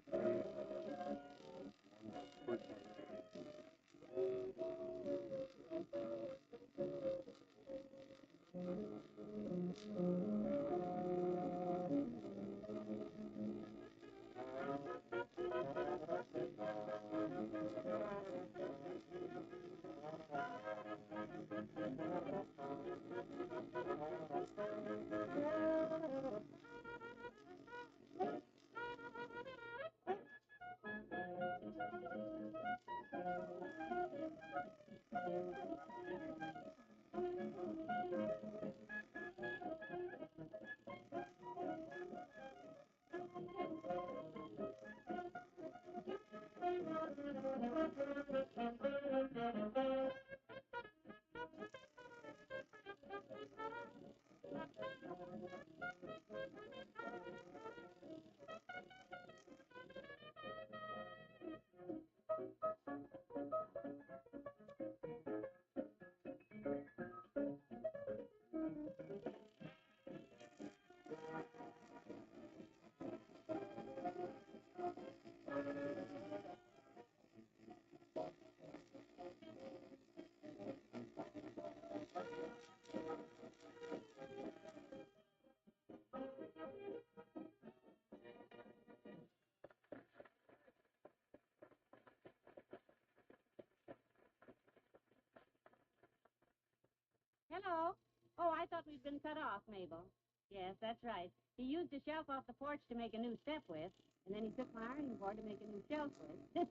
Speaker 3: Hello? Oh, I thought we'd been cut off, Mabel. Yes, that's right. He used the shelf off the porch to make a new step with, and then he took my ironing board to make a new shelf with.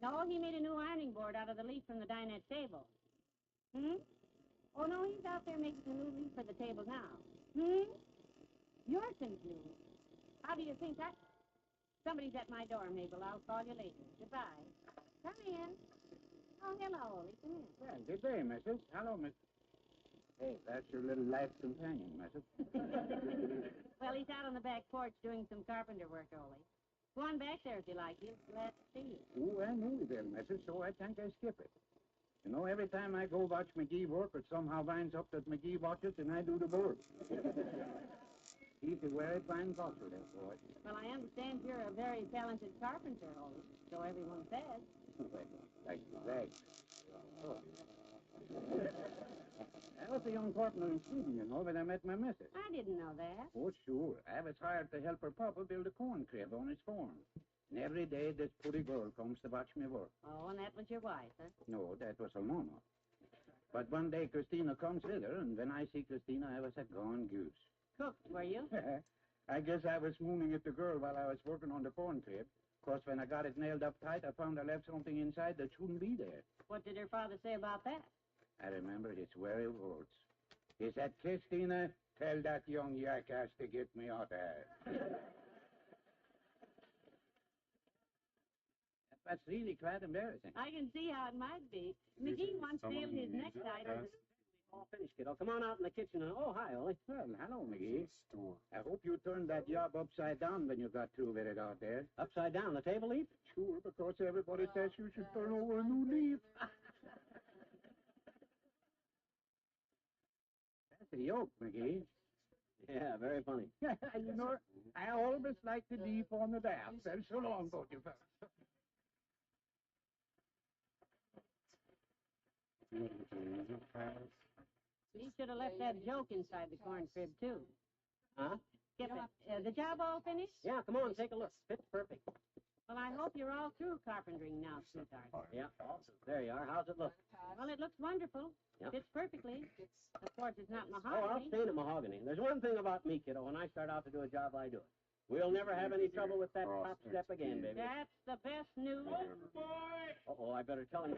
Speaker 3: No, he made a new ironing board out of the leaf from the dinette table. Hmm? Oh, no, he's out there making a new leaf for the table now. Hmm? You're confused. How do you think that? Somebody's at my door, Mabel. I'll call you later. Goodbye. Come in. Oh, hello, Ollie. Come in.
Speaker 10: Well, good day, Mrs. Hello, Miss. Hey, that's your little life companion, Mrs.
Speaker 3: Well, he's out on the back porch doing some carpenter work, Ollie. Go on back there if you like. He'll glad to see you.
Speaker 10: Oh, I know you there, Mrs., so I think I skip it. You know, every time I go watch McGee work, it somehow winds up that McGee watches and I do the work. He's a very fine bosser, that boy.
Speaker 3: Well, I understand you're a very talented carpenter, Ollie. So everyone says.
Speaker 10: Well, thank you, thanks. Oh. I was a young carpenter in Sweden, you know, when I met my missus.
Speaker 3: I didn't know that.
Speaker 10: Oh, sure. I was hired to help her papa build a corn crib on his farm. And every day this pretty girl comes to watch me work.
Speaker 3: Oh, and that was your wife, huh?
Speaker 10: No, that was her mama. But one day Christina comes with her, and when I see Christina, I was a gone goose.
Speaker 3: Cooked, were you?
Speaker 10: I guess I was mooning at the girl while I was working on the corn crib. Of course, when I got it nailed up tight, I found I left something inside that shouldn't be there.
Speaker 3: What did her father say about that?
Speaker 10: I remember his very words. He said, Christina, tell that young jackass to get me out of here. That's really quite embarrassing.
Speaker 3: I can see how it might be. McGee once nailed his necktie to the...
Speaker 2: All finished, kiddo. Come on out in the kitchen. Oh, hi, Ollie.
Speaker 10: Well, hello, McGee. I hope you turned that job upside down when you got through with it out there.
Speaker 2: Upside down, the table leaf?
Speaker 10: Sure, because everybody says you should turn over a new leaf. That's a yoke, McGee.
Speaker 2: Yeah, very funny.
Speaker 10: You know, I always like the leaf on the daft. And so long, both you fellas.
Speaker 3: He should have left that joke inside the corn crib, too.
Speaker 2: Huh?
Speaker 3: Skip it. The job all finished?
Speaker 2: Yeah, come on, take a look. Fits perfect.
Speaker 3: Well, I hope you're all through carpentering now, sweetheart.
Speaker 2: Yeah, there you are. How's it look?
Speaker 3: Well, it looks wonderful.
Speaker 2: Yeah.
Speaker 3: Fits perfectly. Of course, it's not
Speaker 2: Oh,
Speaker 3: mahogany.
Speaker 2: I'll stain it mahogany. There's one thing about me, kiddo. When I start out to do a job, I do it. We'll never have any trouble with that top step again, baby.
Speaker 3: That's the best news.
Speaker 2: Uh-oh, I better tell him.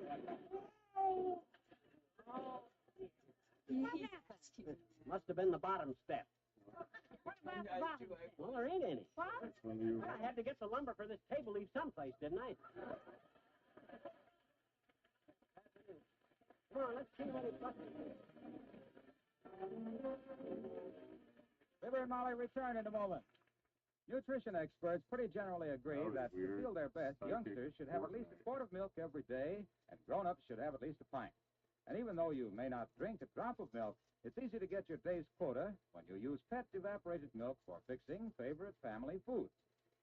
Speaker 3: Oh. What happened?
Speaker 2: Must have been the bottom step.
Speaker 3: What about the bottom?
Speaker 2: Well, there ain't any.
Speaker 3: What?
Speaker 2: I had to get the lumber for this table leaf someplace, didn't I? Come on, let's see what it's got.
Speaker 17: Fibber and Molly return in a moment. Nutrition experts pretty generally agree that to feel their best, youngsters should have at least a quart of milk every day, and grown-ups should have at least a pint. And even though you may not drink a drop of milk, it's easy to get your day's quota when you use Pet evaporated milk for fixing favorite family foods.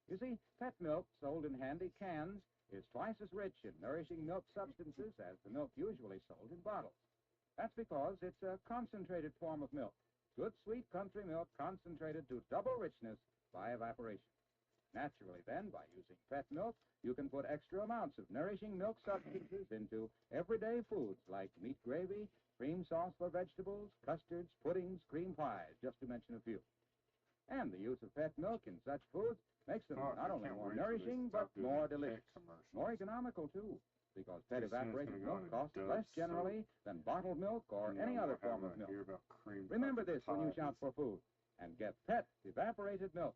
Speaker 17: You see, Pet milk, sold in handy cans, is twice as rich in nourishing milk substances as the milk usually sold in bottles. That's because it's a concentrated form of milk. Good, sweet country milk concentrated to double richness by evaporation. Naturally, then, by using Pet milk, you can put extra amounts of nourishing milk substances into everyday foods like meat gravy, cream sauce for vegetables, custards, puddings, cream pies, just to mention a few. And the use of Pet milk in such foods makes them not only more nourishing, but more delicious. More economical, too, because Pet evaporated milk costs less generally than bottled milk or any other form of milk. Remember this when you shop for food, and get Pet evaporated milk.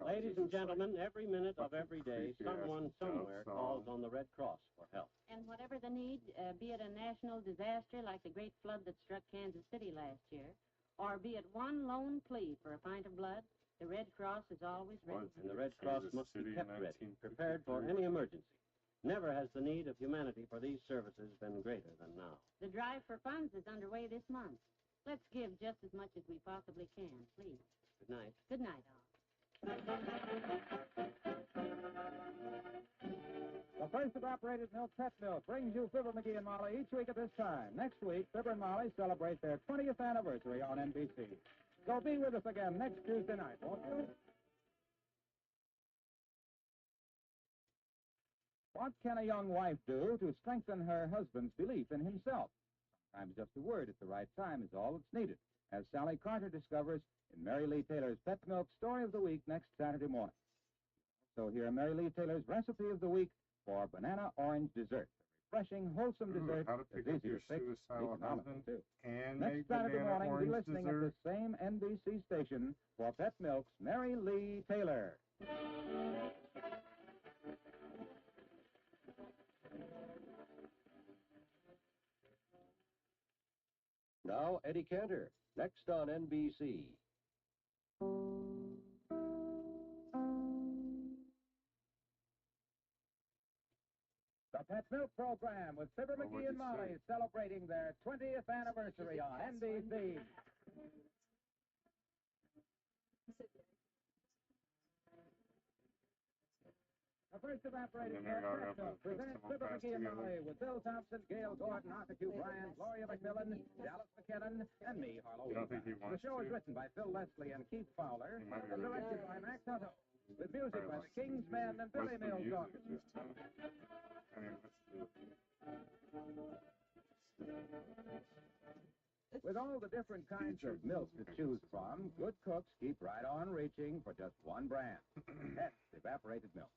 Speaker 2: Ladies and gentlemen, every minute of every day, someone somewhere calls on the Red Cross for help.
Speaker 3: And whatever the need, be it a national disaster like the great flood that struck Kansas City last year, or be it one lone plea for a pint of blood, the Red Cross is always ready.
Speaker 2: And the Red Cross must be kept ready, prepared for any emergency. Never has the need of humanity for these services been greater than now.
Speaker 3: The drive for funds is underway this month. Let's give just as much as we possibly can, please.
Speaker 2: Good night.
Speaker 3: Good night, all.
Speaker 17: The first evaporated milk, Pet milk, brings you Fibber McGee and Molly each week at this time. Next week, Fibber and Molly celebrate their 20th anniversary on NBC. So be with us again next Tuesday night, won't you? What can a young wife do to strengthen her husband's belief in himself? Sometimes just a word at the right time is all that's needed, as Sally Carter discovers in Mary Lee Taylor's Pet Milk Story of the Week next Saturday morning. So here, Mary Lee Taylor's recipe of the week for banana orange dessert. A refreshing, wholesome dessert
Speaker 15: how to
Speaker 17: that's
Speaker 15: pick up
Speaker 17: easy
Speaker 15: your
Speaker 17: to fix,
Speaker 15: suicidal
Speaker 17: economical,
Speaker 15: husband
Speaker 17: too.
Speaker 15: and
Speaker 17: Next
Speaker 15: make
Speaker 17: Saturday
Speaker 15: banana
Speaker 17: morning, be
Speaker 15: orange
Speaker 17: listening
Speaker 15: dessert.
Speaker 17: at the same NBC station for Pet Milk's Mary Lee Taylor.
Speaker 5: Now, Eddie Cantor, next on NBC.
Speaker 17: The Pet Milk Program with Fibber McGee and Molly celebrating their 20th anniversary on NBC. The first evaporated milk, Pet Milk, presents Fibber McGee and Molly with Bill Thompson, Gail Gordon, Arthur Q. Bryan, Gloria McMillan, Dallas McKinnon, and me, Harlow. The show is written by Phil Leslie and Keith Fowler and directed by Max Hutto, with music by the King's Men and Billy Mills Orchestra. With all the different kinds of milk to choose from, good cooks keep right on reaching for just one brand, Pet Evaporated Milk.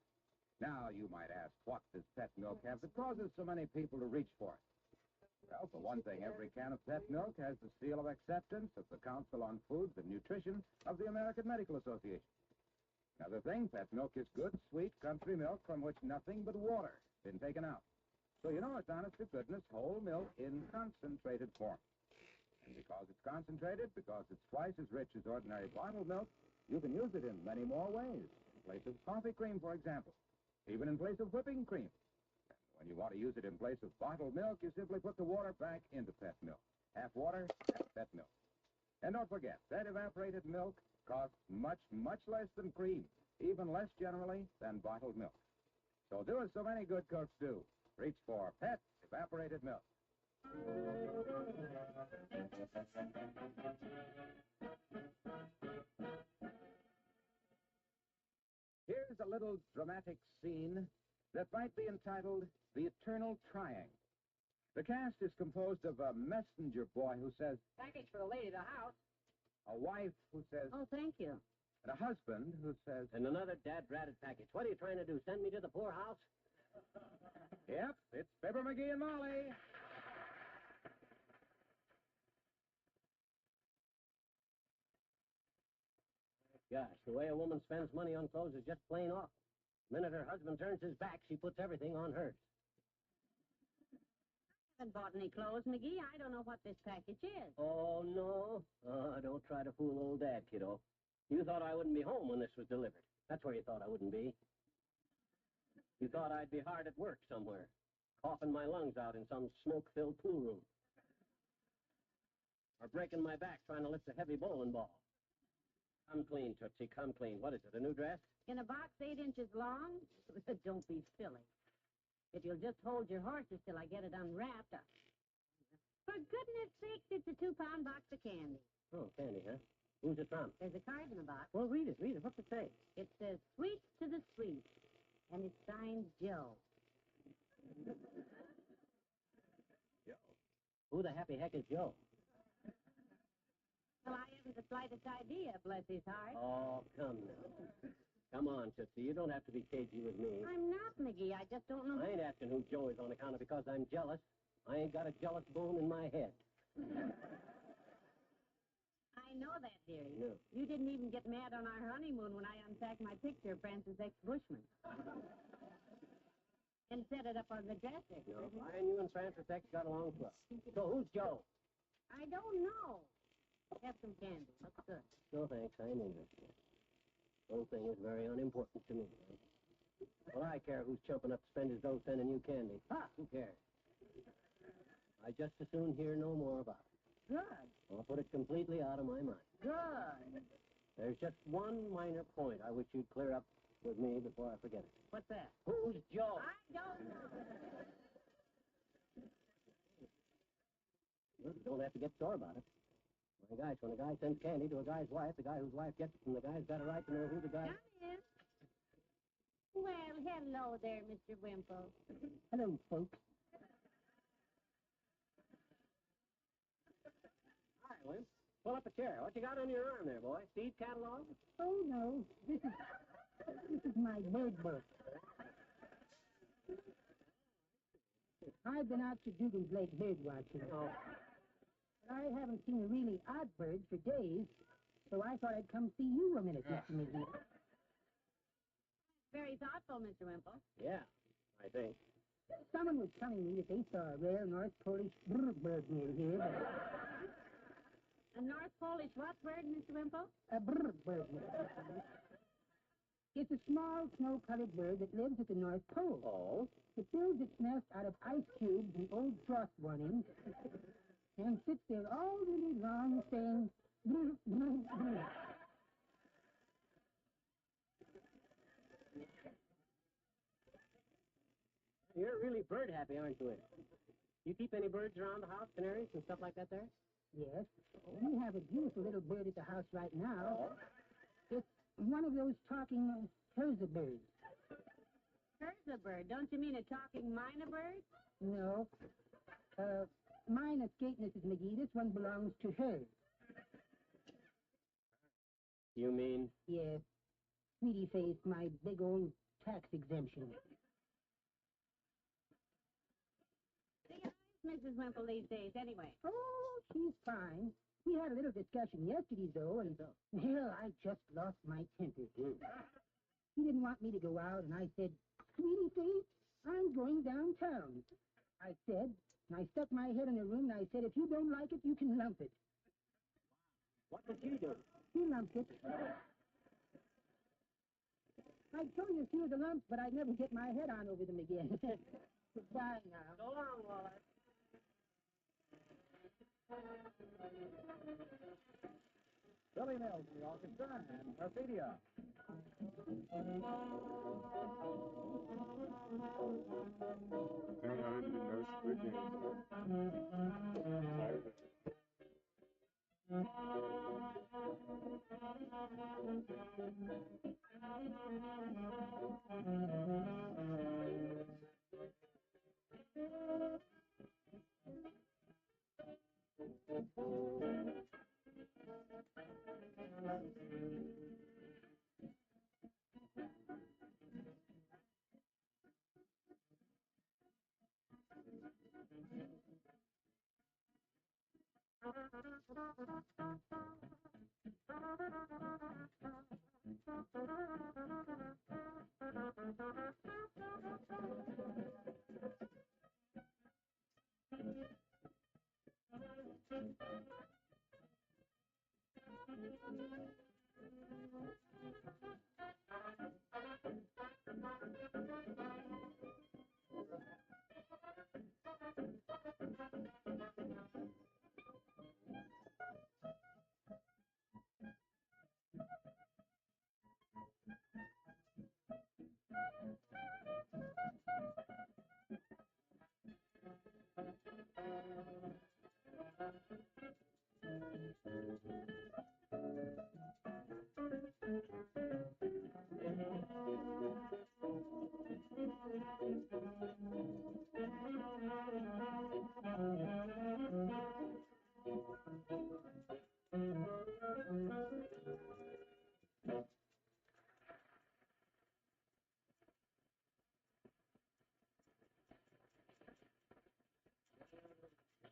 Speaker 17: Now, you might ask, what does Pet Milk have that causes so many people to reach for it? Well, for one thing, every can of Pet Milk has the seal of acceptance of the Council on Foods and Nutrition of the American Medical Association. Another thing, Pet Milk is good, sweet country milk from which nothing but water has been taken out. So you know it's honest-to-goodness whole milk in concentrated form. And because it's concentrated, because it's twice as rich as ordinary bottled milk, you can use it in many more ways. In place of coffee cream, for example. Even in place of whipping cream. And when you want to use it in place of bottled milk, you simply put the water back into Pet Milk. Half water, half Pet Milk. And don't forget, that evaporated milk costs much, much less than cream, even less generally than bottled milk. So do as so many good cooks do. Reach for Pet Evaporated Milk. Here's a little dramatic scene that might be entitled The Eternal Trying. The cast is composed of a messenger boy who says,
Speaker 16: Package for the lady of the house.
Speaker 17: a wife who says,
Speaker 16: Oh, thank you.
Speaker 17: and a husband who says,
Speaker 16: And another dad-ratted package. What are you trying to do, send me to the poorhouse?
Speaker 17: Yep, it's Fibber McGee and Molly.
Speaker 16: Gosh, the way a woman spends money on clothes is just plain awful. The minute her husband turns his back, she puts everything on hers.
Speaker 3: I haven't bought any clothes, McGee. I don't know what this package is.
Speaker 16: Oh, no? Don't try to fool old Dad, kiddo. You thought I wouldn't be home when this was delivered. That's where you thought I wouldn't be. You thought I'd be hard at work somewhere, coughing my lungs out in some smoke-filled pool room. Or breaking my back trying to lift a heavy bowling ball. Come clean, Tootsie, come clean. What is it, a new dress?
Speaker 3: In a box 8 inches long? Don't be silly. If you'll just hold your horses till I get it unwrapped. For goodness sakes, it's a 2-pound box of candy.
Speaker 16: Oh, candy, huh? Who's it from?
Speaker 3: There's a card in the box.
Speaker 16: Well, read it. What's it say?
Speaker 3: It says, Sweets to the Sweet. And it's signed Joe.
Speaker 16: Joe? Who the happy heck is Joe?
Speaker 3: Well, I haven't the slightest idea, bless his heart.
Speaker 16: Oh, come now. Come on, Tootsie. You don't have to be cagey with me.
Speaker 3: I'm not, McGee. I just don't know.
Speaker 16: I ain't asking who Joe is on account of because I'm jealous. I ain't got a jealous bone in my head.
Speaker 3: I know that, dearie.
Speaker 16: No.
Speaker 3: You didn't even get mad on our honeymoon when I unpacked my picture of Francis X. Bushman. And set it up on the dresser.
Speaker 16: No, I and you and Francis X got along well. So who's Joe?
Speaker 3: I don't know. Have some candy. Looks good.
Speaker 16: No, thanks. I ain't interested. The whole thing is very unimportant to me. Well, I care who's chumping up to spend his dough sending you candy. Ha! Who cares? I just as soon hear no more about it.
Speaker 3: Good.
Speaker 16: I'll put it completely out of my mind.
Speaker 3: Good.
Speaker 16: There's just one minor point I wish you'd clear up with me before I forget it.
Speaker 3: What's that?
Speaker 16: Who's Joe?
Speaker 3: I don't know.
Speaker 16: Well, you don't have to get sore about it. My gosh, when a guy sends candy to a guy's wife, the guy whose wife gets it from the guy's got a right to know who the guy...
Speaker 3: Come in. Well, hello there, Mr. Wimple.
Speaker 7: Hello, folks.
Speaker 16: Hi, Wimp. Pull up a chair. What you got under your arm there, boy? Seed catalog?
Speaker 7: Oh, no. This is my bird book. I've been out to Dugan's Lake bird watching.
Speaker 16: Oh.
Speaker 7: But I haven't seen a really odd bird for days, so I thought I'd come see you a minute, Mr. McGee.
Speaker 3: Very thoughtful, Mr. Wimple.
Speaker 16: Yeah, I think.
Speaker 7: Someone was telling me that they saw a rare North Polish bird near here, but
Speaker 3: A North Polish what bird, Mr. Wimple?
Speaker 7: a bird. It's a small, snow-colored bird that lives at the North Pole.
Speaker 16: Oh?
Speaker 7: It builds its nest out of ice cubes and old frost warnings and sits there all really long saying, brr, brr, brr.
Speaker 16: You're really bird happy, aren't you, Wimp? You keep any birds around the house, canaries and stuff like that there?
Speaker 7: Yes, we have a beautiful little bird at the house right now. It's one of those talking Herza birds.
Speaker 3: Herza bird. Don't you mean a talking myna bird?
Speaker 7: No. Mine escaped, Mrs. McGee. This one belongs to her.
Speaker 16: You mean?
Speaker 7: Yes. Sweetie face, my big old tax exemption.
Speaker 3: Mrs. Wimple these days, anyway.
Speaker 7: Oh, she's fine. We had a little discussion yesterday, though, and, well, I just lost my temper. He didn't want me to go out, and I said, Sweetie face, I'm going downtown. I said, and I stuck my head in the room, and I said, if you don't like it, you can lump it.
Speaker 16: What did she do?
Speaker 7: He lumped it. I'd show you a few of the lumps, but I'd never get my head on over them again. Goodbye now.
Speaker 16: So long, Wallace.
Speaker 11: Billy Mills, the orchestra, and Perfidia.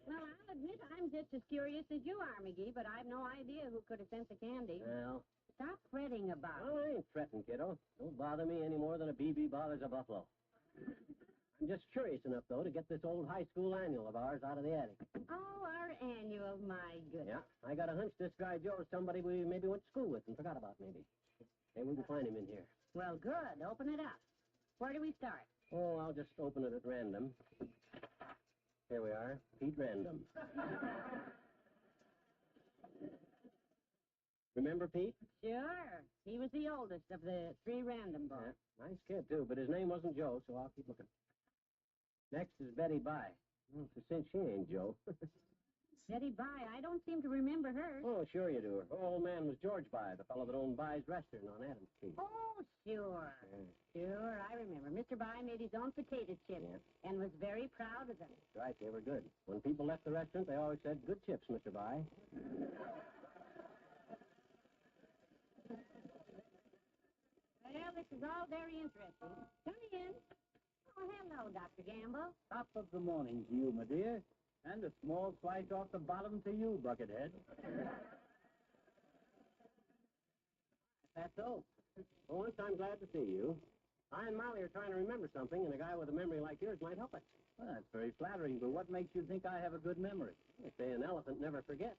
Speaker 3: Well, I'll admit I'm just as curious as you are, McGee, but I've no idea who could have sent the candy.
Speaker 16: Well,
Speaker 3: Stop fretting about
Speaker 16: well,
Speaker 3: it.
Speaker 16: I ain't fretting, kiddo. Don't bother me any more than a BB bothers a buffalo. I'm just curious enough, though, to get this old high school annual of ours out of the attic.
Speaker 3: Oh, our annual, my goodness.
Speaker 16: Yeah, I got a hunch this guy Joe's somebody we maybe went to school with and forgot about, maybe. Maybe we can find him in here.
Speaker 3: Well, good. Open it up. Where do we start?
Speaker 16: Oh, I'll just open it at random. Here we are, Pete Random. Remember Pete?
Speaker 3: Sure. He was the oldest of the three random boys.
Speaker 16: Yeah, nice kid, too, but his name wasn't Joe, so I'll keep looking. Next is Betty Bye. Well, it's a cinch she ain't Joe.
Speaker 3: Betty Bye, I don't seem to remember her.
Speaker 16: Oh, sure you do. Her old man was George Bye, the fellow that owned Bye's Restaurant on Adams Street.
Speaker 3: Oh, sure. Sure, I remember. Mr. Bye made his own potato chips and was very proud of them.
Speaker 16: That's right, they were good. When people left the restaurant, they always said, "Good chips, Mr. Bye."
Speaker 3: Well, this is all very interesting. Come in. Oh, hello, Dr. Gamble.
Speaker 10: Top of the morning to you, my dear. And a small slice off the bottom to you, Buckethead.
Speaker 16: That's so. Oh, I'm glad to see you. I and Molly are trying to remember something, and a guy with a memory like yours might help us.
Speaker 10: Well, that's very flattering, but what makes you think I have a good memory?
Speaker 16: They say an elephant never forgets.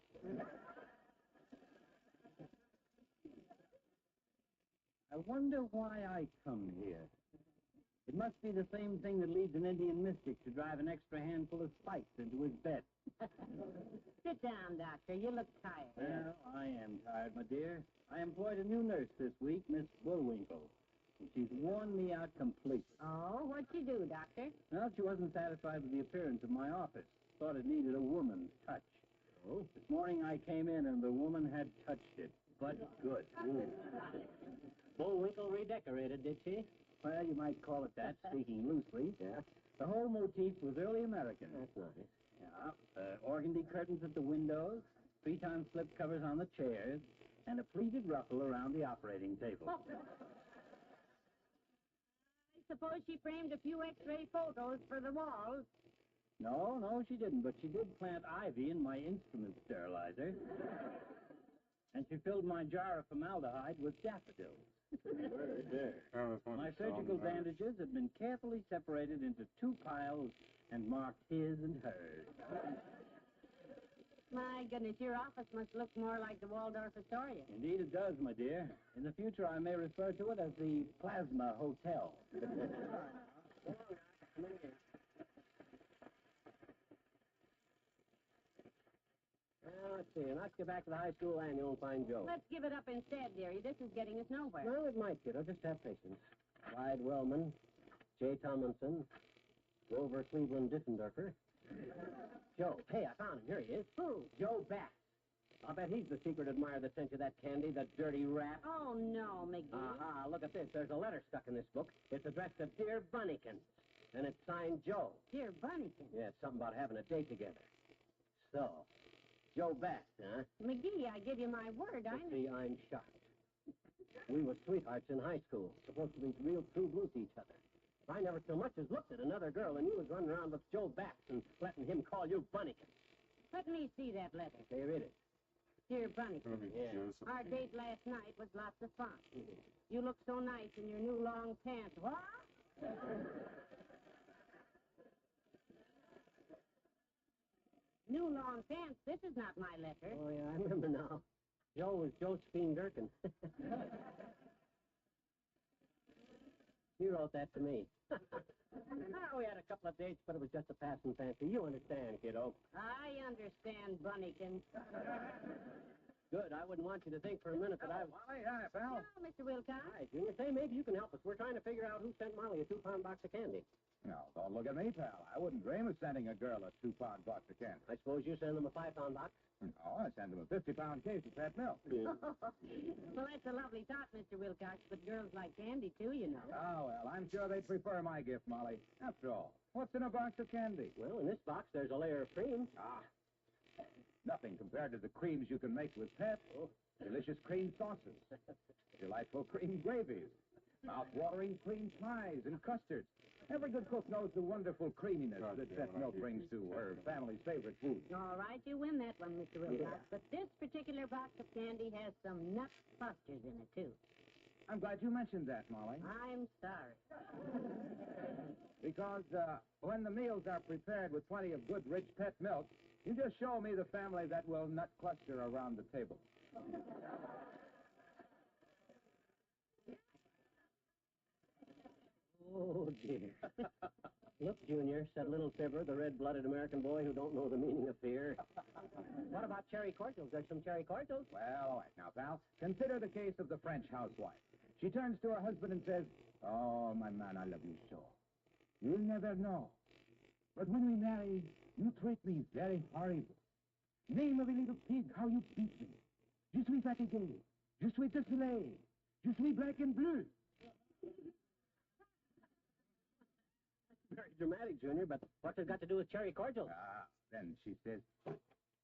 Speaker 10: I wonder why I come here. It must be the same thing that leads an Indian mystic to drive an extra handful of spikes into his bed.
Speaker 3: Sit down, Doctor. You look tired.
Speaker 10: Well, I am tired, my dear. I employed a new nurse this week, Miss Bullwinkle. And she's worn me out completely.
Speaker 3: Oh, what'd she do, Doctor?
Speaker 10: Well, she wasn't satisfied with the appearance of my office. Thought it needed a woman's touch. Oh? This morning I came in and the woman had touched it. But good.
Speaker 16: Bullwinkle redecorated, did she?
Speaker 10: Well, you might call it that, speaking loosely.
Speaker 16: Yeah.
Speaker 10: The whole motif was early American.
Speaker 16: That's nice.
Speaker 10: Yeah. Organdy curtains at the windows, cretonne slip covers on the chairs, and a pleated ruffle around the operating table.
Speaker 3: I suppose she framed a few X-ray photos for the walls.
Speaker 10: No, she didn't, but she did plant ivy in my instrument sterilizer. And she filled my jar of formaldehyde with daffodils. My surgical bandages had been carefully separated into two piles and marked his and hers.
Speaker 3: My goodness, your office must look more like the Waldorf Astoria.
Speaker 10: Indeed it does, my dear. In the future, I may refer to it as the Plasma Hotel.
Speaker 16: Well, let's see. Let's get back to the high school annual and find Joe.
Speaker 3: Let's give it up instead, dearie. This is getting us nowhere.
Speaker 16: Well, it might, kiddo. Just have patience. Clyde Wellman, Jay Tomlinson, Grover Cleveland Diffenderfer. Joe. Hey, I found him. Here he is.
Speaker 3: Who?
Speaker 16: Joe Bass. I'll bet he's the secret admirer that sent you that candy, that dirty rat.
Speaker 3: Oh, no, McGee.
Speaker 16: Aha, look at this. There's a letter stuck in this book. It's addressed to Dear Bunnykins, and it's signed Joe.
Speaker 3: Dear Bunnykins?
Speaker 16: Yeah, it's something about having a date together. So, Joe Bass, huh?
Speaker 3: McGee, I give you my word,
Speaker 16: See, I'm shocked. We were sweethearts in high school, supposed to be real true blue to each other. I never so much as looked at another girl, and you was running around with Joe Bass and letting him call you Bunnykins.
Speaker 3: Let me see that letter.
Speaker 16: Okay, read it.
Speaker 3: Dear Bunnykins, our date last night was lots of fun. You look so nice in your new long pants. What? New long pants? This is not my letter.
Speaker 16: Oh, yeah, I remember now. Joe was Josephine Gherkin. He wrote that to me. We had a couple of dates, but it was just a passing fancy. You understand, kiddo.
Speaker 3: I understand, Bunnykins.
Speaker 16: Good. I wouldn't want you to think for a minute that I was...
Speaker 17: Molly, hi, pal.
Speaker 3: Hello, Mr. Wilcox.
Speaker 16: Hi, Junior. Say, maybe you can help us. We're trying to figure out who sent Molly a 2-pound box of candy.
Speaker 17: No, don't look at me, pal. I wouldn't dream of sending a girl a 2-pound box of candy.
Speaker 16: I suppose you send them a 5-pound box?
Speaker 17: No, I send them a 50-pound case of pet milk.
Speaker 3: Well, that's a lovely thought, Mr. Wilcox, but girls like candy, too, you know.
Speaker 17: Oh, well, I'm sure they'd prefer my gift, Molly. After all, what's in a box of candy?
Speaker 16: Well, in this box, there's a layer of cream.
Speaker 17: Nothing compared to the creams you can make with pet. Delicious cream sauces, delightful cream gravies, mouth-watering cream pies and custards. Every good cook knows the wonderful creaminess that pet milk brings to her family's favorite food.
Speaker 3: All right, you win that one, Mr. Wilcox. But this particular box of candy has some nut clusters in it, too.
Speaker 17: I'm glad you mentioned that, Molly.
Speaker 3: I'm sorry.
Speaker 17: Because when the meals are prepared with plenty of good, rich pet milk, you just show me the family that will nut cluster around the table.
Speaker 16: Oh, dear. Look, Junior, said little Fibber, the red-blooded American boy who don't know the meaning of fear. What about cherry cordials? There's some cherry cordials.
Speaker 17: Well, all right. Now, pal, consider the case of the French housewife. She turns to her husband and says, "Oh, my man, I love you so. You'll never know. But when we marry, you treat me very horrible.
Speaker 10: Name of a little pig, how you beat me. Je suis fatigué. Je suis désolé. Je suis black and blue.
Speaker 16: Very dramatic, Junior, but what's it got to do with cherry cordial?
Speaker 10: Then she says,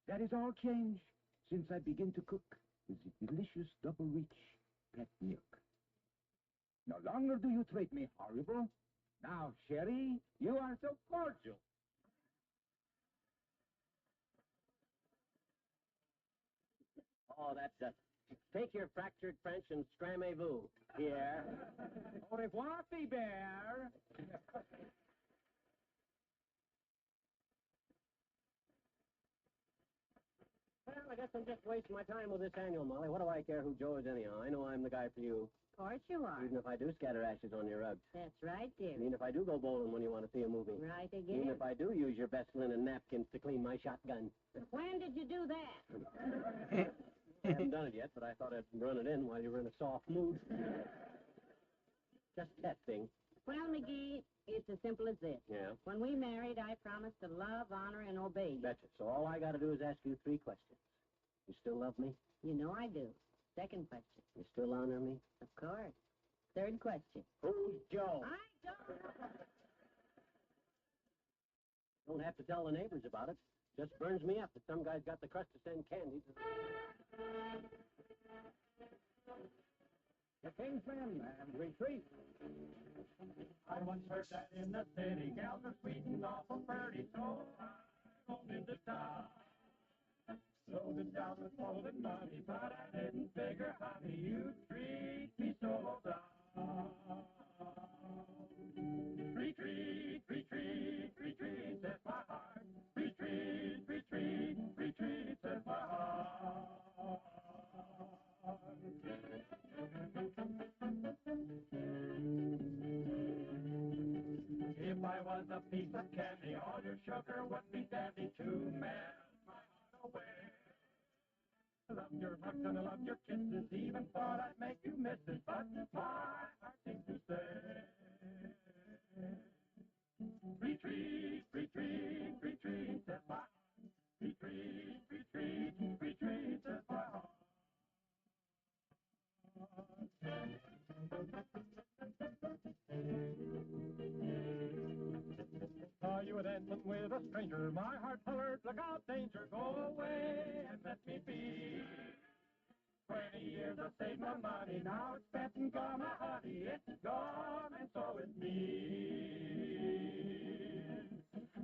Speaker 10: that is all changed since I begin to cook with the delicious double-rich pet milk. No longer do you treat me horrible. Now, Sherry, you are so cordial.
Speaker 16: Oh, that's just... Take your fractured French and scramez-vous. Here.
Speaker 10: Au revoir, Fibber.
Speaker 16: Well, I guess I'm just wasting my time with this annual, Molly. What do I care who Joe is anyhow? I know I'm the guy for you.
Speaker 3: Of course you are.
Speaker 16: Even if I do scatter ashes on your rugs.
Speaker 3: That's right, dear.
Speaker 16: Even if I do go bowling when you want to see a movie.
Speaker 3: Right again.
Speaker 16: Even if I do use your best linen napkins to clean my shotgun.
Speaker 3: When did you do that?
Speaker 16: I haven't done it yet, but I thought I'd run it in while you were in a soft mood. Just testing.
Speaker 3: Well, McGee, it's as simple as this.
Speaker 16: Yeah?
Speaker 3: When we married, I promised to love, honor, and obey you.
Speaker 16: Betcha. So all I got to do is ask you 3 questions. You still love me?
Speaker 3: You know I do. Second question.
Speaker 16: You still honor me?
Speaker 3: Of course. Third question.
Speaker 16: Who's Joe?
Speaker 3: I don't.
Speaker 16: Don't have to tell the neighbors about it. Just burns me up that some guy's got the crust to send candy.
Speaker 10: The King's Men and retreat.
Speaker 8: I once heard that in the city, gals are sweet and awful pretty, so I rolled into town. Loaded down with folded money, but I didn't figure, honey, you'd treat me so down. Retreat, retreat, retreat, says my heart. Retreat, retreat, retreat, says my heart. If I was a piece of candy, all your sugar would be dandy to melt my heart away. I loved your hugs and I loved your kisses, even thought I'd make you miss it, but my heart seems to say, retreat, retreat, retreat, says my heart. Retreat, retreat, retreat, says my heart. Saw you dancing with a stranger, my heart hollered, look out, danger, go away and let me be. 20 years I saved my money, now it's spent and gone, my honey, it's gone, and so is me.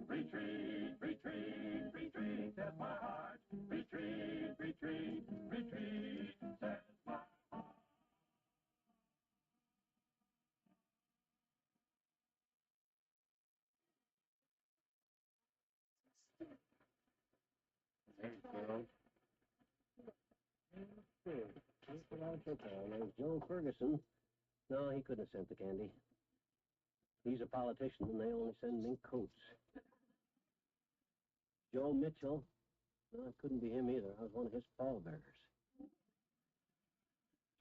Speaker 8: Retreat, retreat, retreat, says my heart. Retreat, retreat, retreat, says my heart.
Speaker 16: There's Joe Ferguson. No, he couldn't have sent the candy. He's a politician, and they only send mink coats. Joe Mitchell. No, it couldn't be him either. I was one of his pallbearers.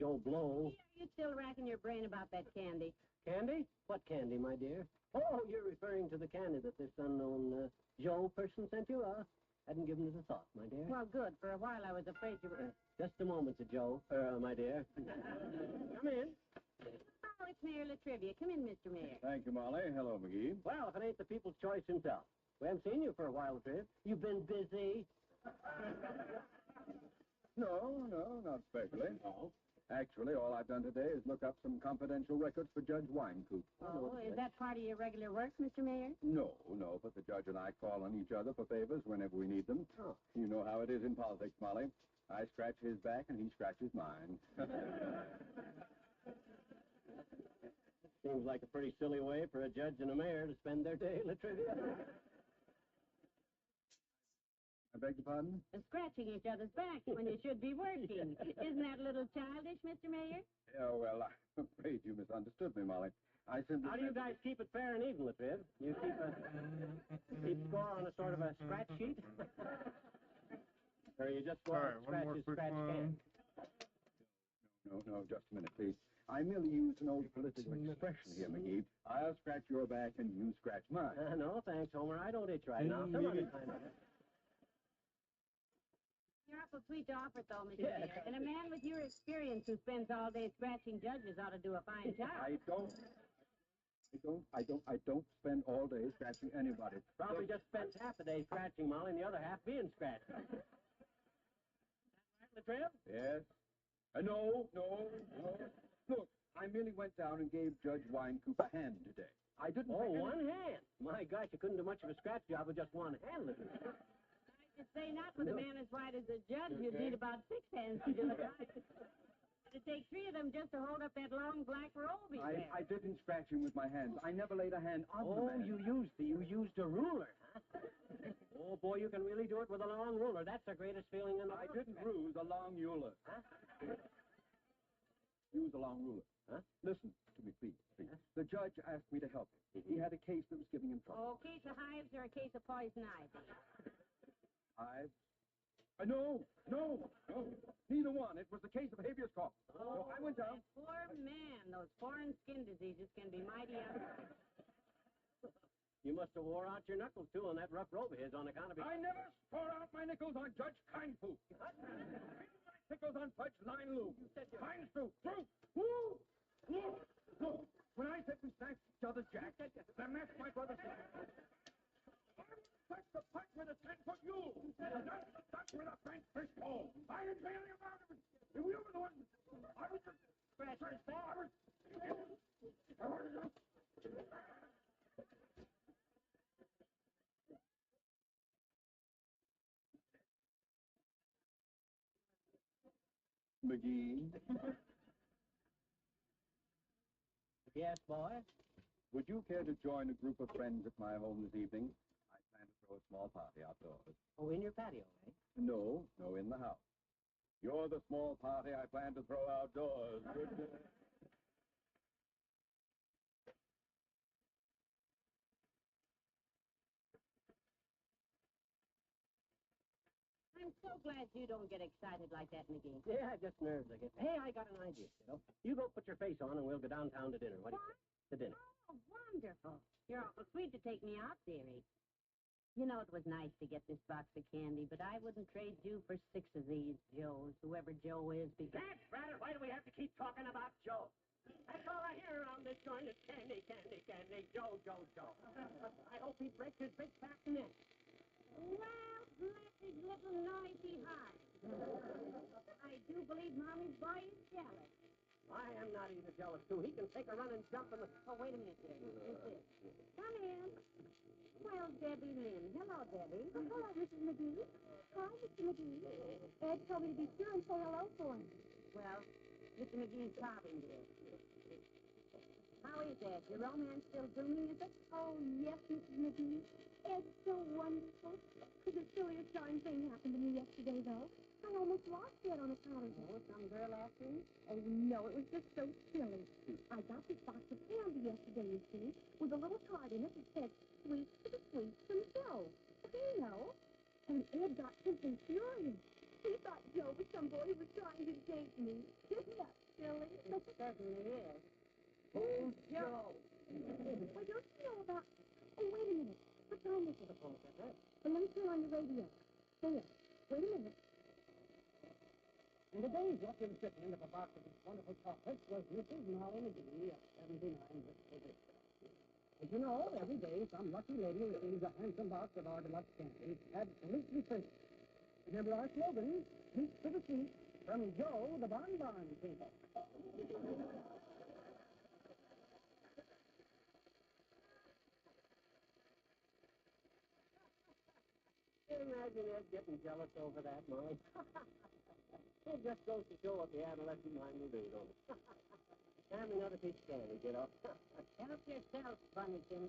Speaker 16: Joe Blow.
Speaker 3: Are you still racking your brain about that candy?
Speaker 16: Candy? What candy, my dear? Oh, you're referring to the candy that this unknown Joe person sent you? Hadn't given it a thought, my dear.
Speaker 3: Well, good. For a while I was afraid you were...
Speaker 16: Just a moment, Joe. My dear. Come in.
Speaker 3: Oh, it's Mayor Latrivia. Come in, Mr. Mayor.
Speaker 6: Thank you, Molly. Hello, McGee.
Speaker 16: Well, if it ain't the people's choice himself. We haven't seen you for a while, Triv. You've been busy.
Speaker 6: No, not especially.
Speaker 16: Oh.
Speaker 6: Actually, all I've done today is look up some confidential records for Judge Winecoop.
Speaker 3: Oh, is that part of your regular work, Mr. Mayor?
Speaker 6: No, but the judge and I call on each other for favors whenever we need them.
Speaker 16: Oh.
Speaker 6: You know how it is in politics, Molly. I scratch his back and he scratches mine.
Speaker 16: Seems like a pretty silly way for a judge and a mayor to spend their day, Latrivia.
Speaker 6: I beg your pardon?
Speaker 3: Scratching each other's backs when you should be working. Isn't that a little childish, Mr. Mayor?
Speaker 6: Yeah, well, I'm afraid you misunderstood me, Molly. I simply...
Speaker 16: How do you guys keep it fair and even, Latriv? You keep score on a sort of a scratch sheet? Or you just go out and scratch his scratch can?
Speaker 6: No, just a minute, please. I merely used an old political expression here, McGee. I'll scratch your back and you scratch mine.
Speaker 16: No, thanks, Homer. I don't itch right now. Some other time.
Speaker 3: You're awful sweet to offer, though, Mr. Bear. And a man with your experience who spends all day scratching judges ought to do a fine job.
Speaker 18: I don't spend all day scratching anybody.
Speaker 16: Probably just spends half the day scratching, Molly, and the other half being scratched. Latrell?
Speaker 18: Yes. No. Look, I merely went down and gave Judge Winecoop a hand today. I didn't.
Speaker 16: Oh, one hand. My gosh, you couldn't do much of a scratch job with just one hand, Latrell.
Speaker 3: I should say not with a man as white as the judge. You'd need about 6 hands to do it right. It'd take 3 of them just to hold up that long black robe he's wearing.
Speaker 18: I didn't scratch him with my hands. I never laid a hand on the man.
Speaker 16: You used a ruler, huh? Oh, boy, you can really do it with a long ruler. That's the greatest feeling in the world.
Speaker 18: I didn't use a long ruler.
Speaker 16: Huh?
Speaker 18: Use a long ruler.
Speaker 16: Huh?
Speaker 18: Listen to me, please. Huh? The judge asked me to help him. He had a case that was giving him trouble.
Speaker 3: Oh, a case of hives or a case of poison ivy?
Speaker 18: Hives? No. Neither one. It was the case of habeas corpus.
Speaker 3: Oh,
Speaker 18: so I went down.
Speaker 3: That poor man. Those foreign skin diseases can be mighty unpleasant.
Speaker 16: You must have wore out your knuckles, too, on that rough robe of his on account of...
Speaker 18: I never tore out my nickels on Judge Kindfoot. My nickels on Fudge Line Loom. Mine's through. Woo! Look, when I said we snatched each other's jack, then that's my brother's son. Touch the punch with a 10-foot mule. Not the touch with a French fish pole. I didn't say anything about it. If we were the ones, I was just...
Speaker 3: Scratch his back.
Speaker 18: McGee?
Speaker 16: Yes, boy?
Speaker 18: Would you care to join a group of friends at my home this evening? I plan to throw a small party outdoors.
Speaker 16: Oh, in your patio, eh?
Speaker 18: No, in the house. You're the small party I plan to throw outdoors.
Speaker 3: I'm so glad you don't get excited like that, McGee.
Speaker 16: Yeah, just nerves, I guess. Hey, I got an idea, kiddo. You go put your face on and we'll go downtown to dinner. What do you think? To dinner.
Speaker 3: Oh, wonderful. You're awful sweet to take me out, dearie. You know, it was nice to get this box of candy, but I wouldn't trade you for 6 of these, Joes, whoever Joe is, because...
Speaker 16: That's rather, why do we have to keep talking about Joe? That's all I hear around this joint is candy, Joe. I hope he breaks his big fat neck.
Speaker 3: Well, bless his little noisy heart. I do believe Mommy's boy is jealous.
Speaker 16: I am not even jealous, too. He can take a run and jump in the...
Speaker 3: Oh, wait a minute, dearie. Who's this? Come in. Well, Debbie Lynn. Hello, Debbie.
Speaker 12: Oh, hello, Mrs. McGee. Hi, Mr. McGee. Ed told me to be sure and say hello for him.
Speaker 3: Well, Mr. McGee's carving, dear. How is that? Your romance still booming, is it?
Speaker 12: Oh, yes, Mrs. McGee. Ed's so wonderful. The silliest darn thing happened to me yesterday, though. I almost lost Ed on account of it.
Speaker 3: Oh, some girl after him?
Speaker 12: Oh, no, it was just so silly. I got this box of candy yesterday, you see, with a little card in it that said, "Sweets for the sweets from Joe." You know. And Ed got simply furious. He thought Joe was some boy who was trying to date me. Isn't that silly?
Speaker 3: It certainly is.
Speaker 12: Oh, Joe. Well, don't you know about... Oh, wait a minute. What time is it?
Speaker 3: Oh, is it?
Speaker 12: Well, let me turn on the radio. There. Wait a minute.
Speaker 10: And today's what you were sitting in the box of these wonderful chocolates was Mrs. Molly McGee of 79 Mississippi. As you know, every day some lucky lady receives a handsome box of our deluxe candy, absolutely free. Remember our slogan, "Sweet for the sweet," from Joe the Bonbon King.
Speaker 16: Imagine Ed getting jealous over that, Molly. It just goes to show what the adolescent mind will do, don't it? Hand me another piece of candy, kiddo.
Speaker 3: Help yourself, Bunnington.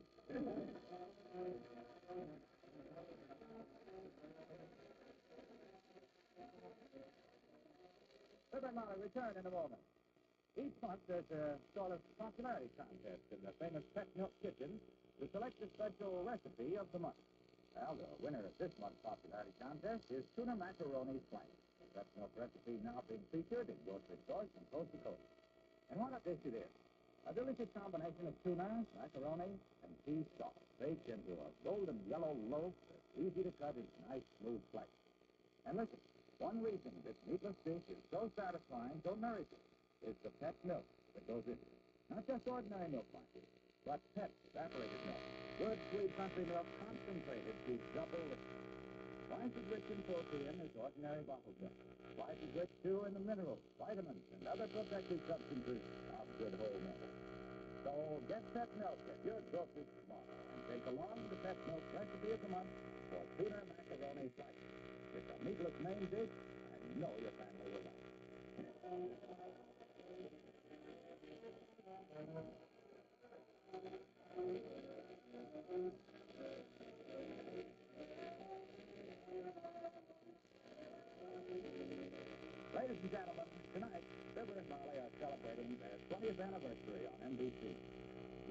Speaker 17: Fibber and Molly return in a moment. Each month there's a sort of popularity contest in the famous Pet Milk Kitchen to select a special recipe of the month. Well, the winner of this month's popularity contest is tuna macaroni flank. That milk recipe now being featured in grocery stores from coast to coast. And what a dish it is. A delicious combination of tuna, macaroni, and cheese sauce baked into a golden yellow loaf that's easy to cut into nice, smooth slices. And listen, One reason this meatless dish is so satisfying, so nourishing, is the pet milk that goes into it. Not just ordinary milk, mind you, but pet evaporated milk. Good, sweet country milk concentrated to double liquid. Twice as rich in protein as ordinary bottled milk. Twice as rich, too, in the minerals, vitamins, and other protective substances of good whole milk. So get pet milk at your grocer's tomorrow and take along the pet milk recipe of the month for tuna macaroni slice. It's a meatless main dish, and you know your family will like it. Ladies and gentlemen, tonight, Fibber and Molly are celebrating their 20th anniversary on NBC.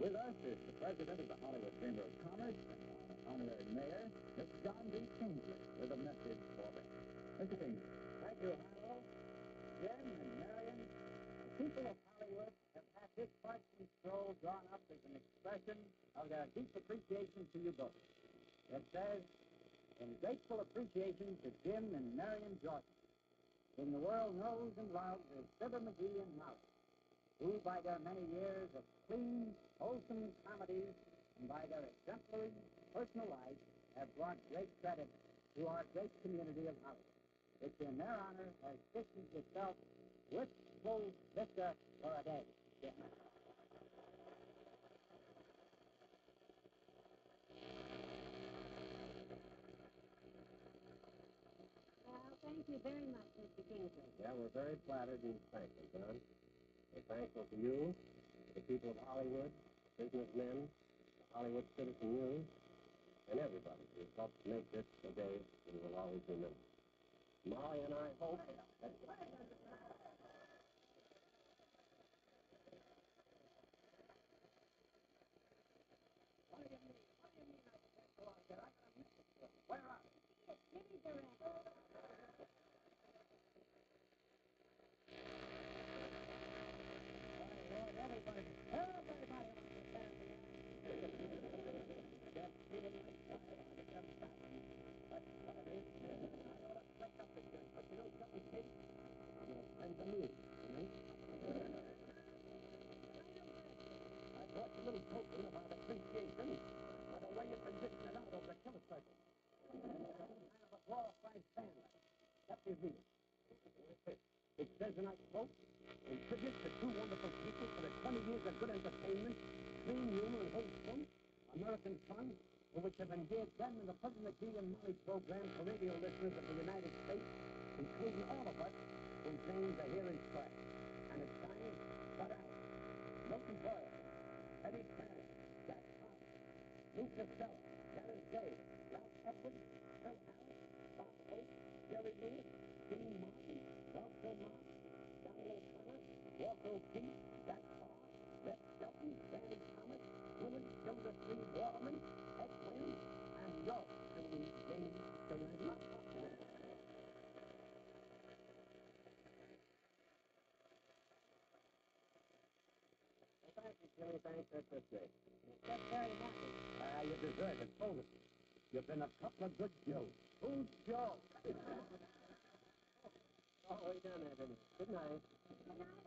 Speaker 17: With us is the president of the Hollywood Chamber of Commerce and honorary mayor, Mr. John D. Kingsley, with a message for them. Mr. Kingsley.
Speaker 16: Thank you, Harold. Jim and Marion, the people of Hollywood have had this partisan stroll drawn up as an expression of their deep appreciation to you both. It says, in grateful appreciation to Jim and Marion Jordan, whom the world knows and loves as Fibber McGee and Molly, who by their many years of clean, wholesome comedies and by their exemplary personal life have brought great credit to our great community of Hollywood. It's in their honor as Christmas itself, wistful vista for a day. Yeah.
Speaker 3: Well, thank you very much, Mr. Kingsley.
Speaker 16: Yeah, we're very flattered and thankful, John. We're thankful to you, to the people of Hollywood, businessmen, Hollywood Citizen News, and everybody who helped make this a day we will always remember. Molly and I hope that... It says, and I quote, in tribute to two wonderful people for the 20 years of good entertainment, clean, humor, and wholesome, American fun, for which have endeared them and the Fibber McGee and Molly program for radio listeners of the United States, including all of us whose names are here inscribed. And it's signed, Bud Allen, Milton Berle, Eddie Cannon, Jack Thomas, Lou Costello, Darren Gay, Ralph Edwards, Phil Harris, Bob Hope, Jerry Lewis, Gene Martin, Ralph O'Mara, Donald O'Connor, Walter O'Keefe, Jack Parr, Rex Shelton, Danny Thomas, Willard Gilbert C. Waterman, Ed Wynn, and yours truly, James Sturman. Thank you, Jimmy. Thanks. That's it. That's very much. You deserve it. Hold it. You've been a couple of good Joes. Who's Joe? Oh, we done that, didn't we? Good night. Good night,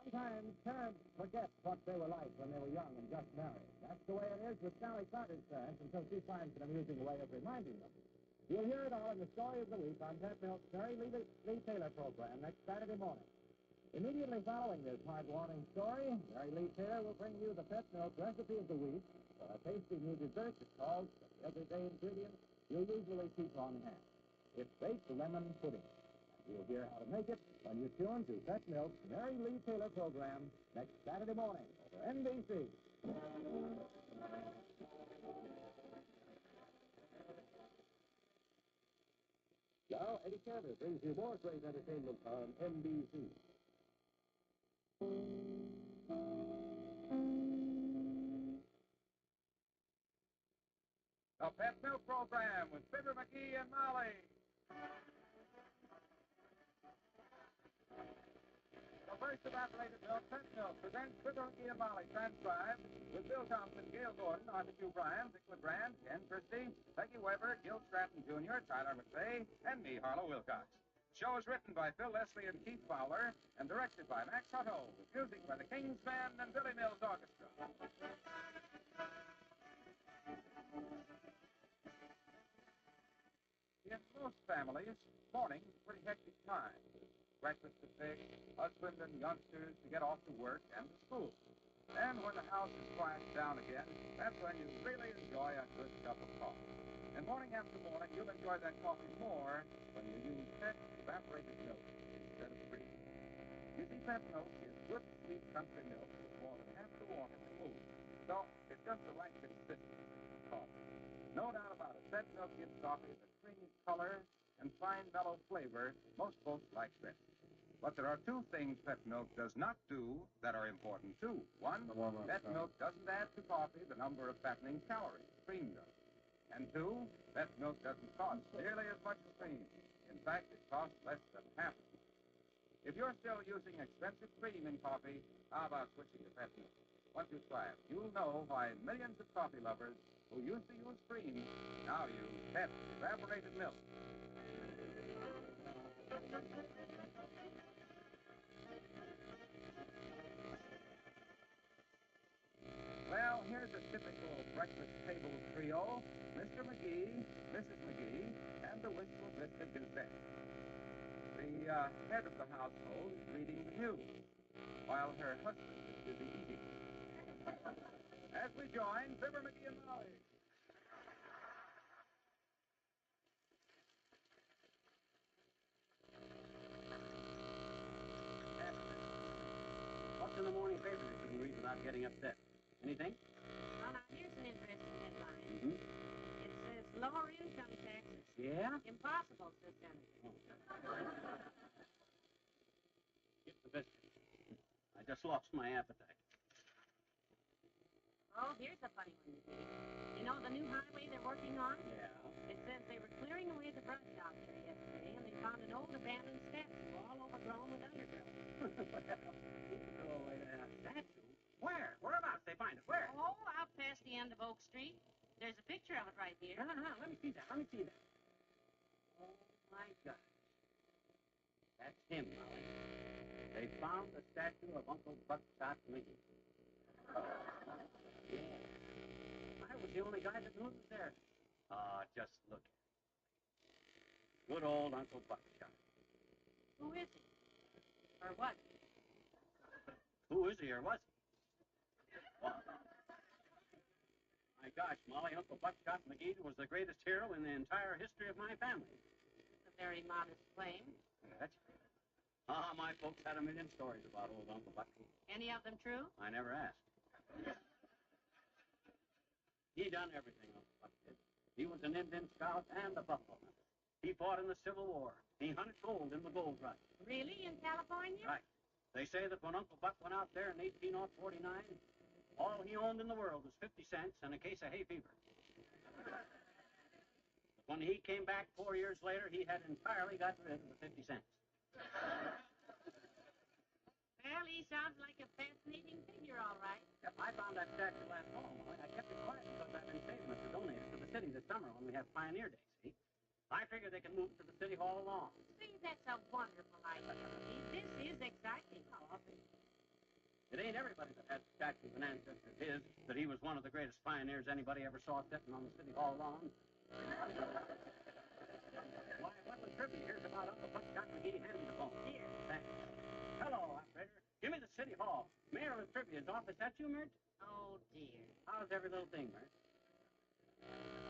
Speaker 16: Sometimes parents forget what they were like when they were young and just married. That's the way it is with Sally Carter's parents until she finds an amusing way of reminding them. You'll hear it all in the Story of the Week on Pet Milk's Mary Lee Taylor program next Saturday morning. Immediately following this heartwarming story, Mary Lee Taylor will bring you the Pet Milk Recipe of the Week for a tasty new dessert that's called the everyday ingredient you'll usually keep on hand. It's baked lemon pudding. You'll hear how to make it when you tune to Pet Milk's Mary Lee Taylor program next Saturday morning over NBC. Now, Eddie Cantor brings you more great entertainment on NBC.
Speaker 4: The Pet Milk Program with Fibber McGee and Molly.
Speaker 17: The first evaporated milk, Pet Milk, presents Fibber McGee and Molly, transcribed with Bill Thompson, Gail Gordon, Arthur Q. Bryan, Dick LeGrand, Ken Christie, Peggy Weber, Gil Stratton Jr., Tyler McVeigh, and me, Harlow Wilcox. The show is written by Phil Leslie and Keith Fowler and directed by Max Hutto, with music by the King's Band and Billy Mills Orchestra. In most families, morning's a pretty hectic time. Breakfast to fix, husband and youngsters to get off to work and to school. And when the house is quieted down again, that's when you really enjoy a good cup of coffee. And morning after morning, you'll enjoy that coffee more when you use Pet evaporated milk instead of cream. You see, Pet milk is good, sweet country milk with more than half the water removed. So it's just the right consistency for coffee. No doubt about it, Pet milk gives coffee the creamy color and fine mellow flavor most folks like best. But there are two things Pet milk does not do that are important, too. One, Pet milk doesn't add to coffee the number of fattening calories cream does. And two, Pet milk doesn't cost nearly as much as cream. In fact, it costs less than half as much. If you're still using expensive cream in coffee, how about switching to Pet milk? Once you try it, you'll know why millions of coffee lovers who used to use cream now use Pet evaporated milk. Well, here's a typical breakfast table trio: Mr. McGee, Mrs. McGee, and the wistful Mr. Gazette. The head of the household is reading the news, while her husband is busy eating. As we join Fibber McGee and Molly.
Speaker 2: What's in the morning paper that you can read without getting upset? Anything?
Speaker 3: Well, now, here's an interesting headline.
Speaker 2: Mm-hmm.
Speaker 3: It says, lower income taxes.
Speaker 2: Yeah?
Speaker 3: Impossible, says Senator.
Speaker 2: Get the biscuit. I just lost my appetite.
Speaker 3: Oh, here's a funny one, you see. You know the new highway they're working on?
Speaker 2: Yeah.
Speaker 3: It says they were clearing away the brush out there yesterday, and they found an old abandoned statue all overgrown with undergrowth.
Speaker 2: Statue? Where? Whereabouts? They find it? Where?
Speaker 3: Oh, out past the end of Oak Street. There's a picture of it right here.
Speaker 2: Let me see that. Let me see that. Oh, my God. That's him, Molly. They found the statue of Uncle Buckshot McGee. Yeah. I was the only guy that knew it was there. Just look at it. Good old Uncle Buckshot.
Speaker 3: Who is he? Or what?
Speaker 2: Who is he or was he? Well, my gosh, Molly, Uncle Buckshot McGee was the greatest hero in the entire history of my family.
Speaker 3: It's a very modest claim.
Speaker 2: That's my folks had a million stories about old Uncle Buck.
Speaker 3: Any of them true?
Speaker 2: I never asked. He done everything, Uncle Buck did. He was an Indian scout and a buffalo hunter. He fought in the Civil War. He hunted gold in the gold rush.
Speaker 3: Really? In California?
Speaker 2: Right. They say that when Uncle Buck went out there in 1849, all he owned in the world was 50 cents and a case of hay fever. When he came back 4 years later, he had entirely got rid of the 50 cents.
Speaker 3: Well, he sounds like a fascinating figure, all right.
Speaker 2: Yep, I found that statue last fall, Molly. I kept it quiet because I've been saving it to donate it to the city this summer when we have Pioneer Day, see? I figure they can move it to the City Hall along.
Speaker 3: See, that's a wonderful idea. This is exciting.
Speaker 2: Oh, it ain't everybody that has a statue of an ancestor of his that he was one of the greatest pioneers anybody ever saw sitting on the City Hall lawn. Why, what was trivia? Here's about Uncle Buckshot McGee. Hand me the phone.
Speaker 3: Here.
Speaker 2: Thanks. Hello, operator. Give me the City Hall. Mayor of Trivia's office. That you, Mert?
Speaker 3: Oh, dear.
Speaker 2: How's every little thing, Mert?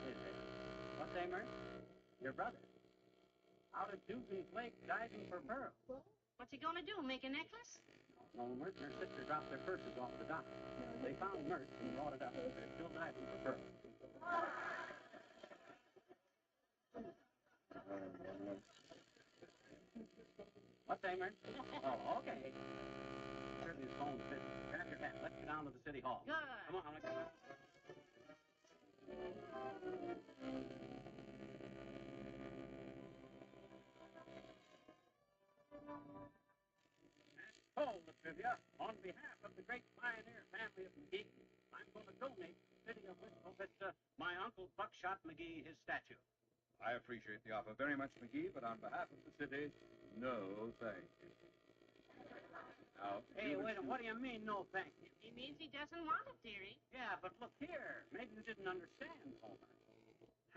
Speaker 2: Is it? What's that, Mert? Your brother. Out of Duke and Flake diving for pearls.
Speaker 3: What's he going to do, make a necklace?
Speaker 2: No, Mert and her sister dropped their purses off the dock. They found Mert and brought it up. They're still diving for pearls. What's that, Mert? Oh, okay. Trivia's phone's busy. Grab your hat. Let's get down to the City Hall.
Speaker 3: Good.
Speaker 2: Come on, let's go. Oh, Trivia, on behalf of the great pioneer family of McGee, I'm going to donate to the city of Wistful Vista my Uncle Buckshot McGee his statue.
Speaker 6: I appreciate the offer very much, McGee, but on behalf of the city, no thank you. Now,
Speaker 2: Hey, wait, what do you mean, no thank you?
Speaker 3: He means he doesn't want it, dearie.
Speaker 2: Yeah, but look here. Maybe you didn't understand, Homer.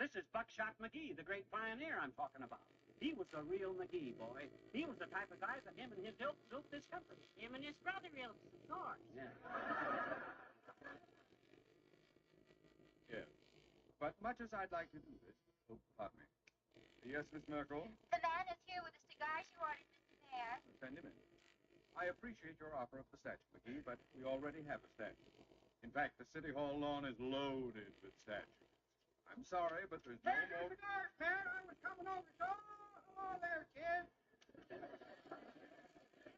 Speaker 2: This is Buckshot McGee, the great pioneer I'm talking about. He was the real McGee, boy. He was the type of guy that him and his ilk built this country.
Speaker 3: Him and his brother ilks, of course.
Speaker 2: Yeah.
Speaker 6: Yes. But much as I'd like to do this... Oh, pardon me. Yes, Miss Merkel?
Speaker 12: The man is here with the cigars you ordered, Mr. Mayor.
Speaker 6: Send him in. I appreciate your offer of the statue, McGee, but we already have a statue. In fact, the City Hall lawn is loaded with statues. I'm sorry, but there's no
Speaker 9: There's your
Speaker 6: more...
Speaker 9: cigars, Pat. I was coming over. So, hello there, kid.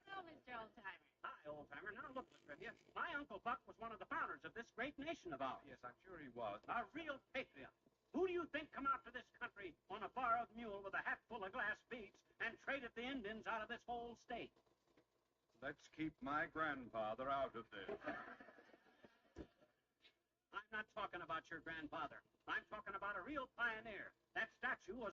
Speaker 3: Hello, Mr. Oldtimer.
Speaker 2: Hi, old-timer. Now look, Miss Trivia. My Uncle Buck was one of the founders of this great nation of ours.
Speaker 6: Yes, I'm sure he was.
Speaker 2: A real patriot. Who do you think come out to this country on a borrowed mule with a hat full of glass beads and traded the Indians out of this whole state?
Speaker 6: Let's keep my grandfather out of this.
Speaker 2: I'm not talking about your grandfather. I'm talking about a real pioneer. That statue was